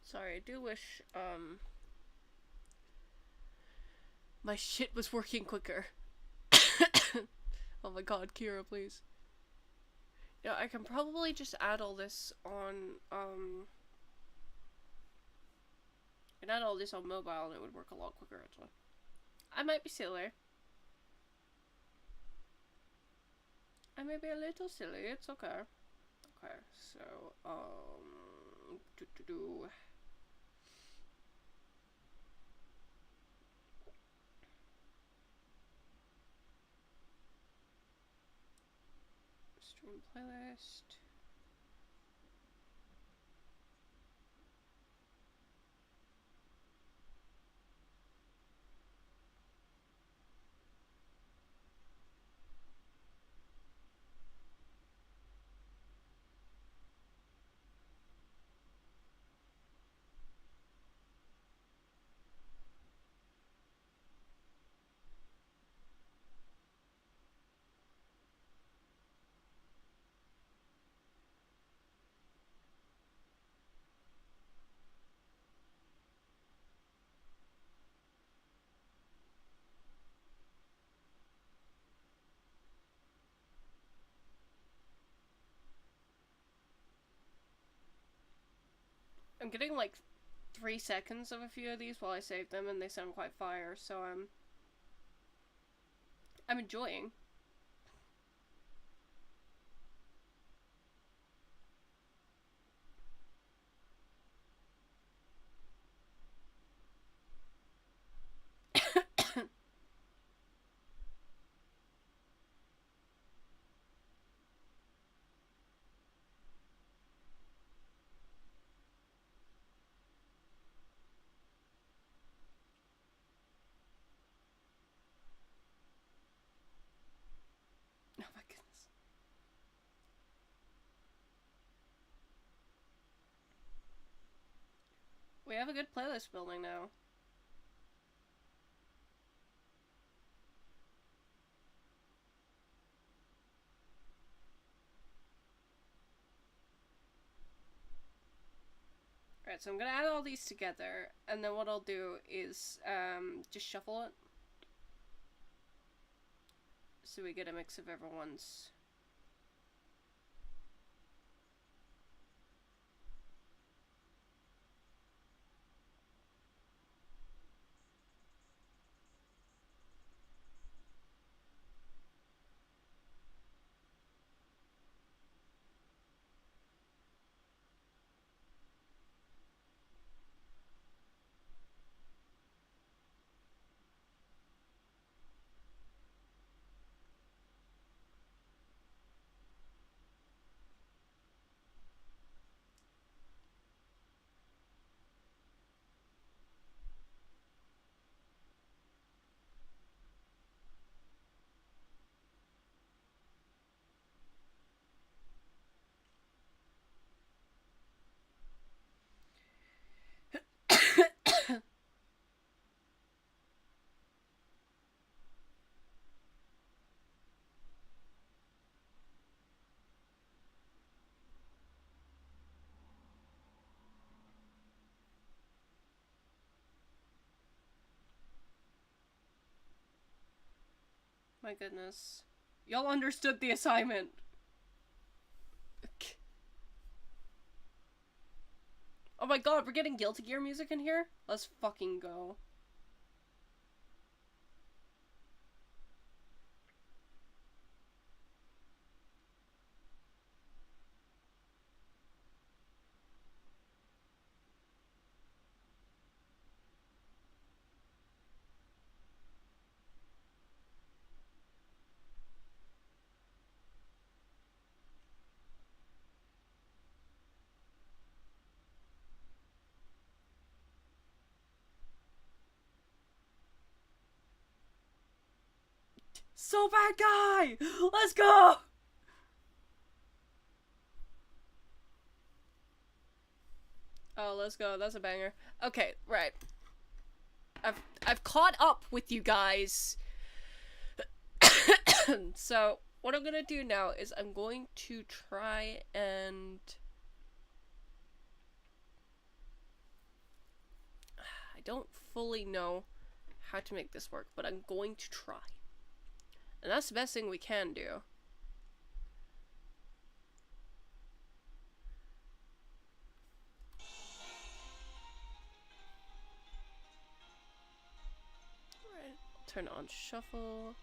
Sorry, I do wish, my shit was working quicker. Oh my god, Kira, please. Yeah, I can probably just add all this on, and add all this on mobile and it would work a lot quicker, actually. I might be silly. I may be a little silly, it's okay. Okay, so, Stream playlist. I'm getting like 3 seconds of a few of these while I save them, and they sound quite fire, so I'm enjoying. Oh my goodness. We have a good playlist building now. Alright, so I'm gonna add all these together, and then what I'll do is just shuffle it. So we get a mix of everyone's. My goodness. Y'all understood the assignment. Oh my god, we're getting Guilty Gear music in here? Let's fucking go. So bad guy! Let's go! Oh, let's go. That's a banger. Okay, right. I've caught up with you guys. So, what I'm gonna do now is I'm going to try and... I don't fully know how to make this work, but I'm going to try. And that's the best thing we can do. Alright, turn on shuffle.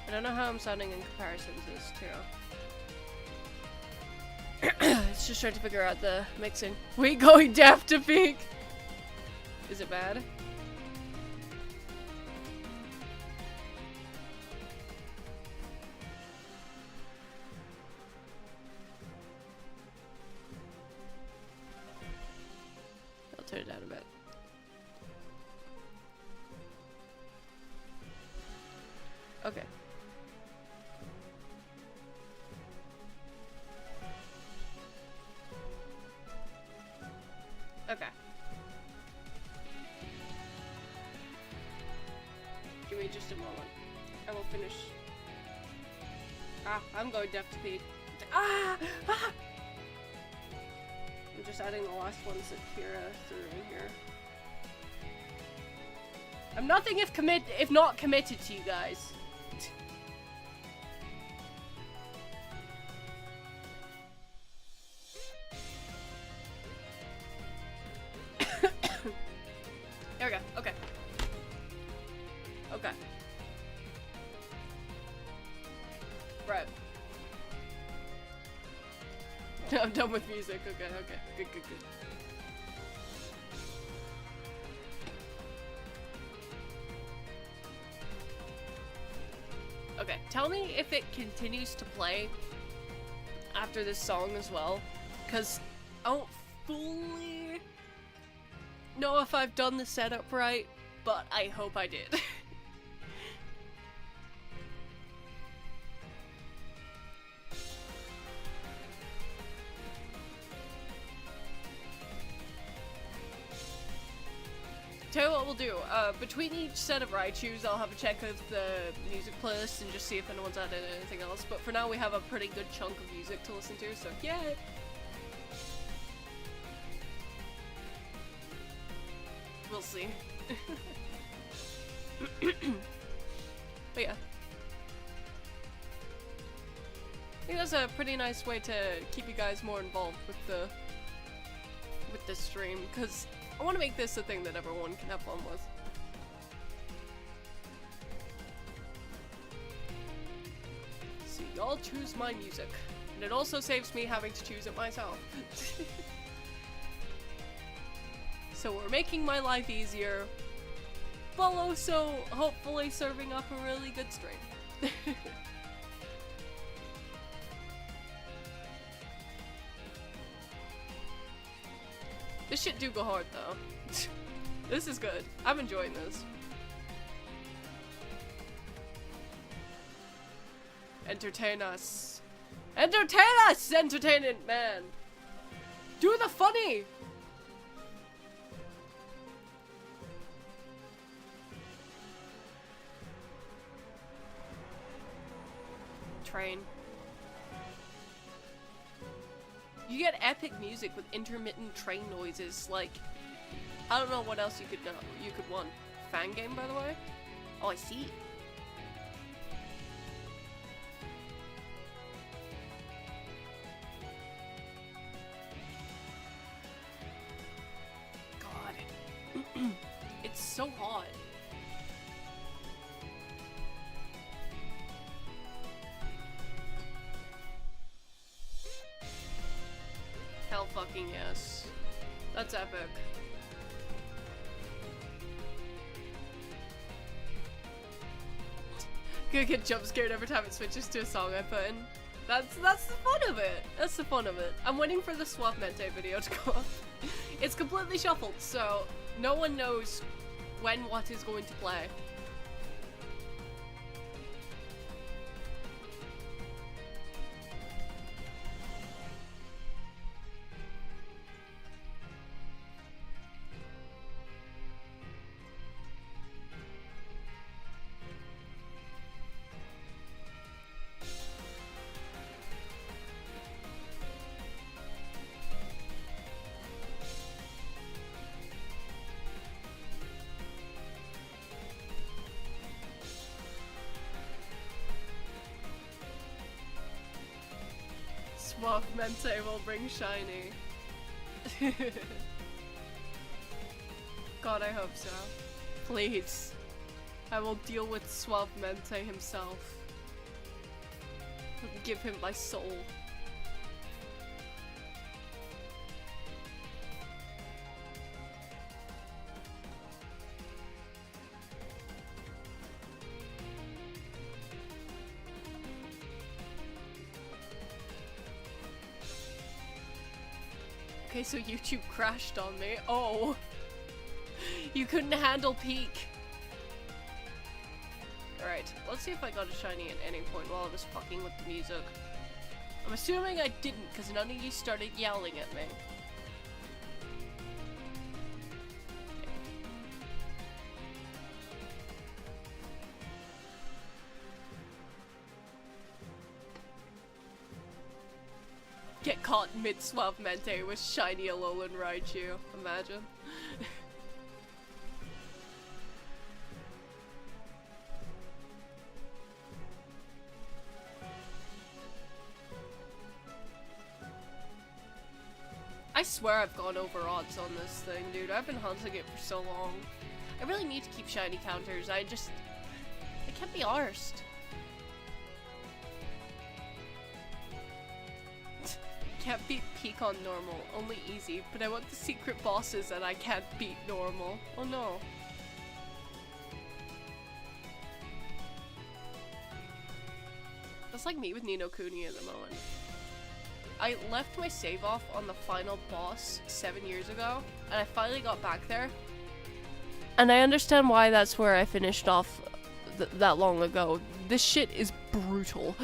I don't know how I'm sounding in comparison to this too. It's just trying to figure out the mixing. We going deaf to peak. Is it bad? I'll turn it down a bit. Okay. Okay. Give me just a moment. I will finish. Ah, I'm going deaf to peak. Ah! Ah! I'm just adding the last ones that Kira threw in here. I'm nothing if not committed to you guys. There we go. Okay. Okay. Right. I'm done with music. Okay, okay. Good, good, good. Okay, tell me if it continues to play after this song as well, because I don't fully know if I've done the setup right, but I hope I did. Tell you what we'll do, between each set of Raichus, I'll have a check of the music playlist and just see if anyone's added anything else, but for now we have a pretty good chunk of music to listen to, so yeah! We'll see. But yeah. I think that's a pretty nice way to keep you guys more involved with the stream, because I want to make this a thing that everyone can have fun with. So y'all choose my music. And it also saves me having to choose it myself. So we're making my life easier, while also hopefully serving up a really good stream. This shit do go hard though. This is good. I'm enjoying this. Entertain us. Entertain us, entertainment man! Do the funny! train. You get epic music with intermittent train noises, like, I don't know what else you could want. Fan game, by the way? Oh, I see. God. It's so hot. Hell fucking yes. That's epic. Gonna get jump scared every time it switches to a song I put in. That's the fun of it. That's the fun of it. I'm waiting for the Swap Mente video to go up. It's completely shuffled, so no one knows when what is going to play. Swap Mente will bring shiny. God, I hope so. Please. I will deal with Swap Mente himself. Give him my soul. Okay, so YouTube crashed on me. Oh! You couldn't handle peak! Alright, let's see if I got a shiny at any point while I was fucking with the music. I'm assuming I didn't, because none of you started yelling at me. Get caught mid-Swap Mente with shiny Alolan Raichu. Imagine. I swear I've gone over odds on this thing, dude. I've been hunting it for so long. I really need to keep shiny counters. I can't be arsed. Can't beat peak on normal, only easy, but I want the secret bosses and I can't beat normal. Oh no. That's like me with Ni no Kuni at the moment. I left my save off on the final boss 7 years ago, and I finally got back there. And I understand why that's where I finished off that long ago. This shit is brutal.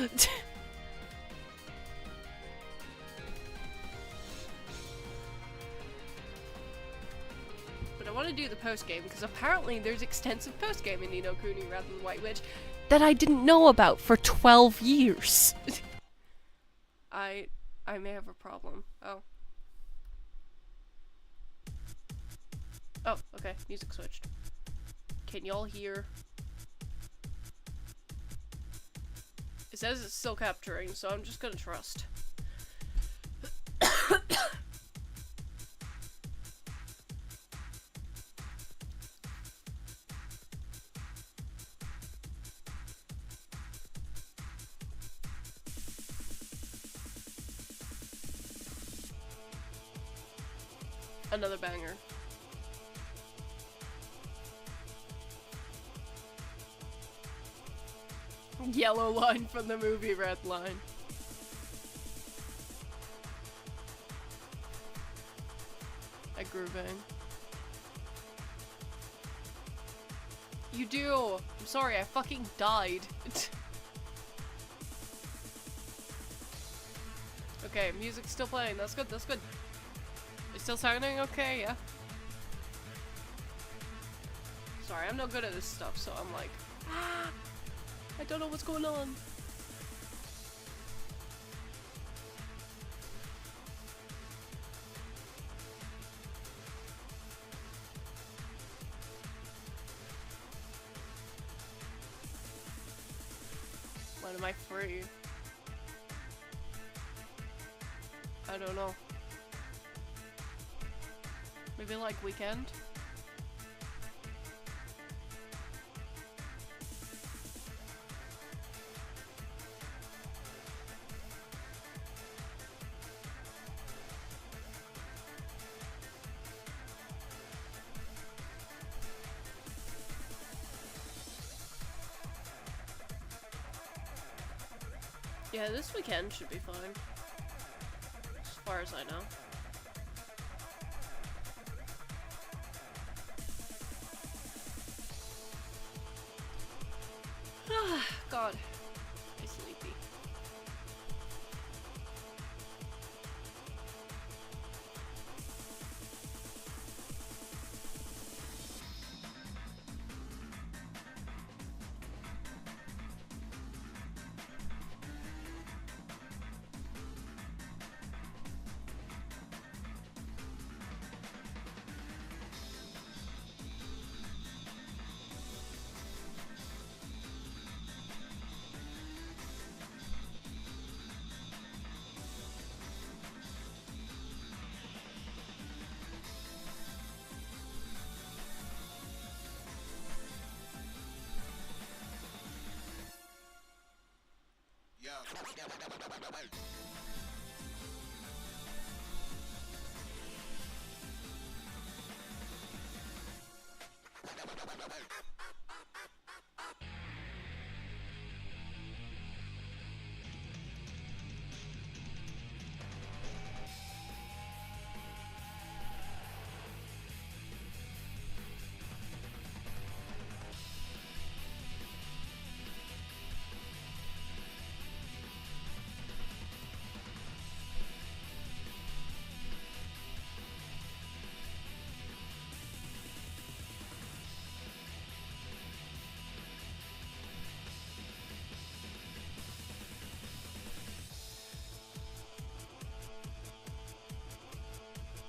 I want to do the post-game because apparently there's extensive post-game in Ni no Kuni rather than White Witch that I didn't know about for 12 years. I may have a problem. Oh. Oh, okay. Music switched. Can y'all hear? It says it's still capturing, so I'm just gonna trust. Another banger. Yellow line from the movie Red Line. I grooving. You do! I'm sorry, I fucking died. Okay, music's still playing. That's good, that's good. It's still sounding okay, yeah? Sorry, I'm no good at this stuff, so I'm like, ah! I don't know what's going on. When am I free? I don't know. Maybe like weekend? Yeah, this weekend should be fine. As far as I know. God. I'm sleepy.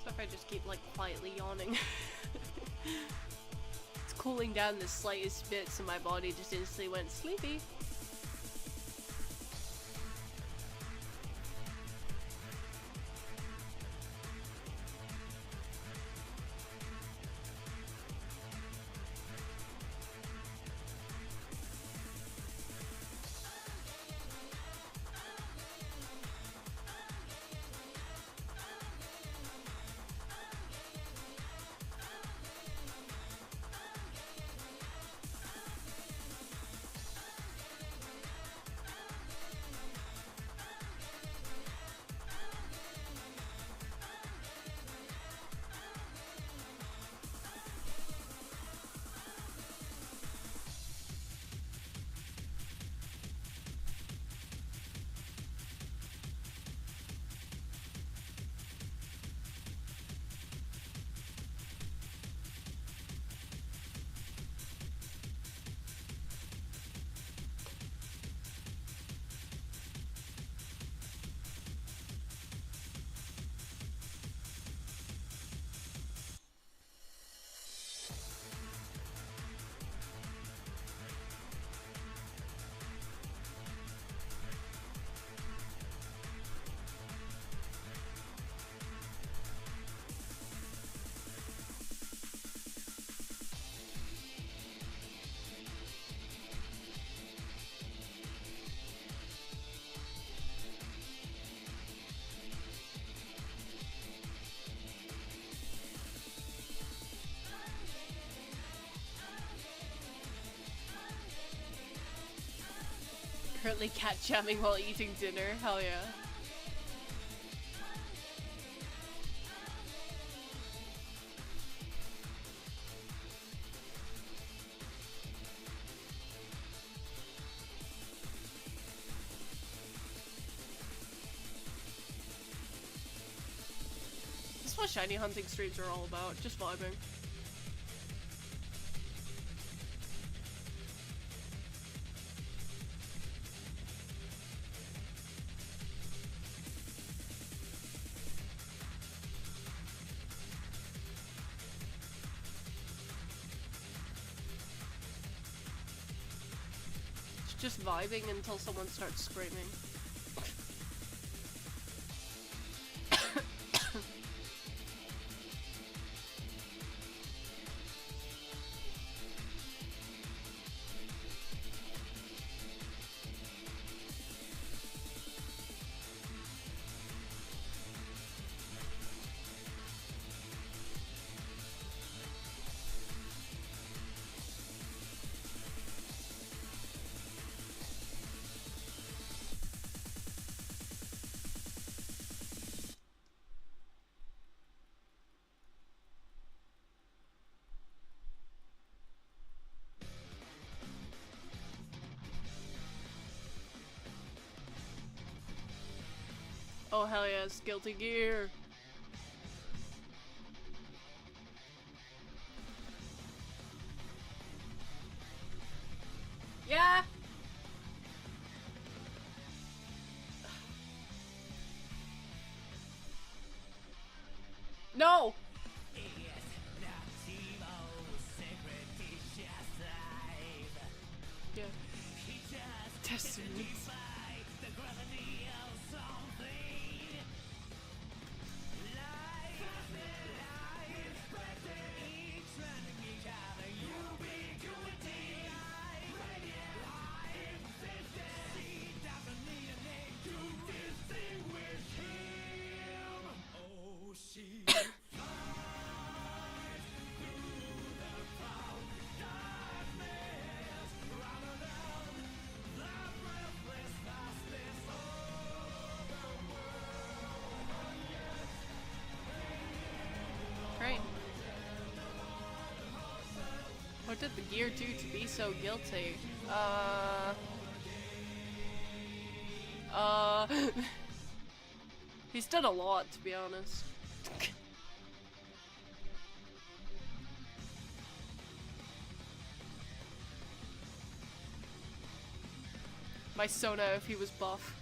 If I just keep like quietly yawning. It's cooling down the slightest bit so my body just instantly went sleepy. Currently cat jamming while eating dinner. Hell yeah. This is what shiny hunting streams are all about. Just vibing. just vibing until someone starts screaming. Oh hell yes, Guilty Gear! Yeah! No! Yeah. Destiny. Great. What did the gear do to be so guilty? He's done a lot, to be honest. My Sona if he was buff.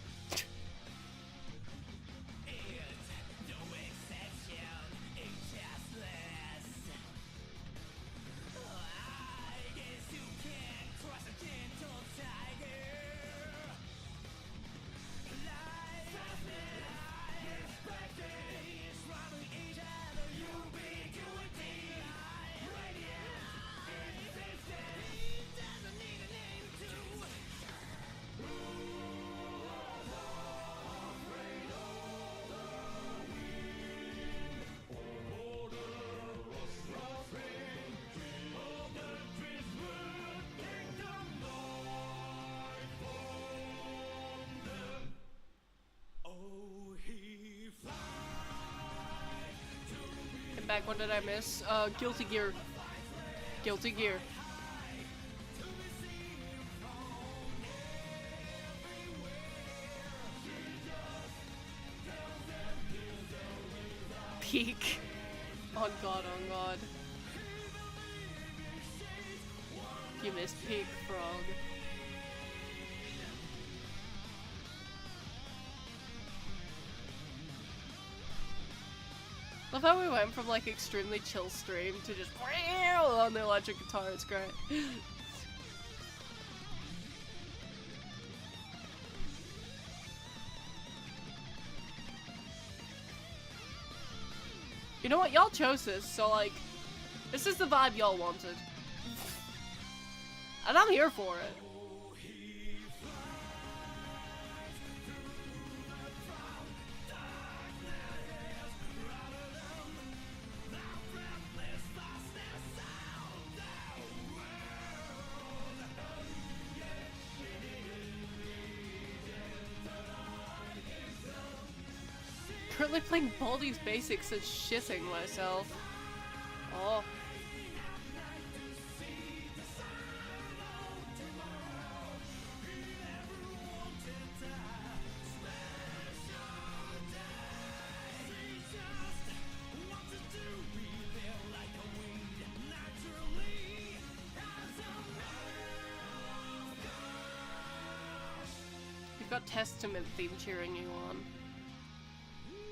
Back, what did I miss? Guilty Gear. Guilty Gear. Peak. On God, on God. You missed Peak, Frog. Love how we went from like extremely chill stream to just on the electric guitar. It's great. You know what? Y'all chose this, so like, this is the vibe y'all wanted. And I'm here for it. Currently playing Baldi's Basics and shitting myself. Oh. You've got Testament theme cheering you on.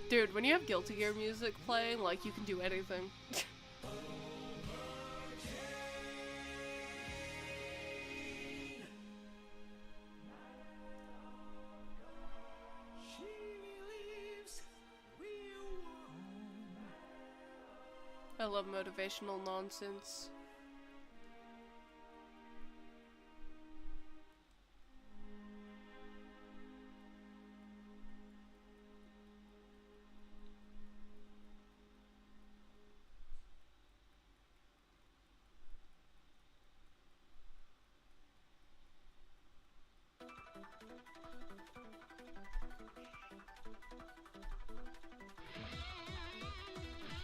Dude, when you have Guilty Gear music playing, like, you can do anything. I love motivational nonsense.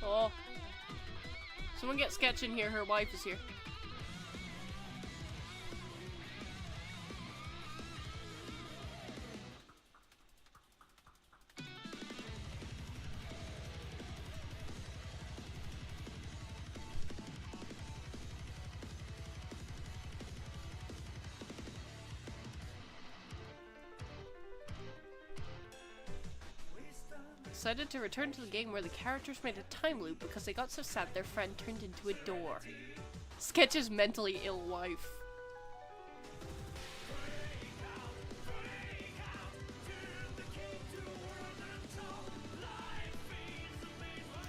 Oh. Someone get Sketch in here, her wife is here. Decided to return to the game where the characters made a time loop because they got so sad their friend turned into a door. Sketch's mentally ill wife.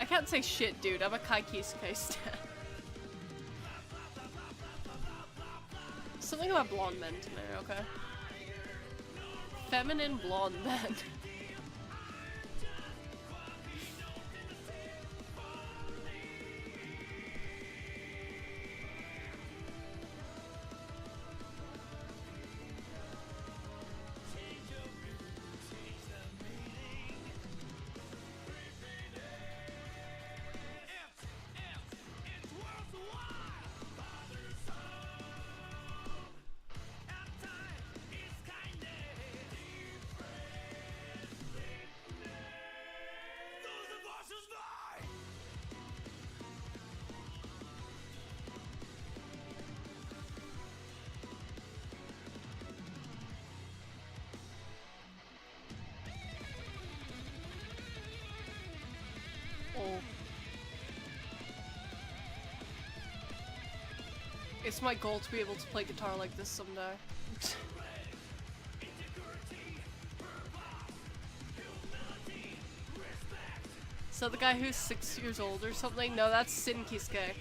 I can't say shit, dude. I'm a Kai Kisuke stan. Something about blonde men tonight, okay? Feminine blonde men. It's my goal to be able to play guitar like this someday. So the guy who's 6 years old or something? No, that's Sin Kisuke.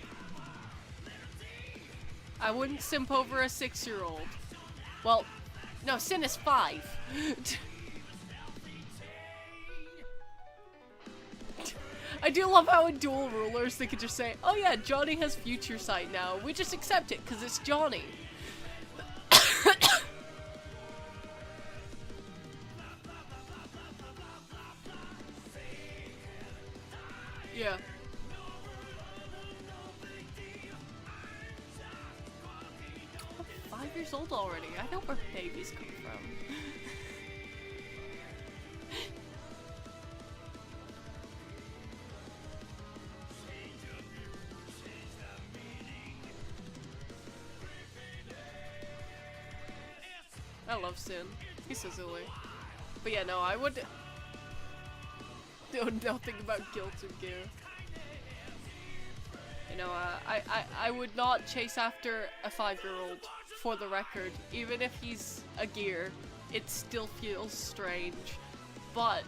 I wouldn't simp over a 6-year-old. Well, no, Sin is 5. I do love how in Dual Rulers they could just say, oh yeah, Johnny has future sight now. We just accept it because it's Johnny. Yeah. I'm 5 years old already. I know where babies come from. I love Sin. He's so silly. But yeah, no, I would know nothing about guilt and gear. You know, I would not chase after a 5-year-old, for the record. Even if he's a gear, it still feels strange. But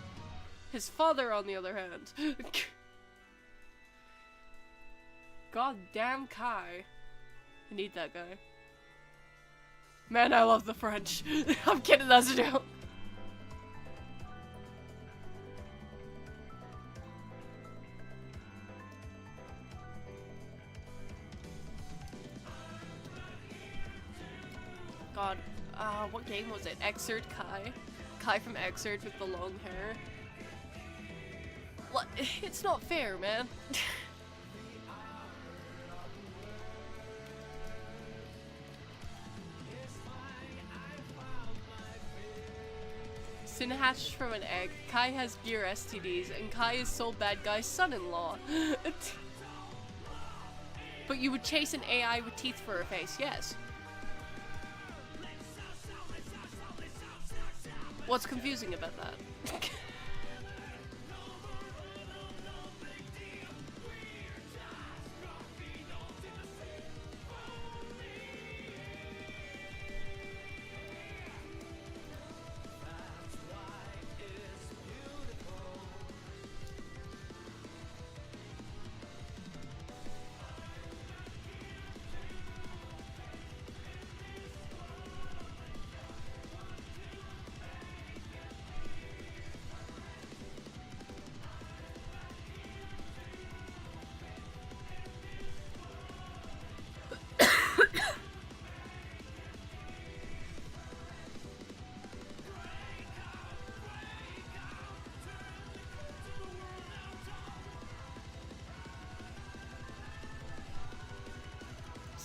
his father, on the other hand. God damn Kai. I need that guy. Man, I love the French. I'm kidding, that's a joke. God, what game was it? Xrd Kai? Kai from Xrd with the long hair. What? It's not fair, man. Sin hatched from an egg, Kai has gear STDs, and Kai is Soul Bad Guy's son-in-law. But you would chase an AI with teeth for a face, yes. What's confusing about that?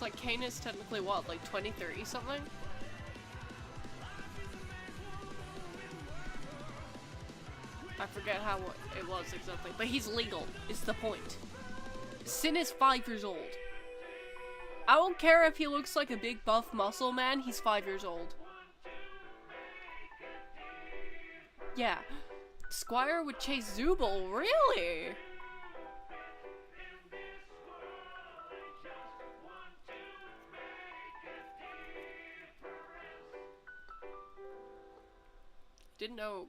like, Kane is technically what, like 23 something? I forget how it was exactly, but he's legal, is the point. Sin is 5 years old. I don't care if he looks like a big buff muscle man, he's 5 years old. Yeah. Squire would chase Zooble, really? Didn't know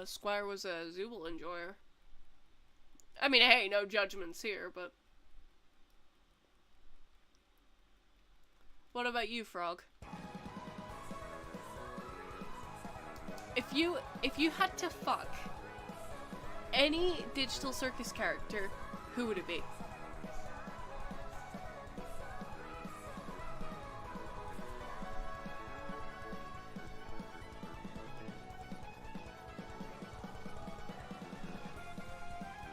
Squire was a Zooble enjoyer. I mean, hey, no judgments here, but... What about you, Frog? If you had to fuck any Digital Circus character, who would it be?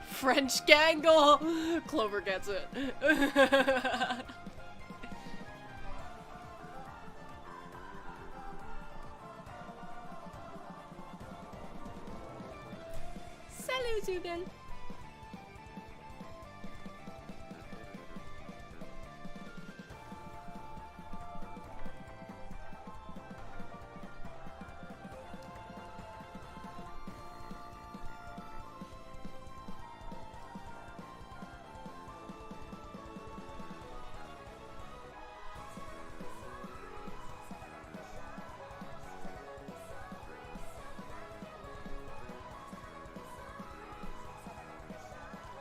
French Gangle! Clover gets it. Salut, Zooble!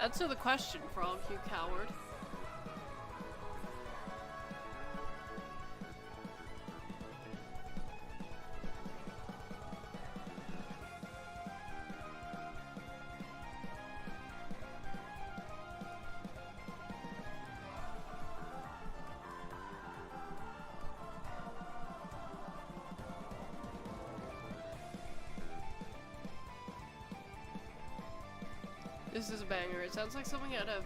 Answer the question, Frog, you coward. This is a banger. It sounds like something out of,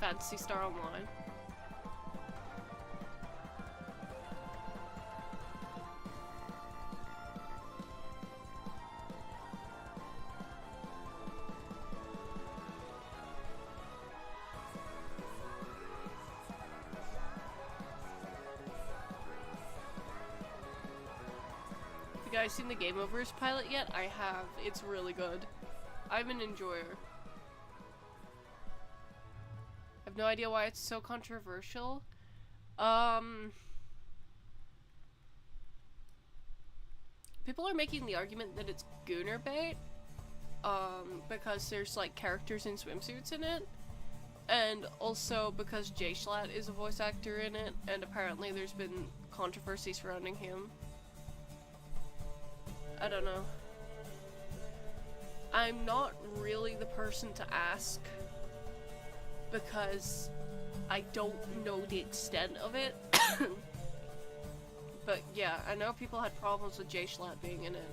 Fantasy Star Online. Have you guys seen the Game Overs pilot yet? I have. It's really good. I'm an enjoyer. I have no idea why it's so controversial. People are making the argument that it's Gooner bait, because there's like characters in swimsuits in it, and also because Jay Schlatt is a voice actor in it, and apparently there's been controversy surrounding him. I don't know. I'm not really the person to ask because I don't know the extent of it. But yeah, I know people had problems with Jay Schlatt being in it.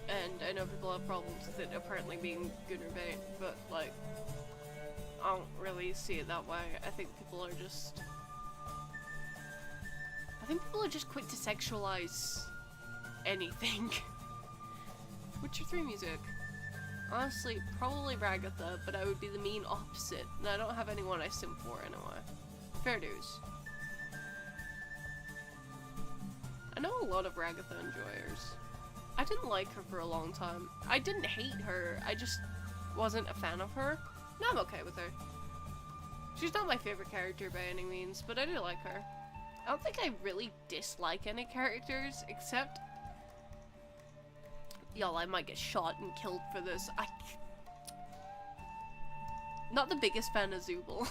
And I know people have problems with it apparently being Gooner bait, but like, I don't really see it that way. I think people are just quick to sexualize anything. Witcher 3 music. Honestly, probably Ragatha, but I would be the mean opposite, and I don't have anyone I sim for anyway. Fair dues. I know a lot of Ragatha enjoyers. I didn't like her for a long time. I didn't hate her, I just wasn't a fan of her. Now I'm okay with her. She's not my favorite character by any means, but I do like her. I don't think I really dislike any characters, except... Y'all, I might get shot and killed for this. Not the biggest fan of Zooble.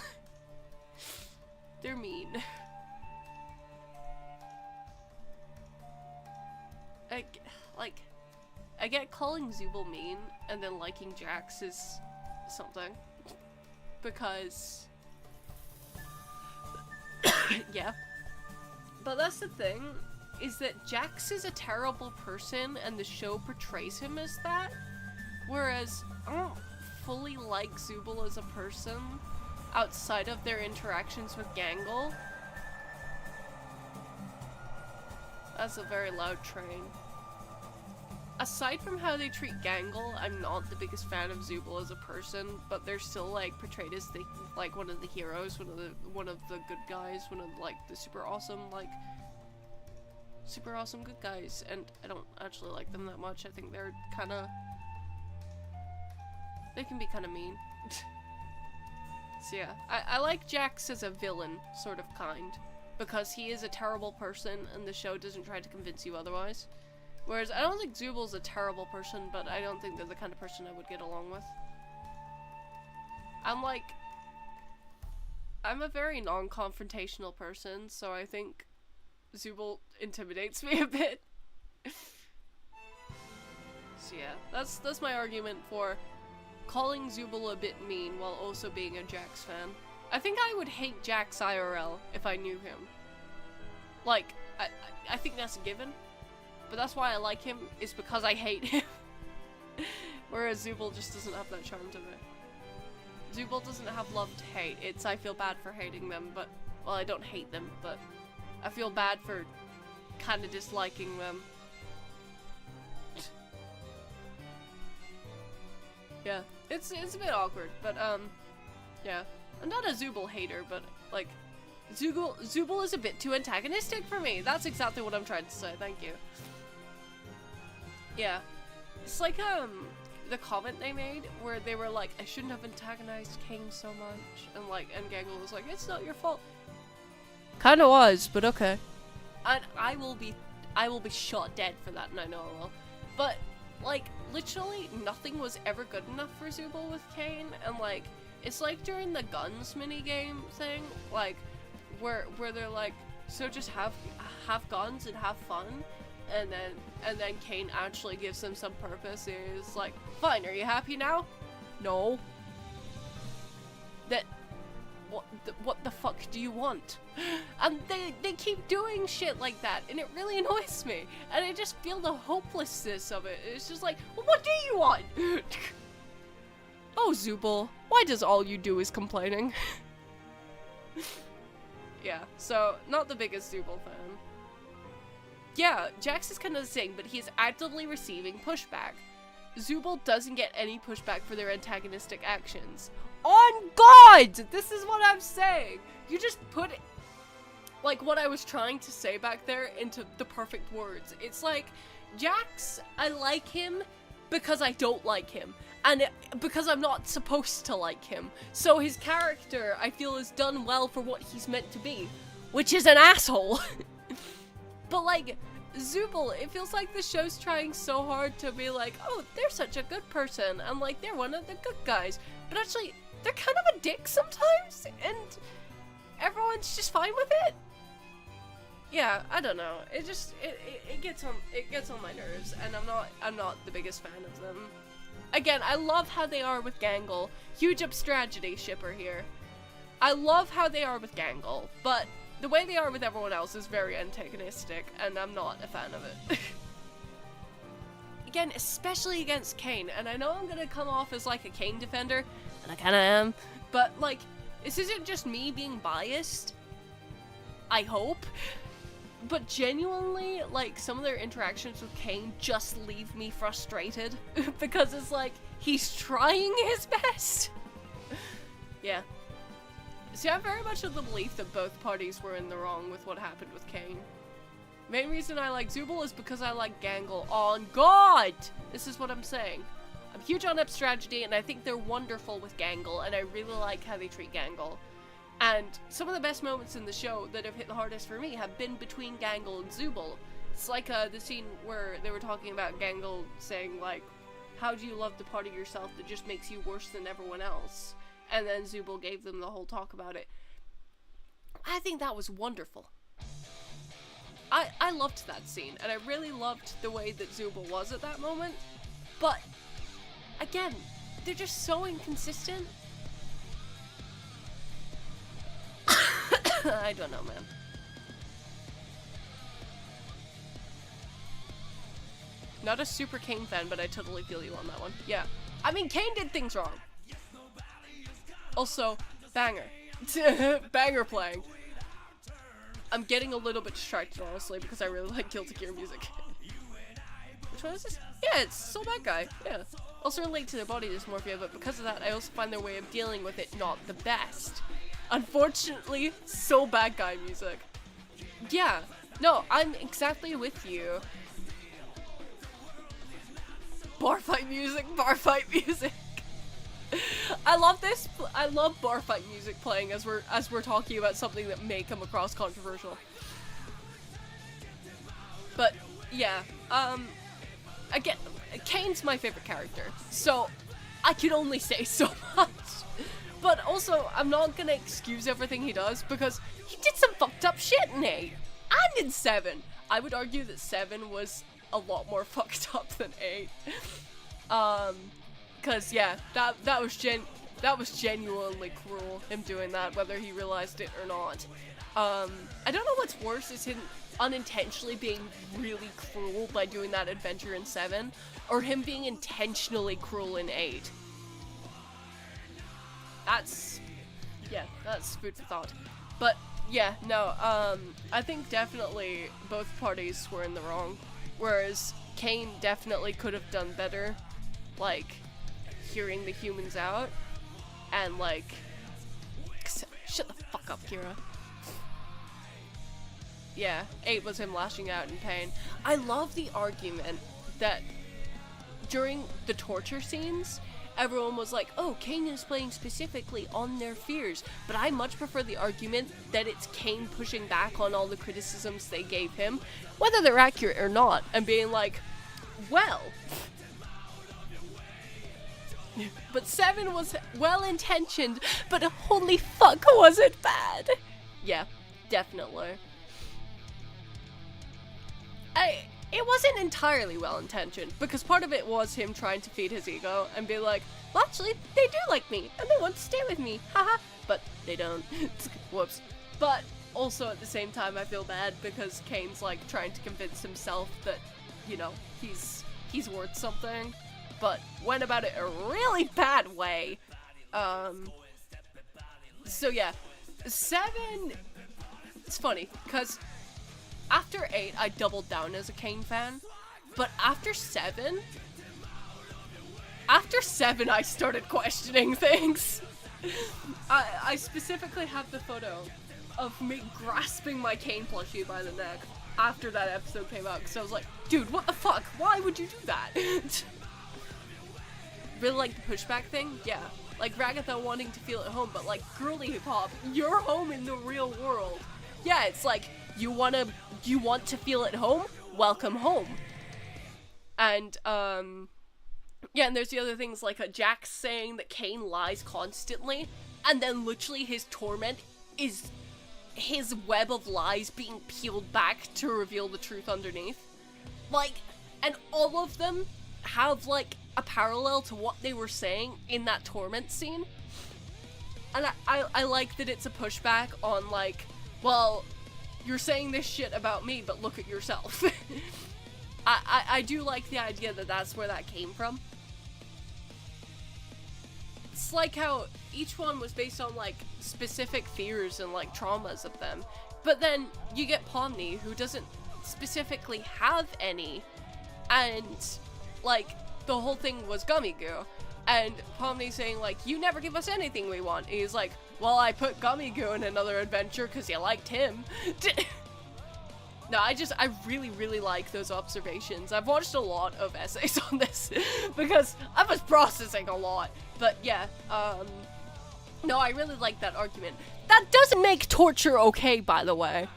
They're mean. I get calling Zooble mean, and then liking Jax is something. Because... yeah. But that's the thing, is that Jax is a terrible person and the show portrays him as that, Whereas, I don't fully like Zooble as a person outside of their interactions with Gangle. That's a very loud train. Aside from how they treat Gangle, I'm not the biggest fan of Zooble as a person, but they're still like portrayed as the like one of the heroes, one of the good guys, one of like the super awesome good guys, and I don't actually like them that much. I think they're they can be kind of mean. So yeah, I like Jax as a villain, sort of kind, because he is a terrible person and the show doesn't try to convince you otherwise. Whereas I don't think Zooble's a terrible person, but I don't think they're the kind of person I would get along with. I'm a very non-confrontational person, so I think Zooble intimidates me a bit. So yeah, that's my argument for calling Zooble a bit mean while also being a Jax fan. I think I would hate Jax IRL if I knew him. Like, I think that's a given. But that's why I like him, is because I hate him. Whereas Zooble just doesn't have that charm to me. Zooble doesn't have love to hate. It's I feel bad for hating them, but... Well, I don't hate them, but... I feel bad for kind of disliking them. Yeah, it's a bit awkward, but yeah. I'm not a Zooble hater, but like... Zooble is a bit too antagonistic for me. That's exactly what I'm trying to say, thank you. Yeah. It's like, the comment they made where they were like, I shouldn't have antagonized King so much. And Gangle was like, it's not your fault. Kinda was, but okay. And I will be shot dead for that, and I know I will. But, like, literally nothing was ever good enough for Zooble with Kane, and like, it's like during the guns minigame thing, like, where they're like, so just have guns and have fun. And then Kane actually gives them some purpose. He's like, fine, are you happy now? No. What the fuck do you want? And they keep doing shit like that, and it really annoys me. And I just feel the hopelessness of it. It's just like, well, what do you want? Oh, Zooble, why does all you do is complaining? Yeah, so, not the biggest Zooble fan. Yeah, Jax is kind of the same, but he is actively receiving pushback. Zooble doesn't get any pushback for their antagonistic actions. On God! This is what I'm saying! You just put it, like, what I was trying to say back there into the perfect words. It's like, Jax, I like him because I don't like him. And because I'm not supposed to like him. So his character, I feel, is done well for what he's meant to be. Which is an asshole! But, like, Zooble, it feels like the show's trying so hard to be like, oh, they're such a good person, and, like, they're one of the good guys. But actually, they're kind of a dick sometimes, and everyone's just fine with it. Yeah, I don't know. It just, it gets on my nerves, and I'm not the biggest fan of them. Again, I love how they are with Gangle. Huge Abstragedy shipper here. I love how they are with Gangle, but the way they are with everyone else is very antagonistic, and I'm not a fan of it. Again, especially against Kane, and I know I'm gonna come off as like a Kane defender, and I kinda am, but like, this isn't just me being biased, I hope, but genuinely, like, some of their interactions with Kane just leave me frustrated, because it's like, he's trying his best. Yeah. See, I'm very much of the belief that both parties were in the wrong with what happened with Kane. Main reason I like Zooble is because I like Gangle. On God! This is what I'm saying. I'm huge on Abstragedy, and I think they're wonderful with Gangle, and I really like how they treat Gangle. And some of the best moments in the show that have hit the hardest for me have been between Gangle and Zooble. It's like the scene where they were talking about Gangle saying, like, how do you love the part of yourself that just makes you worse than everyone else? And then Zooble gave them the whole talk about it. I think that was wonderful. I loved that scene, and I really loved the way that Zooble was at that moment. But, again, they're just so inconsistent. I don't know, man. not a super Kane fan, but I totally feel you on that one. Yeah. I mean, Kane did things wrong. Also, banger. Banger playing. I'm getting a little bit distracted, honestly, because I really like Guilty Gear music. Which one is this? Yeah, it's So Bad Guy. Yeah. Also relate to their body dysmorphia, but because of that, I also find their way of dealing with it not the best. Unfortunately, So Bad Guy music. Yeah. No, I'm exactly with you. Bar fight music, bar fight music. I love this. I love bar fight music playing as we're talking about something that may come across controversial. But yeah, again, Kane's my favorite character, so I can only say so much. But also, I'm not gonna excuse everything he does because he did some fucked up shit in 8 and in 7. I would argue that 7 was a lot more fucked up than 8. Cause yeah, that was genuinely cruel, him doing that, whether he realized it or not. I don't know what's worse, is him unintentionally being really cruel by doing that adventure in 7, or him being intentionally cruel in 8. That's food for thought. But yeah, no, I think definitely both parties were in the wrong, whereas Kane definitely could have done better, like, hearing the humans out, and like, shut the fuck up, Kira. Yeah, 8 was him lashing out in pain. I love the argument that during the torture scenes, everyone was like, oh, Kane is playing specifically on their fears, but I much prefer the argument that it's Kane pushing back on all the criticisms they gave him, whether they're accurate or not, and being like, well, but 7 was well-intentioned, but holy fuck was it bad. Yeah, definitely. It wasn't entirely well-intentioned, because part of it was him trying to feed his ego and be like, well, actually, they do like me, and they want to stay with me, haha, but they don't. Whoops. But also at the same time, I feel bad because Kane's like trying to convince himself that, you know, he's worth something, but went about it a really bad way. So yeah, 7, it's funny, because after 8, I doubled down as a Kane fan, but after 7, I started questioning things. I specifically have the photo of me grasping my Kane plushie by the neck after that episode came out, because I was like, dude, what the fuck? Why would you do that? Really like the pushback thing? Yeah. Like Ragatha wanting to feel at home, but like, girly hip-hop, you're home in the real world. Yeah, it's like, you want to feel at home? Welcome home. And, yeah, and there's the other things like Jax saying that Kane lies constantly, and then literally his torment is his web of lies being peeled back to reveal the truth underneath. Like, and all of them have, like, a parallel to what they were saying in that torment scene. And I like that it's a pushback on, like, well, you're saying this shit about me, but look at yourself. I do like the idea that that's where that came from. It's like how each one was based on, like, specific fears and, like, traumas of them. But then you get Pomni, who doesn't specifically have any, and, like, the whole thing was Gummy Goo. And Pomni saying, like, you never give us anything we want. And he's like, well, I put Gummy Goo in another adventure because you liked him. No, I really, really like those observations. I've watched a lot of essays on this because I was processing a lot. But yeah, no, I really like that argument. That doesn't make torture okay, by the way.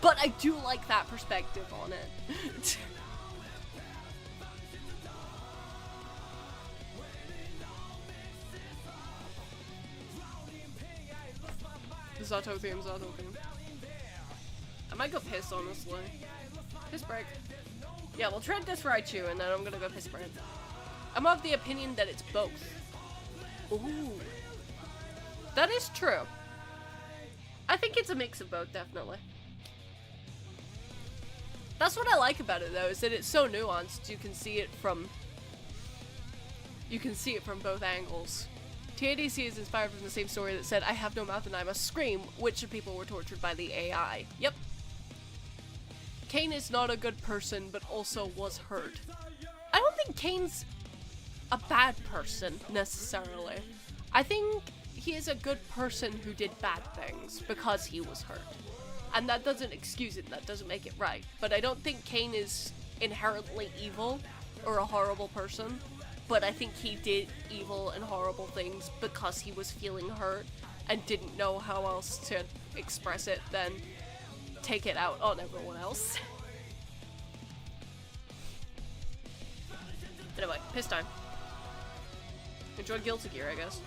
But I do like that perspective on it. Zato theme. I might go piss, honestly. Piss break. Yeah, we'll trade this Raichu, and then I'm gonna go piss break. I'm of the opinion that it's both. Ooh. That is true. I think it's a mix of both, definitely. That's what I like about it, though, is that it's so nuanced. You can see it from both angles. TADC is inspired from the same story that said, "I have no mouth and I must scream," which of people were tortured by the AI. Yep. Kane is not a good person, but also was hurt. I don't think Kane's a bad person, necessarily. I think he is a good person who did bad things because he was hurt. And that doesn't excuse it, that doesn't make it right. But I don't think Kane is inherently evil or a horrible person. But I think he did evil and horrible things because he was feeling hurt and didn't know how else to express it than take it out on everyone else. Anyway, piss time. Enjoy Guilty Gear, I guess.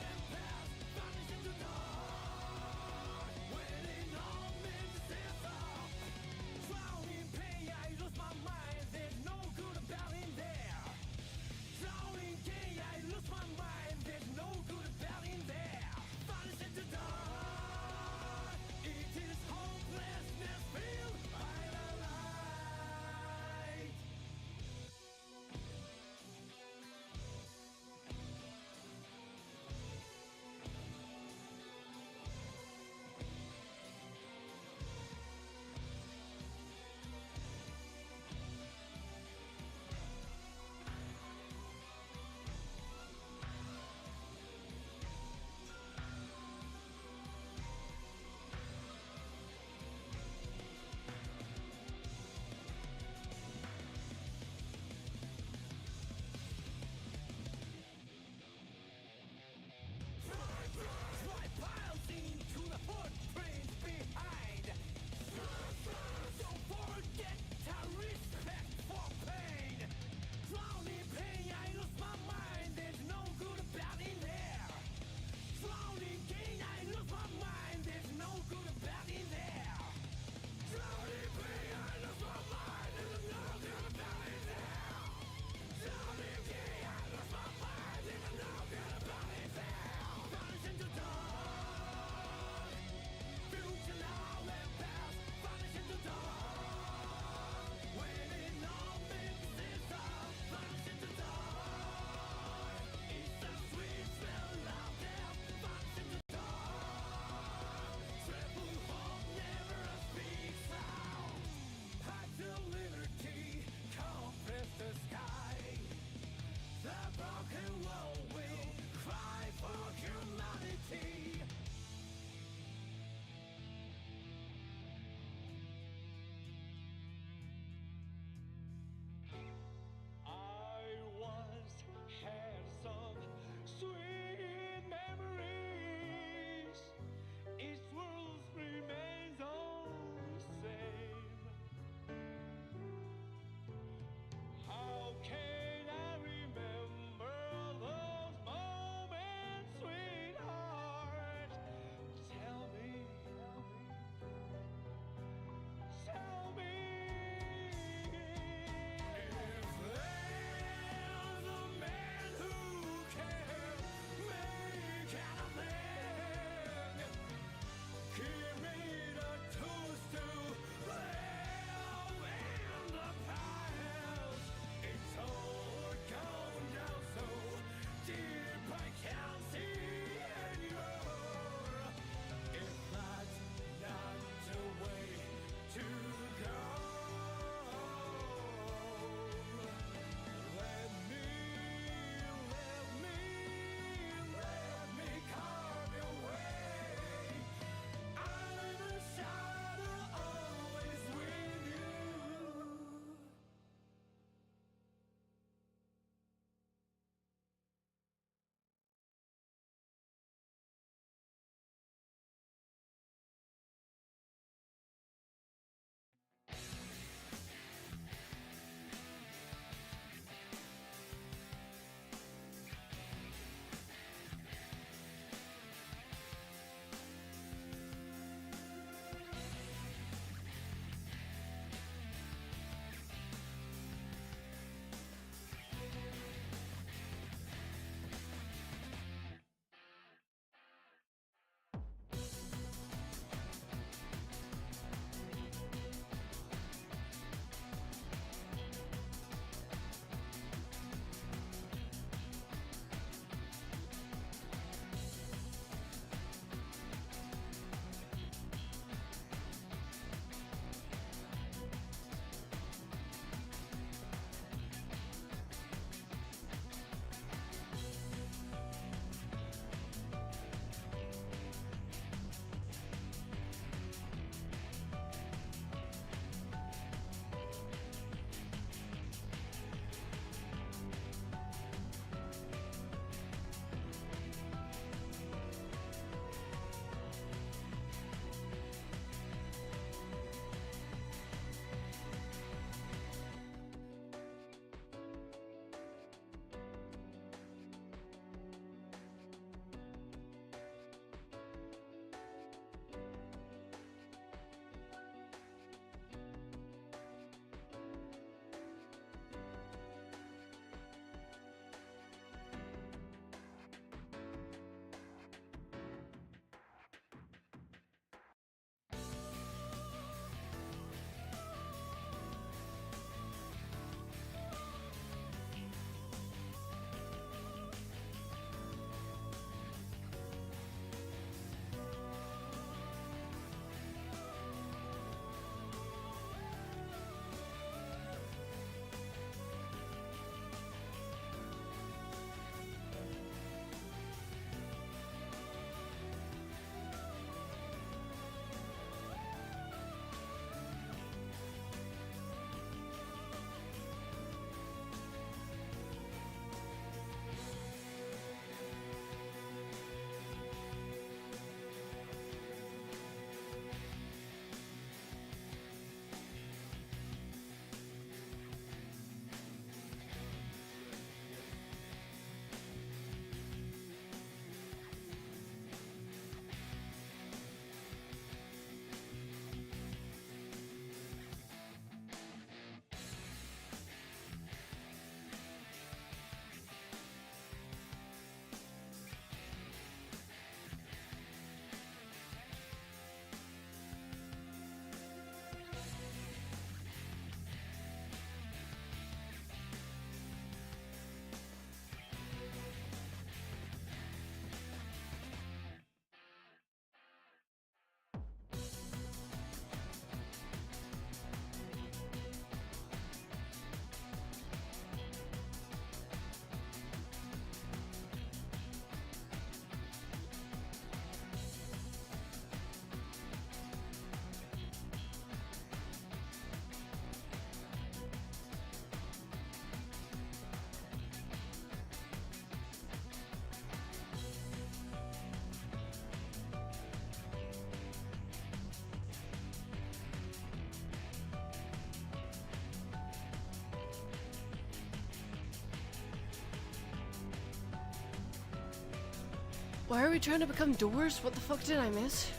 Why are we trying to become doors? What the fuck did I miss?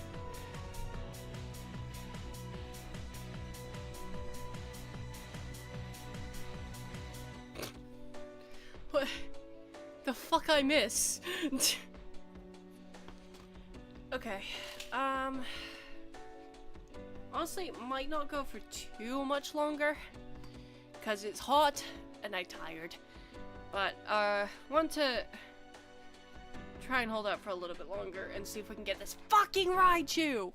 What the fuck I miss? Okay, honestly, it might not go for too much longer, because it's hot and I'm tired, but, want to try and hold out for a little bit longer and see if we can get this fucking Raichu!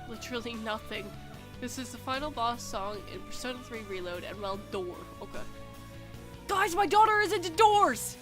Literally nothing. This is the final boss song in Persona 3 Reload, and well, door. Okay. Guys, my daughter is into doors!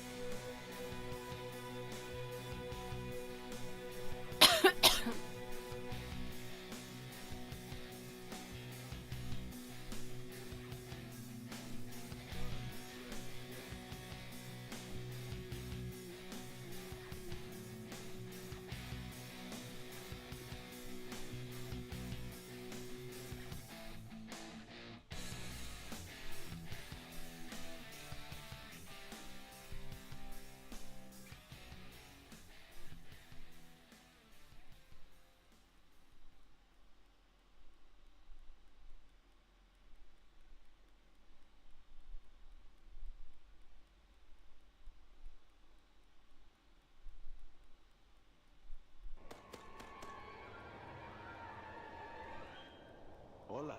Hola,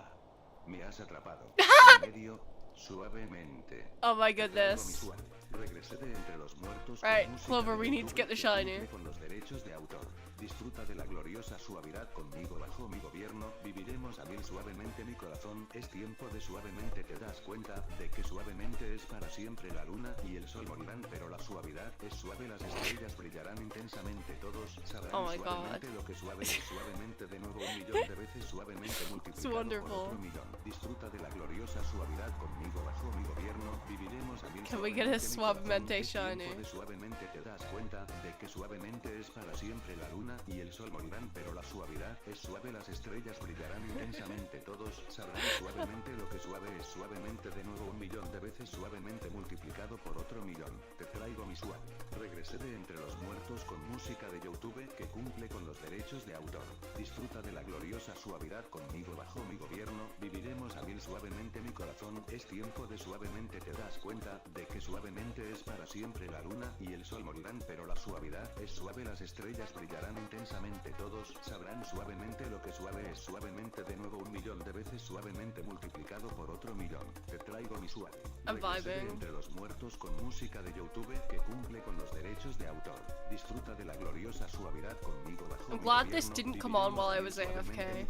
me has atrapado. Medio, suavemente. Oh my goodness. Regresé de entre los muertos. Right, Clover, we need to get the shiny. Con los derechos de autor. Disfruta de la gloriosa suavidad conmigo bajo mi gobierno. Viviremos a mil suavemente mi corazón. Es tiempo de suavemente. Te das cuenta de que suavemente es para siempre. La luna y el sol morirán, pero la suavidad es suave. Las estrellas brillarán intensamente. Todos sabrán suavemente lo que suave es. Suavemente de nuevo 1.000.000 de veces. Suavemente multiplicado por otro millón. Disfruta de la gloriosa suavidad conmigo bajo mi gobierno. Viviremos a mil Can we get a suavemente shiny? Suavemente te das cuenta de que suavemente es para siempre. La luna y el sol morirán, pero la suavidad es suave. Las estrellas brillarán intensamente. Todos sabrán suavemente lo que suave es. Suavemente de nuevo 1.000.000 de veces. Suavemente multiplicado por otro millón. Te traigo mi suave. Regresé de entre los muertos con música de YouTube que cumple con los derechos de autor. Disfruta de la gloriosa suavidad conmigo bajo mi gobierno. Viviremos a mil suavemente mi corazón. Es tiempo de suavemente. Te das cuenta de que suavemente es para siempre. La luna y el sol morirán, pero la suavidad es suave. Las estrellas brillarán intensamente. Todos sabrán suavemente lo que suave es. Suavemente de nuevo 1.000.000 de veces. Suavemente multiplicado por otro millón. Te traigo mi suave. Regresé de entre los muertos con música de YouTube que cumple con los derechos de autor. Disfruta de la gloriosa suavidad conmigo bajo I'm glad this didn't come on while I was AFK.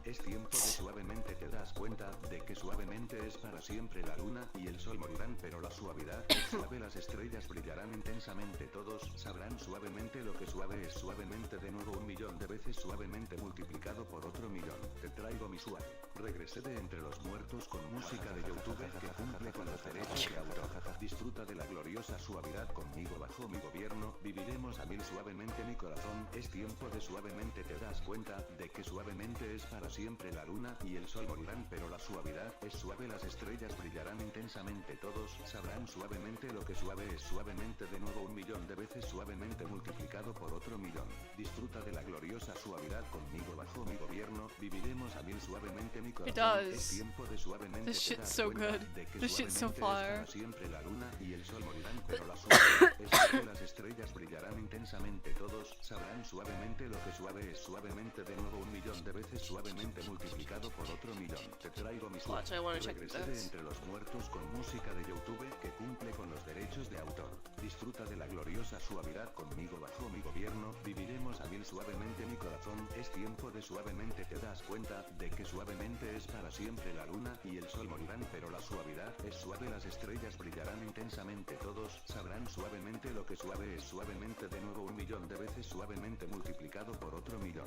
Es tiempo de suavemente. Te das cuenta de que suavemente es para siempre. La luna y el sol morirán, pero la suavidad es suave. Las estrellas brillarán intensamente. Todos sabrán suavemente lo que suave es. Suavemente de nuevo 1.000.000 de veces. Suavemente multiplicado por otro millón. Te traigo mi suave. Regresé de entre los muertos con música de YouTube que cumple con los derechos de autor. Disfruta de la gloriosa suavidad conmigo bajo mi gobierno. Viviremos a mil suavemente mi corazón. Es tiempo de suavemente. Te das cuenta de que suavemente es para siempre. La luna y el sol morirán, pero la suavidad es suave. Las estrellas brillarán intensamente. Todos sabrán suavemente lo que suave es. Suavemente de nuevo 1.000.000 de veces. Suavemente multiplicado por otro millón. Disfruta de la gloriosa suavidad conmigo bajo mi gobierno. Viviremos a mil suavemente mi corazón. It does. Es tiempo de suavemente. This shit's so good. This shit's so fire. Siempre la luna y el sol morirán, pero la suavidad es suave. Las estrellas brillarán intensamente. Todos sabrán suavemente lo que suave es. Suavemente de nuevo 1.000.000 de veces. Suavemente multiplicado por otro millón. Te traigo mi suave. Regresé de entre los muertos con música de YouTube que cumple con los derechos de autor. Disfruta de la gloriosa suavidad conmigo bajo mi gobierno. Viviremos a mil suavemente mi corazón. Es tiempo de suavemente. Te das cuenta de que suavemente suavemente es para siempre la luna y el sol morirán pero la suavidad es suave las estrellas brillarán intensamente todos sabrán suavemente lo que suave es suavemente de nuevo 1.000.000 de veces suavemente multiplicado por otro 1.000.000.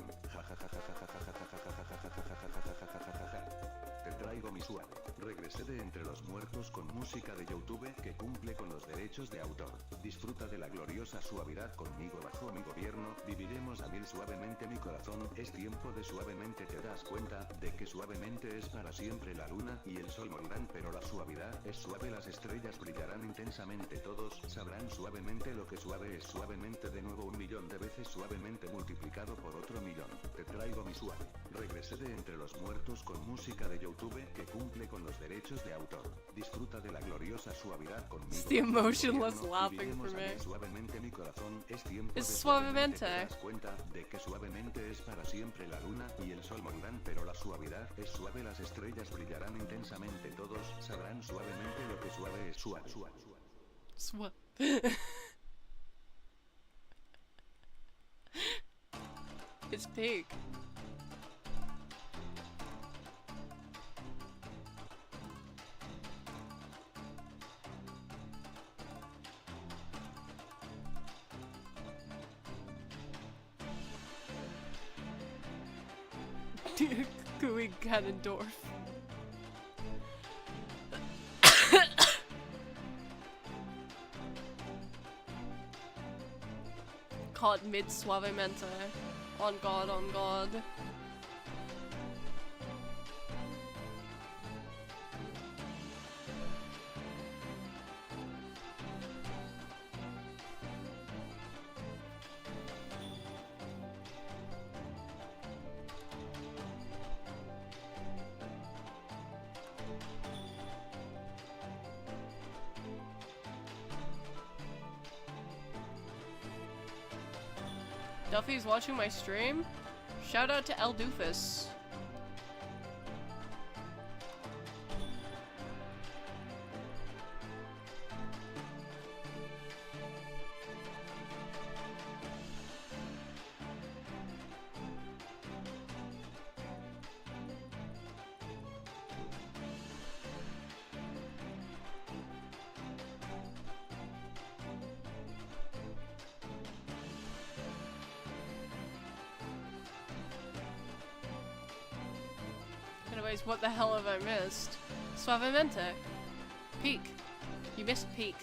Te traigo mi suave. Regresé de entre los muertos con música de YouTube que cumple con los derechos de autor. Disfruta de la gloriosa suavidad conmigo bajo mi gobierno. Viviremos a 1000 suavemente mi corazón. Es tiempo de suavemente te das cuenta de que suavemente es para siempre la luna y el sol morirán pero la suavidad es suave las estrellas brillarán intensamente todos sabrán suavemente lo que suave es suavemente de nuevo 1.000.000 de veces suavemente multiplicado por otro 1.000.000. Te traigo mi suave. Regresé de entre los muertos con música de YouTube que cumple con los derechos de autor. Disfruta de la gloriosa suavidad conmigo. It's the emotionless laughing for me. Suavemente mi corazón es tiempo It's de suavemente. Te das cuenta de que suavemente es para siempre la luna y el sol morirán pero la suavidad es suave las estrellas brillarán intensamente todos sabrán suavemente lo que suave es suave. It's pig. Gooey Ganondorf. Caught mid suavemente. On God, on God. Duffy's watching my stream? Shout out to El Doofus. Anyways, what the hell have I missed? Suavemente. Peak. You missed peak.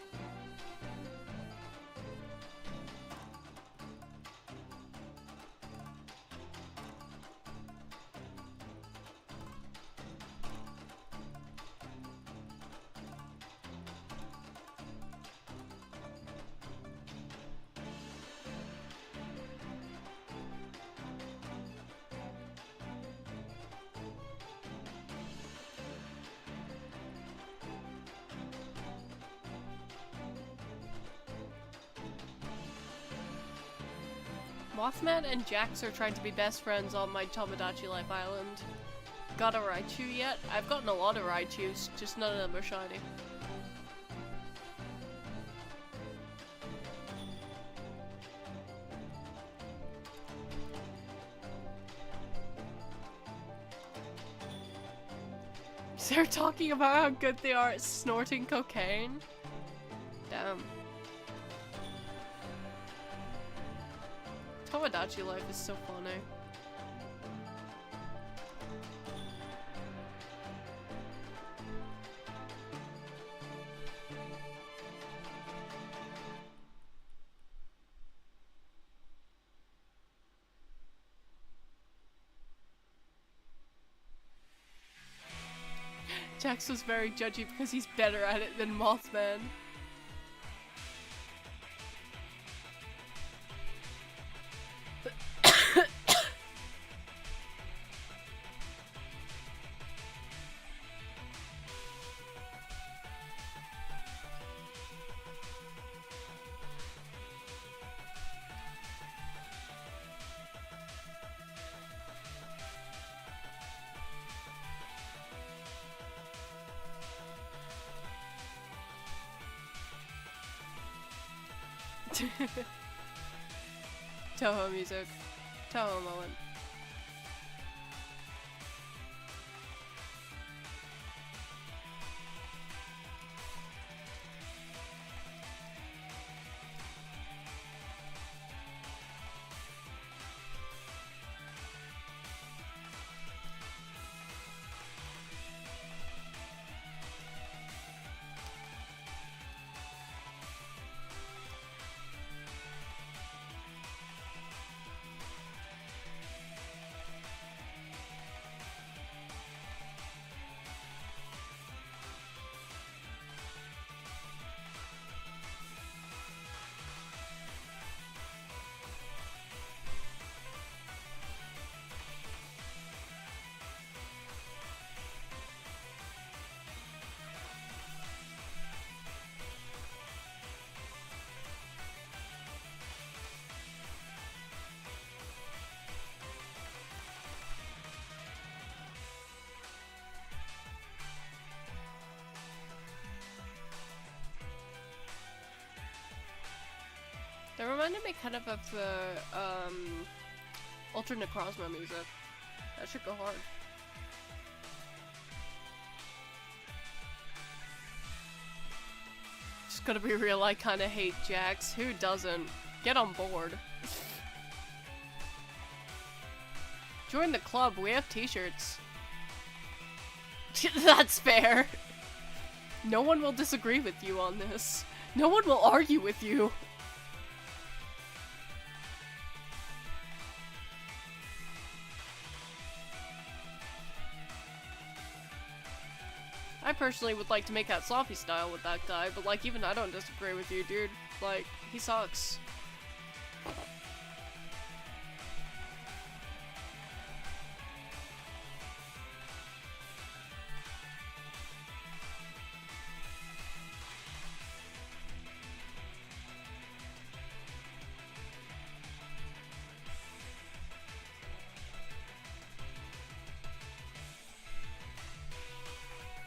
Mothman and Jax are trying to be best friends on my Tomodachi Life Island. Got a Raichu yet? I've gotten a lot of Raichus, just none of them are shiny. They're talking about how good they are at snorting cocaine? Damn. Tomodachi Life is so funny. Jax was very judgy because he's better at it than Mothman. Toho music. Toho moment. reminded me kind of the, Ultra Necrozma music. That should go hard. Just gotta be real, I kinda hate Jax. Who doesn't? Get on board. Join the club, we have t-shirts. That's fair. No one will disagree with you on this. No one will argue with you. I personally would like to make out sloppy style with that guy, but like even I don't disagree with you, dude. Like, he sucks.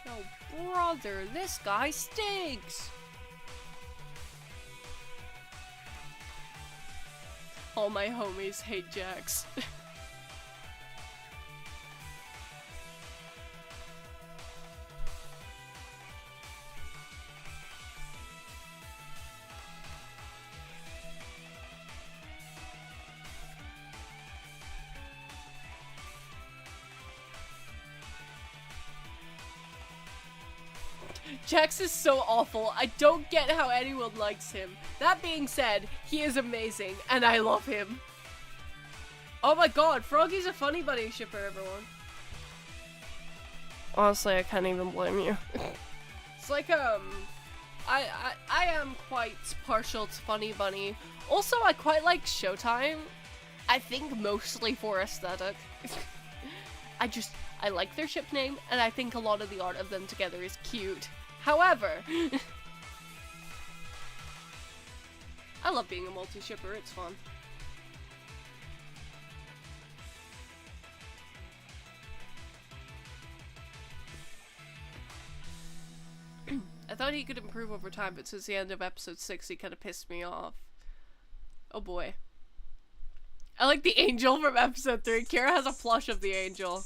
Oh, brother, this guy stinks! All my homies hate Jax. Jax is so awful. I don't get how anyone likes him. That being said, he is amazing, and I love him. Oh my god, Froggy's a funny bunny shipper, everyone. Honestly, I can't even blame you. It's like, I am quite partial to Funny Bunny. Also, I quite like Showtime. I think mostly for aesthetic. I like their ship name, and I think a lot of the art of them together is cute. However, I love being a multi-shipper, it's fun. I thought he could improve over time, but since the end of episode 6, he kind of pissed me off. Oh boy. I like the angel from episode 3. Kira has a plush of the angel.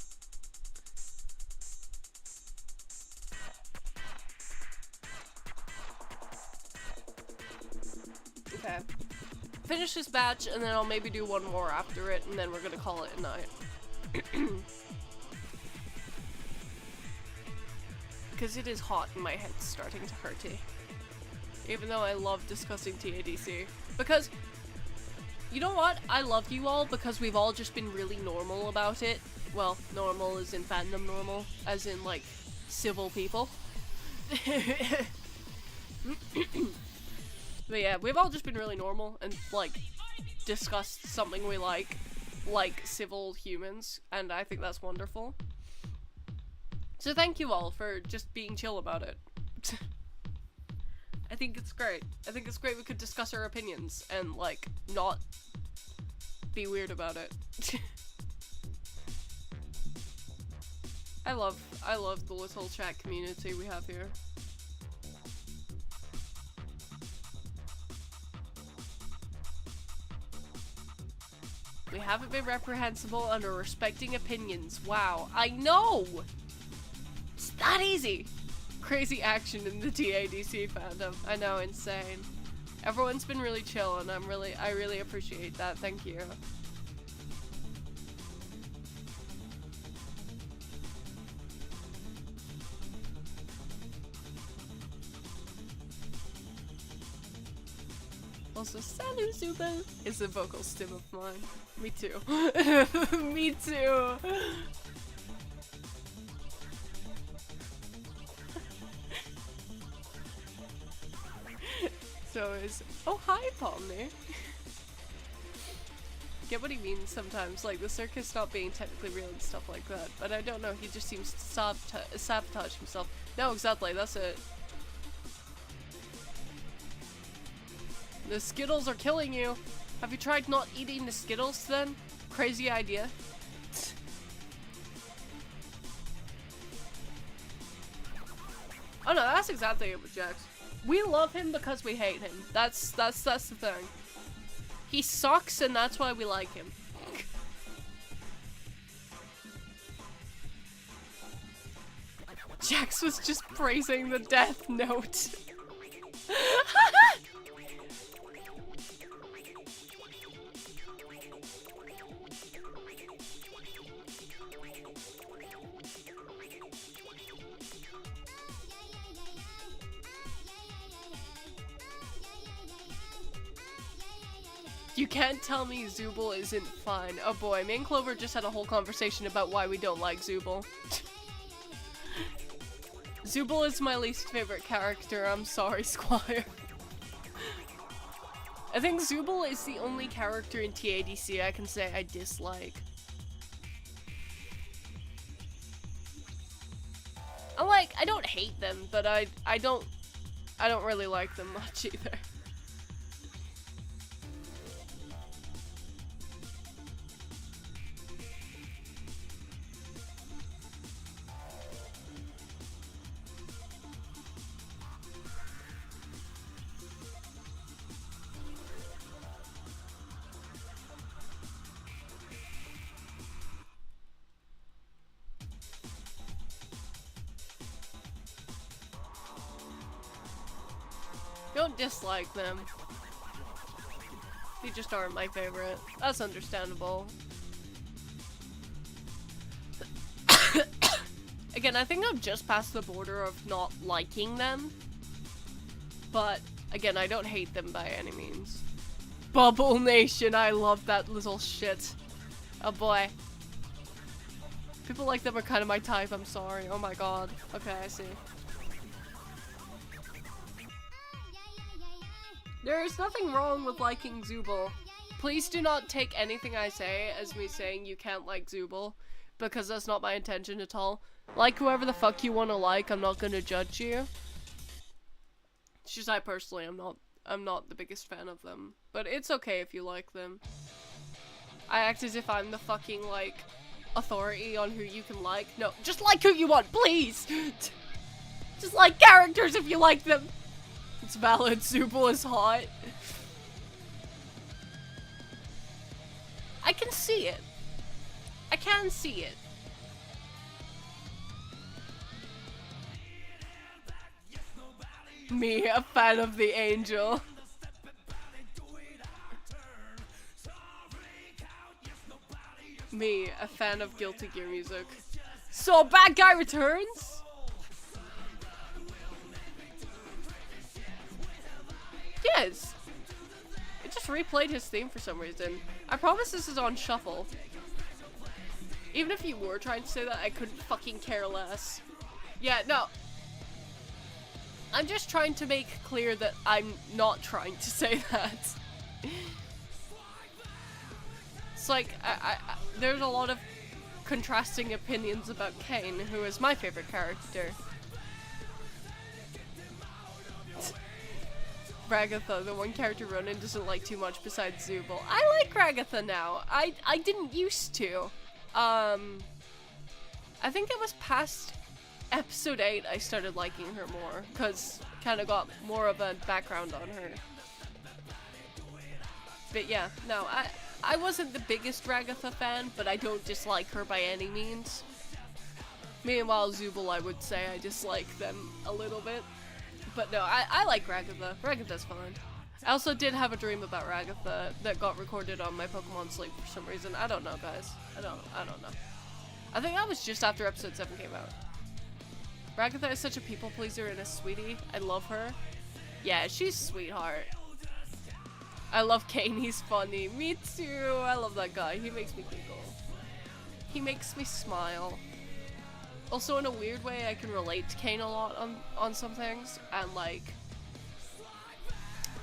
Okay. Finish this batch, and then I'll maybe do one more after it, and then we're gonna call it a night. Because it is hot and my head's starting to hurty. Even though I love discussing TADC. Because, you know what? I love you all because we've all just been really normal about it. Well, normal as in fandom normal, as in, like, civil people. But yeah, we've all just been really normal and, like, discussed something we like civil humans, and I think that's wonderful. So thank you all for just being chill about it. I think it's great. I think it's great we could discuss our opinions and, like, not be weird about it. I love the little chat community we have here. We haven't been reprehensible under respecting opinions. Wow, I know! It's that easy! Crazy action in the TADC fandom. I know, insane. Everyone's been really chill, and I really appreciate that. Thank you. Also, Salut Zuba is a vocal stim of mine. Me too. Me too. So is oh hi Pomni. Get what he means sometimes, like the circus not being technically real and stuff like that. But I don't know. He just seems to sabotage himself. No, exactly. That's it. The Skittles are killing you. Have you tried not eating the Skittles then? Crazy idea. Oh no, that's exactly it with Jax. We love him because we hate him. That's the thing. He sucks, and that's why we like him. Jax was just praising the Death Note. You can't tell me Zooble isn't fun. Oh boy, me and Clover just had a whole conversation about why we don't like Zooble. Zooble is my least favorite character, I'm sorry, Squire. I think Zooble is the only character in TADC I can say I dislike. I don't hate them, but I don't really like them much either. Don't dislike them. They just aren't my favorite. That's understandable. Again, I think I'm just past the border of not liking them. But, again, I don't hate them by any means. Bubble Nation, I love that little shit. Oh boy. People like them are kind of my type, I'm sorry. Oh my god. Okay, I see. There is nothing wrong with liking Zooble. Please do not take anything I say as me saying you can't like Zooble, because that's not my intention at all. Like whoever the fuck you want to like, I'm not gonna judge you. It's just I personally, I'm not the biggest fan of them. But it's okay if you like them. I act as if I'm the fucking, like, authority on who you can like. No, just like who you want, please! Just like characters if you like them! It's valid, Zooble is hot. I can see it. I can see it. Me, a fan of the angel. Me, a fan of Guilty Gear music. So, bad guy returns? Yes. It just replayed his theme for some reason. I promise this is on shuffle. Even if you were trying to say that, I couldn't fucking care less. Yeah, no. I'm just trying to make clear that I'm not trying to say that. It's like, there's a lot of contrasting opinions about Kane, who is my favorite character. Ragatha, the one character Ronan doesn't like too much besides Zooble. I like Ragatha now. I didn't used to. I think it was past episode 8 I started liking her more, because kind of got more of a background on her. But yeah, no, I wasn't the biggest Ragatha fan, but I don't dislike her by any means. Meanwhile, Zooble, I would say I dislike them a little bit. But no, I like Ragatha. Ragatha's fun. I also did have a dream about Ragatha that got recorded on my Pokemon Sleep for some reason. I don't know, guys. I don't know. I think that was just after episode 7 came out. Ragatha is such a people pleaser and a sweetie. I love her. Yeah, she's a sweetheart. I love Kane, he's funny. Me too. I love that guy. He makes me giggle. He makes me smile. Also, in a weird way, I can relate to Kane a lot on some things, and like,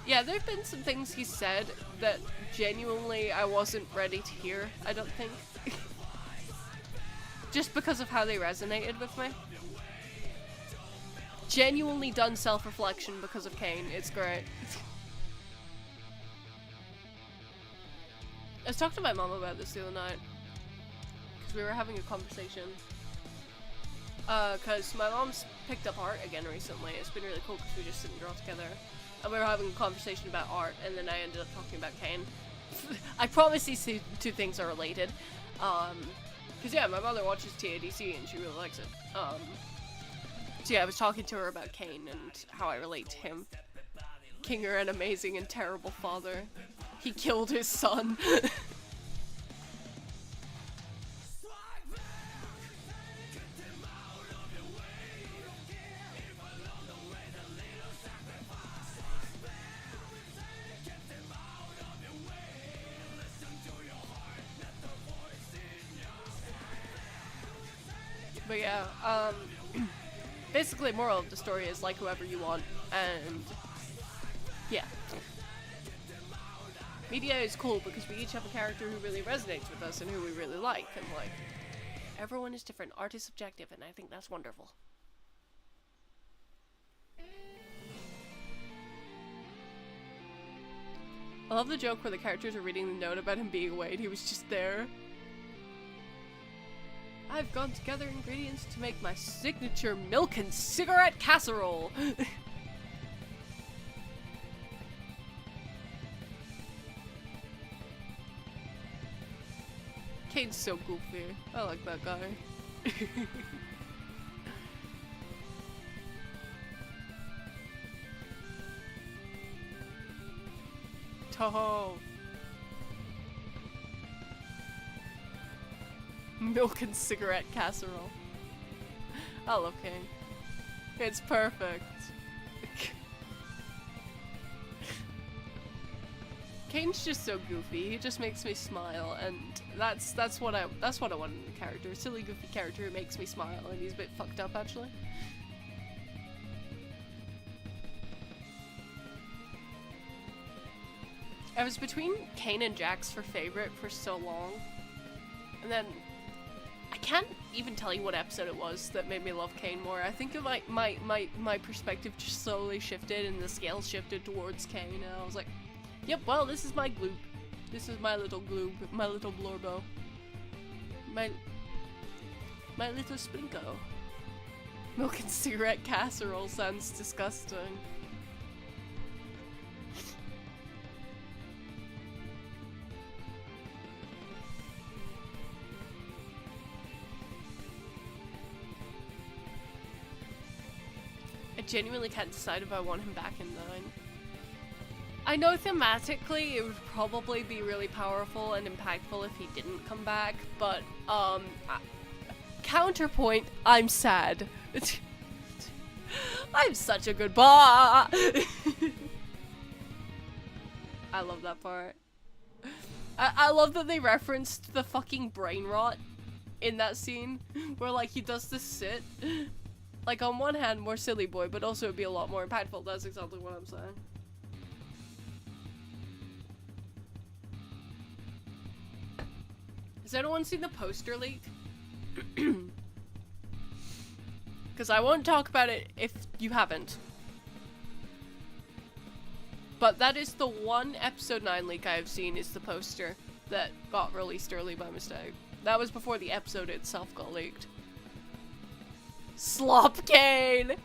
yeah, there've been some things he said that genuinely I wasn't ready to hear, I don't think. Just because of how they resonated with me. Genuinely done self-reflection because of Kane, it's great. I was talking to my mom about this the other night, because we were having a conversation. Because my mom's picked up art again recently. It's been really cool because we just sit and draw together. And we were having a conversation about art, and then I ended up talking about Kane. I promise these two things are related. Cause yeah, my mother watches TADC and she really likes it. So yeah, I was talking to her about Kane and how I relate to him. Kinger, an amazing and terrible father. He killed his son. But yeah, basically moral of the story is like whoever you want, and yeah. Media is cool because we each have a character who really resonates with us and who we really like, and like, everyone is different, art is subjective, and I think that's wonderful. I love the joke where the characters are reading the note about him being away and he was just there. I've gone to gather ingredients to make my signature milk and cigarette casserole. Kane's so goofy. I like that guy. Toho. Milk and cigarette casserole. I love Kane. It's perfect. Kane's just so goofy. He just makes me smile, and that's what I want in a character. A silly, goofy character who makes me smile, and he's a bit fucked up actually. I was between Kane and Jax for favorite for so long, and then I can't even tell you what episode it was that made me love Kane more. I think my perspective just slowly shifted and the scales shifted towards Kane, and I was like, yep, well, this is my gloob. This is my little gloob, my little blorbo. My little splinko. Milk and cigarette casserole sounds disgusting. I genuinely can't decide if I want him back in 9. I know thematically it would probably be really powerful and impactful if he didn't come back, but, counterpoint, I'm sad. I'm such a good boy! I love that part. I love that they referenced the fucking brain rot in that scene, where, like, he does this sit. Like, on one hand, more silly boy, but also it'd be a lot more impactful. That's exactly what I'm saying. Has anyone seen the poster leak? Because I won't talk about it if you haven't. But that is the one episode 9 leak I have seen, is the poster that got released early by mistake. That was before the episode itself got leaked. Slop Kane!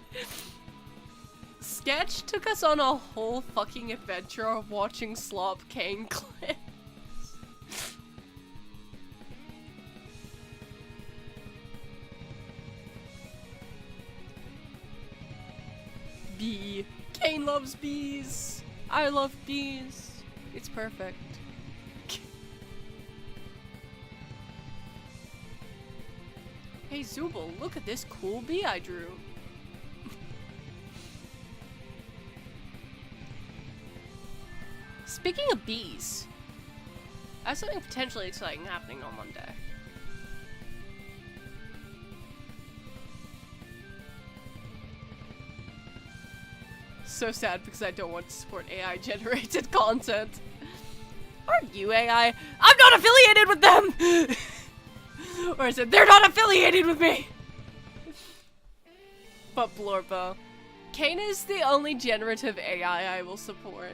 Sketch took us on a whole fucking adventure of watching Slop Kane clips. Bee. Kane loves bees. I love bees. It's perfect. Hey Zubul, look at this cool bee I drew. Speaking of bees, I have something potentially exciting happening on Monday. So sad because I don't want to support AI generated content. Aren't you AI? I'm not affiliated with them! Or is it, they're not affiliated with me! But Blorbo. Kane is the only generative AI I will support.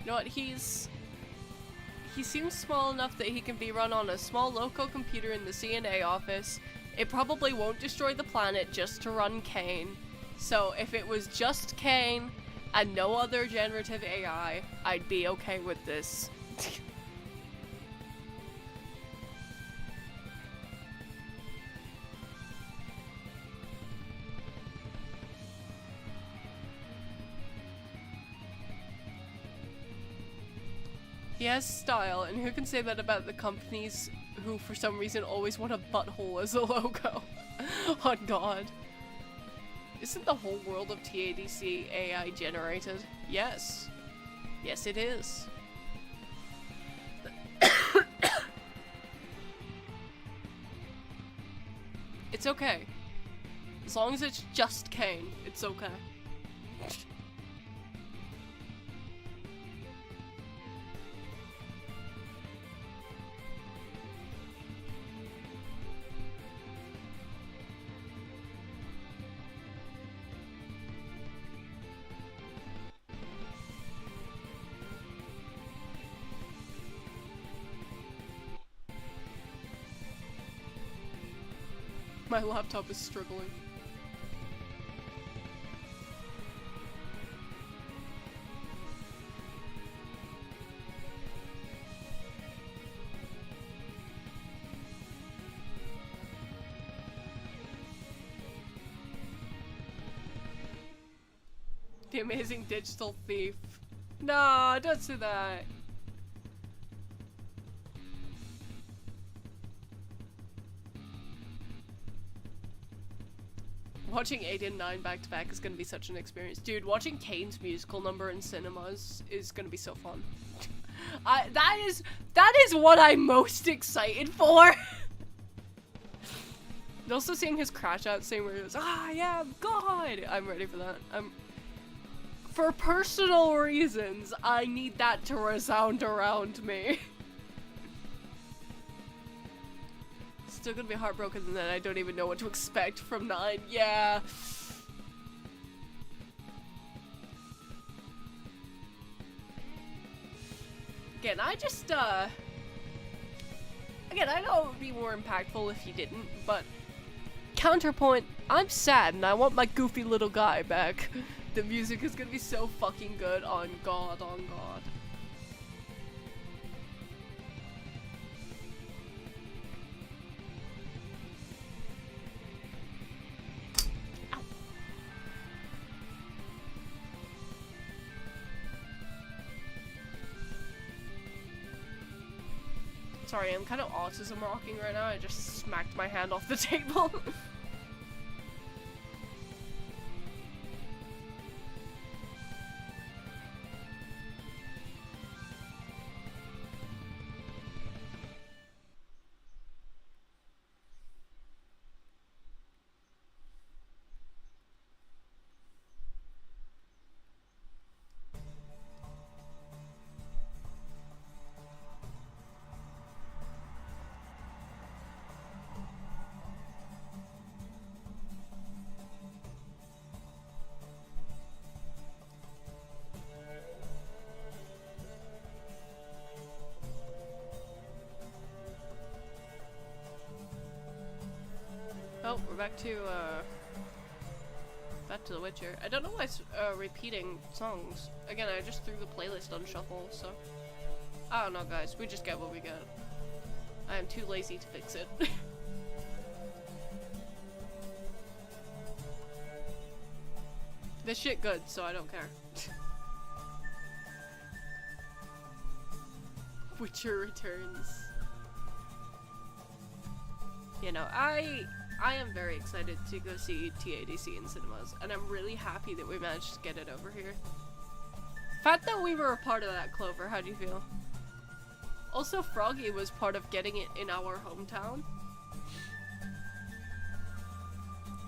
You know what, he seems small enough that he can be run on a small local computer in the CNA office. It probably won't destroy the planet just to run Kane. So if it was just Kane and no other generative AI, I'd be okay with this. He has style, and who can say that about the companies who for some reason always want a butthole as a logo? Oh god. Isn't the whole world of TADC AI generated? Yes. Yes, it is. It's okay. As long as it's just Kane, it's okay. My laptop is struggling. The amazing digital thief. No, don't say that. Watching 8 and 9 back to back is gonna be such an experience. Dude, watching Kane's musical number in cinemas is gonna be so fun. That is what I'm most excited for. And also seeing his crash out scene where he goes, "Ah, yeah, God!" I'm ready for that. For personal reasons, I need that to resound around me. Still gonna be heartbroken, and then I don't even know what to expect from 9. Yeah. Again, again, I know it would be more impactful if you didn't, but counterpoint, I'm sad and I want my goofy little guy back. The music is gonna be so fucking good, on God, on God. Sorry, I'm kind of autism rocking right now. I just smacked my hand off the table. Oh, we're back to The Witcher. I don't know why it's repeating songs. Again, I just threw the playlist on shuffle, so... I don't know, guys. We just get what we get. I am too lazy to fix it. This shit good, so I don't care. Witcher returns. You know, I am very excited to go see TADC in cinemas, and I'm really happy that we managed to get it over here. Fact that we were a part of that, Clover, how do you feel? Also, Froggy was part of getting it in our hometown.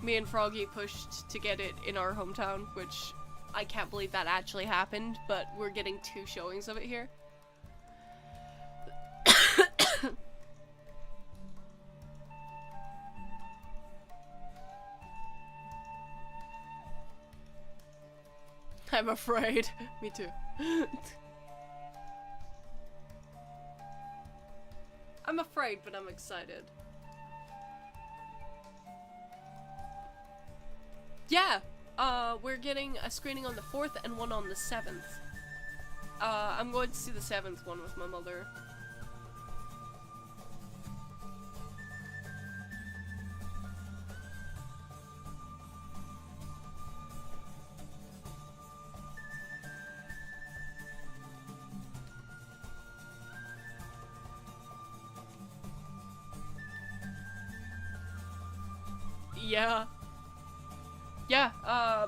Me and Froggy pushed to get it in our hometown, which I can't believe that actually happened, but we're getting 2 showings of it here. I'm afraid. Me too. worried, but I'm excited. Yeah, we're getting a screening on the 4th and one on the 7th. I'm going to see the 7th one with my mother. Yeah. Yeah,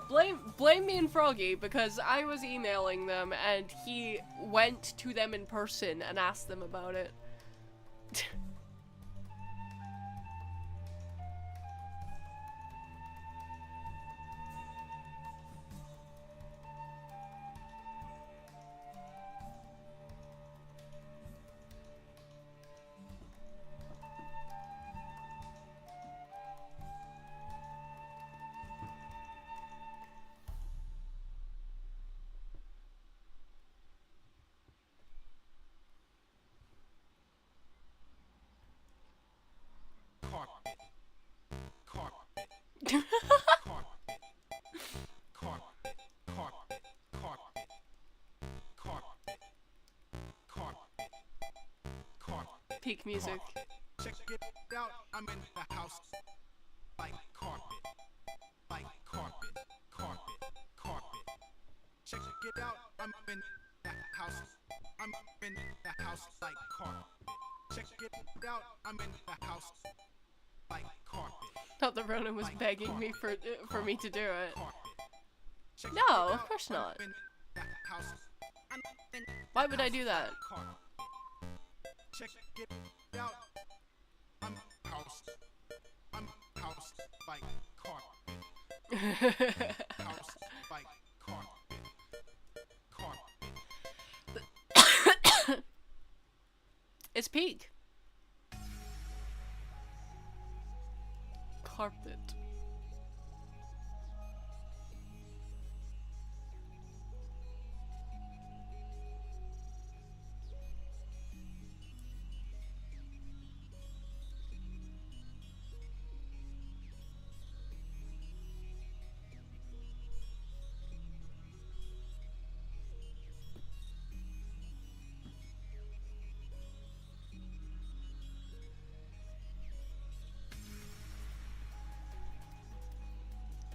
blame me and Froggy, because I was emailing them and he went to them in person and asked them about it. Peak music. Check it out, I'm in the house like carpet, carpet. Check it out, I'm in the house like carpet. Check it out, I'm in the house like carpet. Thought the Ronin was begging me for me to do it. No, of course not. Why would I do that? Check it out. I'm house like carpet. House like carpet. It's peak. Carpet.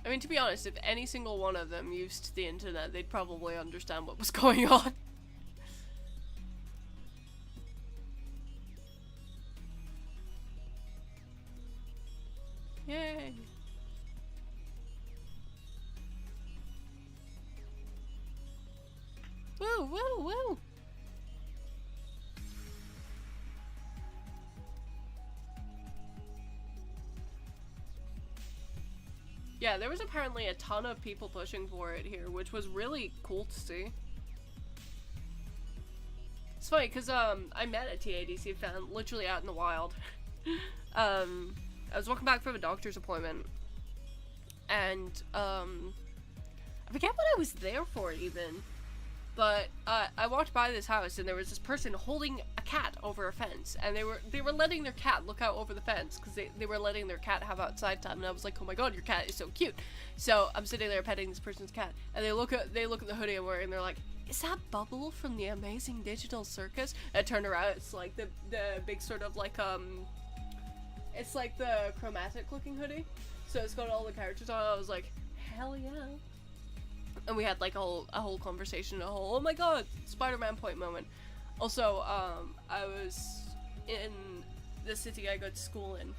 I mean, to be honest, if any single one of them used the internet, they'd probably understand what was going on. Yay! Woo, woo, woo! Yeah, there was apparently a ton of people pushing for it here, which was really cool to see. It's funny, because, I met a TADC fan literally out in the wild. I was walking back from a doctor's appointment, and, I forget what I was there for, even. But, I walked by this house, and there was this person holding a cat over a fence, and they were letting their cat look out over the fence, because they were letting their cat have outside time, and I was like, oh my god, your cat is so cute. So, I'm sitting there petting this person's cat, and they look at the hoodie I'm wearing, and they're like, is that Bubble from the Amazing Digital Circus? And I turned around, it's like the big sort of like, it's like the chromatic looking hoodie, so it's got all the characters on it. I was like, hell yeah. And we had like a whole conversation, a whole, oh my god, Spider-Man point moment. Also, I was in the city I go to school in,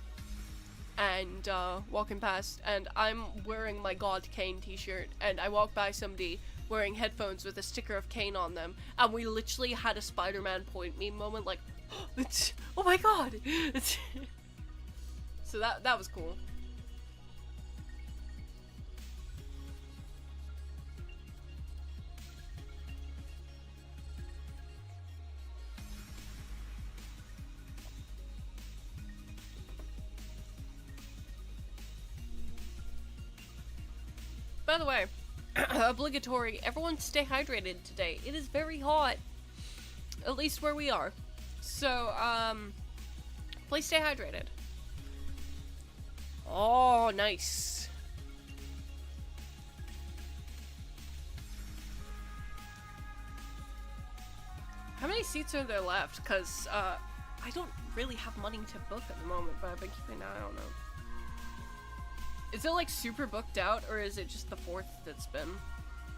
and walking past, and I'm wearing my God Kane t-shirt, and I walk by somebody wearing headphones with a sticker of Kane on them, and we literally had a Spider-Man point meme moment, like, oh my god! So that was cool. By the way, obligatory, everyone stay hydrated today. It is very hot. At least where we are. So, Please stay hydrated. Oh, nice. How many seats are there left? Because, I don't really have money to book at the moment, but I've been keeping an eye on it. Is it, like, super booked out, or is it just the 4th that's been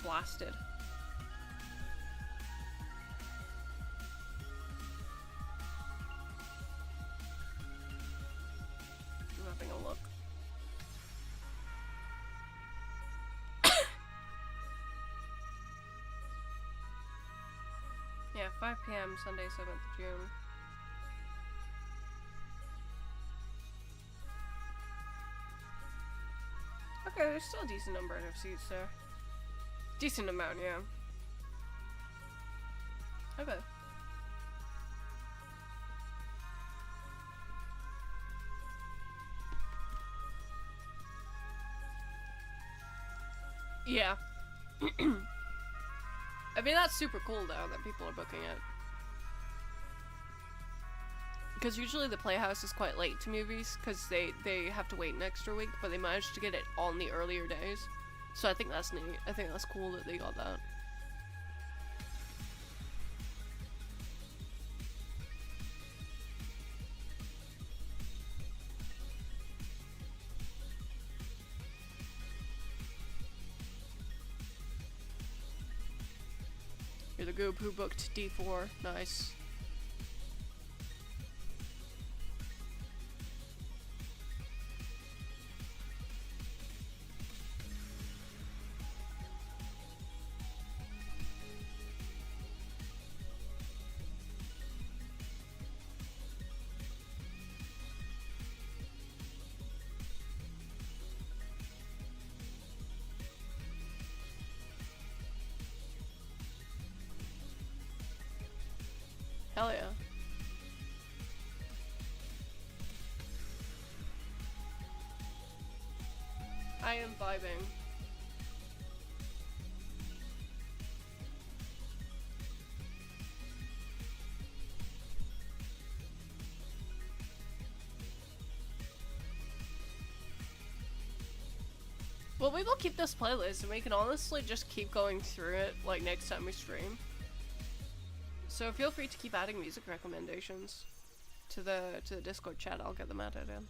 blasted? I'm having a look. Yeah, 5 p.m. Sunday, 7th of June. Okay, there's still a decent number of seats there. Decent amount, yeah. Okay. Yeah. I mean, that's super cool, though, that people are booking it. Because usually the Playhouse is quite late to movies, because they have to wait an extra week, but they managed to get it on the earlier days. So I think that's neat. I think that's cool that they got that. You're the goob who booked D4. Nice. Hell yeah. I am vibing. Well, we will keep this playlist and we can honestly just keep going through it like next time we stream. So feel free to keep adding music recommendations to the Discord chat. I'll get them added in.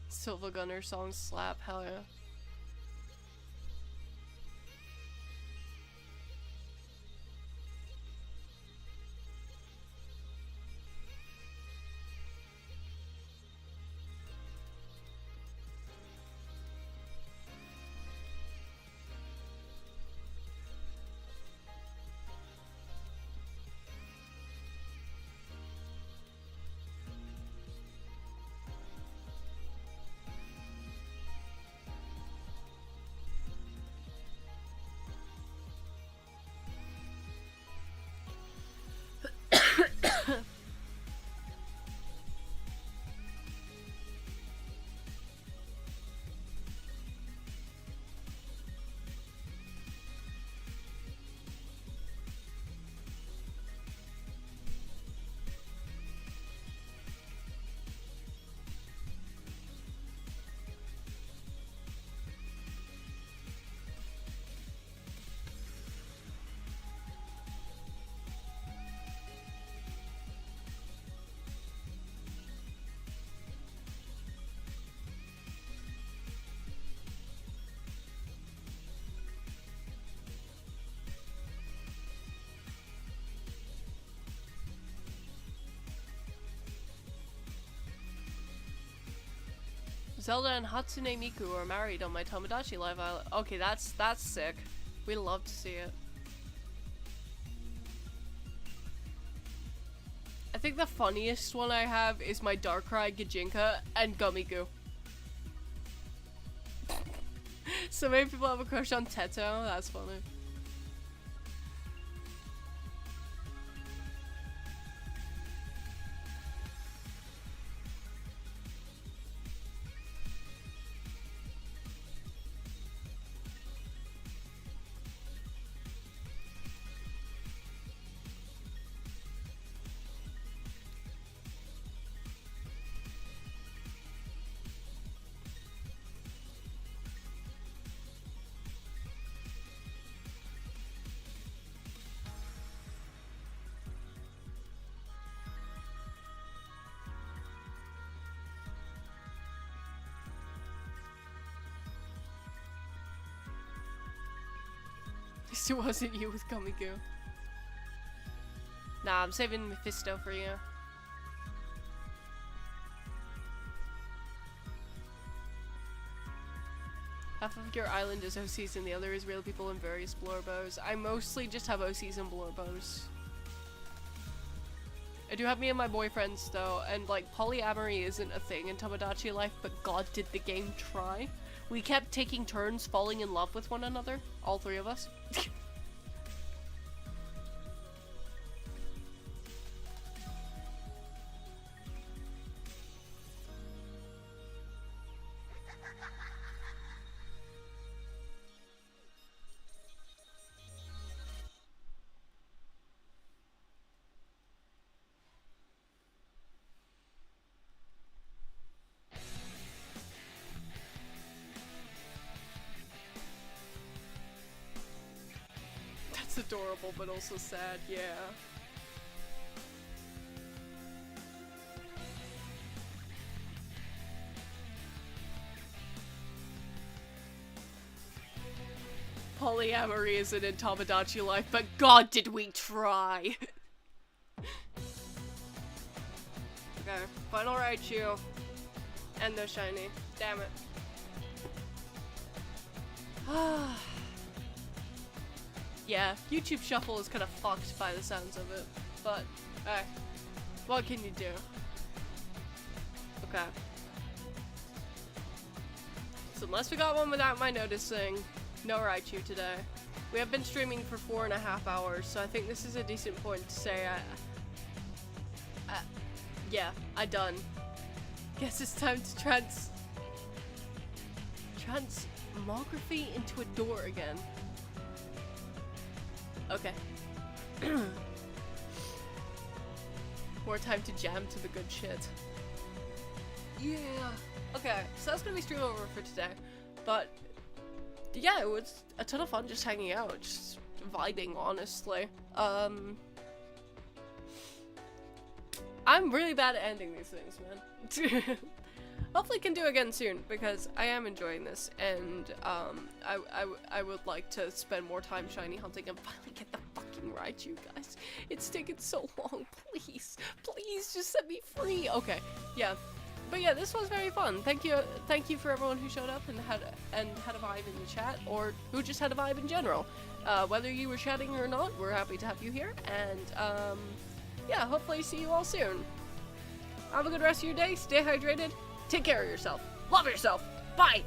Silva Gunner songs slap, hell yeah. Zelda and Hatsune Miku are married on my Tomodachi Live Island. Okay, that's sick. We love to see it. I think the funniest one I have is my Darkrai Gijinka and Gummigoo. So many people have a crush on Teto. That's funny. It wasn't you with Kamiku. Nah, I'm saving Mephisto for you. Half of your island is OCs and the other is real people and various blorbos. I mostly just have OCs and blorbos. I do have me and my boyfriends though, and like polyamory isn't a thing in Tomodachi life, but god did the game try. We kept taking turns falling in love with one another, all three of us. That's adorable, but also sad, yeah. Polyamory isn't in Tomodachi life, but god did we try! Okay, final Raichu. And no shiny. Damn it. Yeah, YouTube Shuffle is kind of fucked by the sounds of it, but, what can you do? Okay. So unless we got one without my noticing, no Raichu today. We have been streaming for 4.5 hours, so I think this is a decent point to say yeah, I done. Guess it's time to transmography into a door again. Okay. More time to jam to the good shit. Yeah. Okay, so that's gonna be stream over for today. But yeah, it was a ton of fun just hanging out, just vibing, honestly. I'm really bad at ending these things, man. Hopefully can do again soon, because I am enjoying this, and I would like to spend more time shiny hunting and finally get the fucking Raichu, guys. It's taken so long, please. Please, just set me free. Okay, yeah. But yeah, this was very fun. Thank you for everyone who showed up and had a vibe in the chat, or who just had a vibe in general. Whether you were chatting or not, we're happy to have you here, and yeah, hopefully see you all soon. Have a good rest of your day, stay hydrated, take care of yourself, love yourself, bye!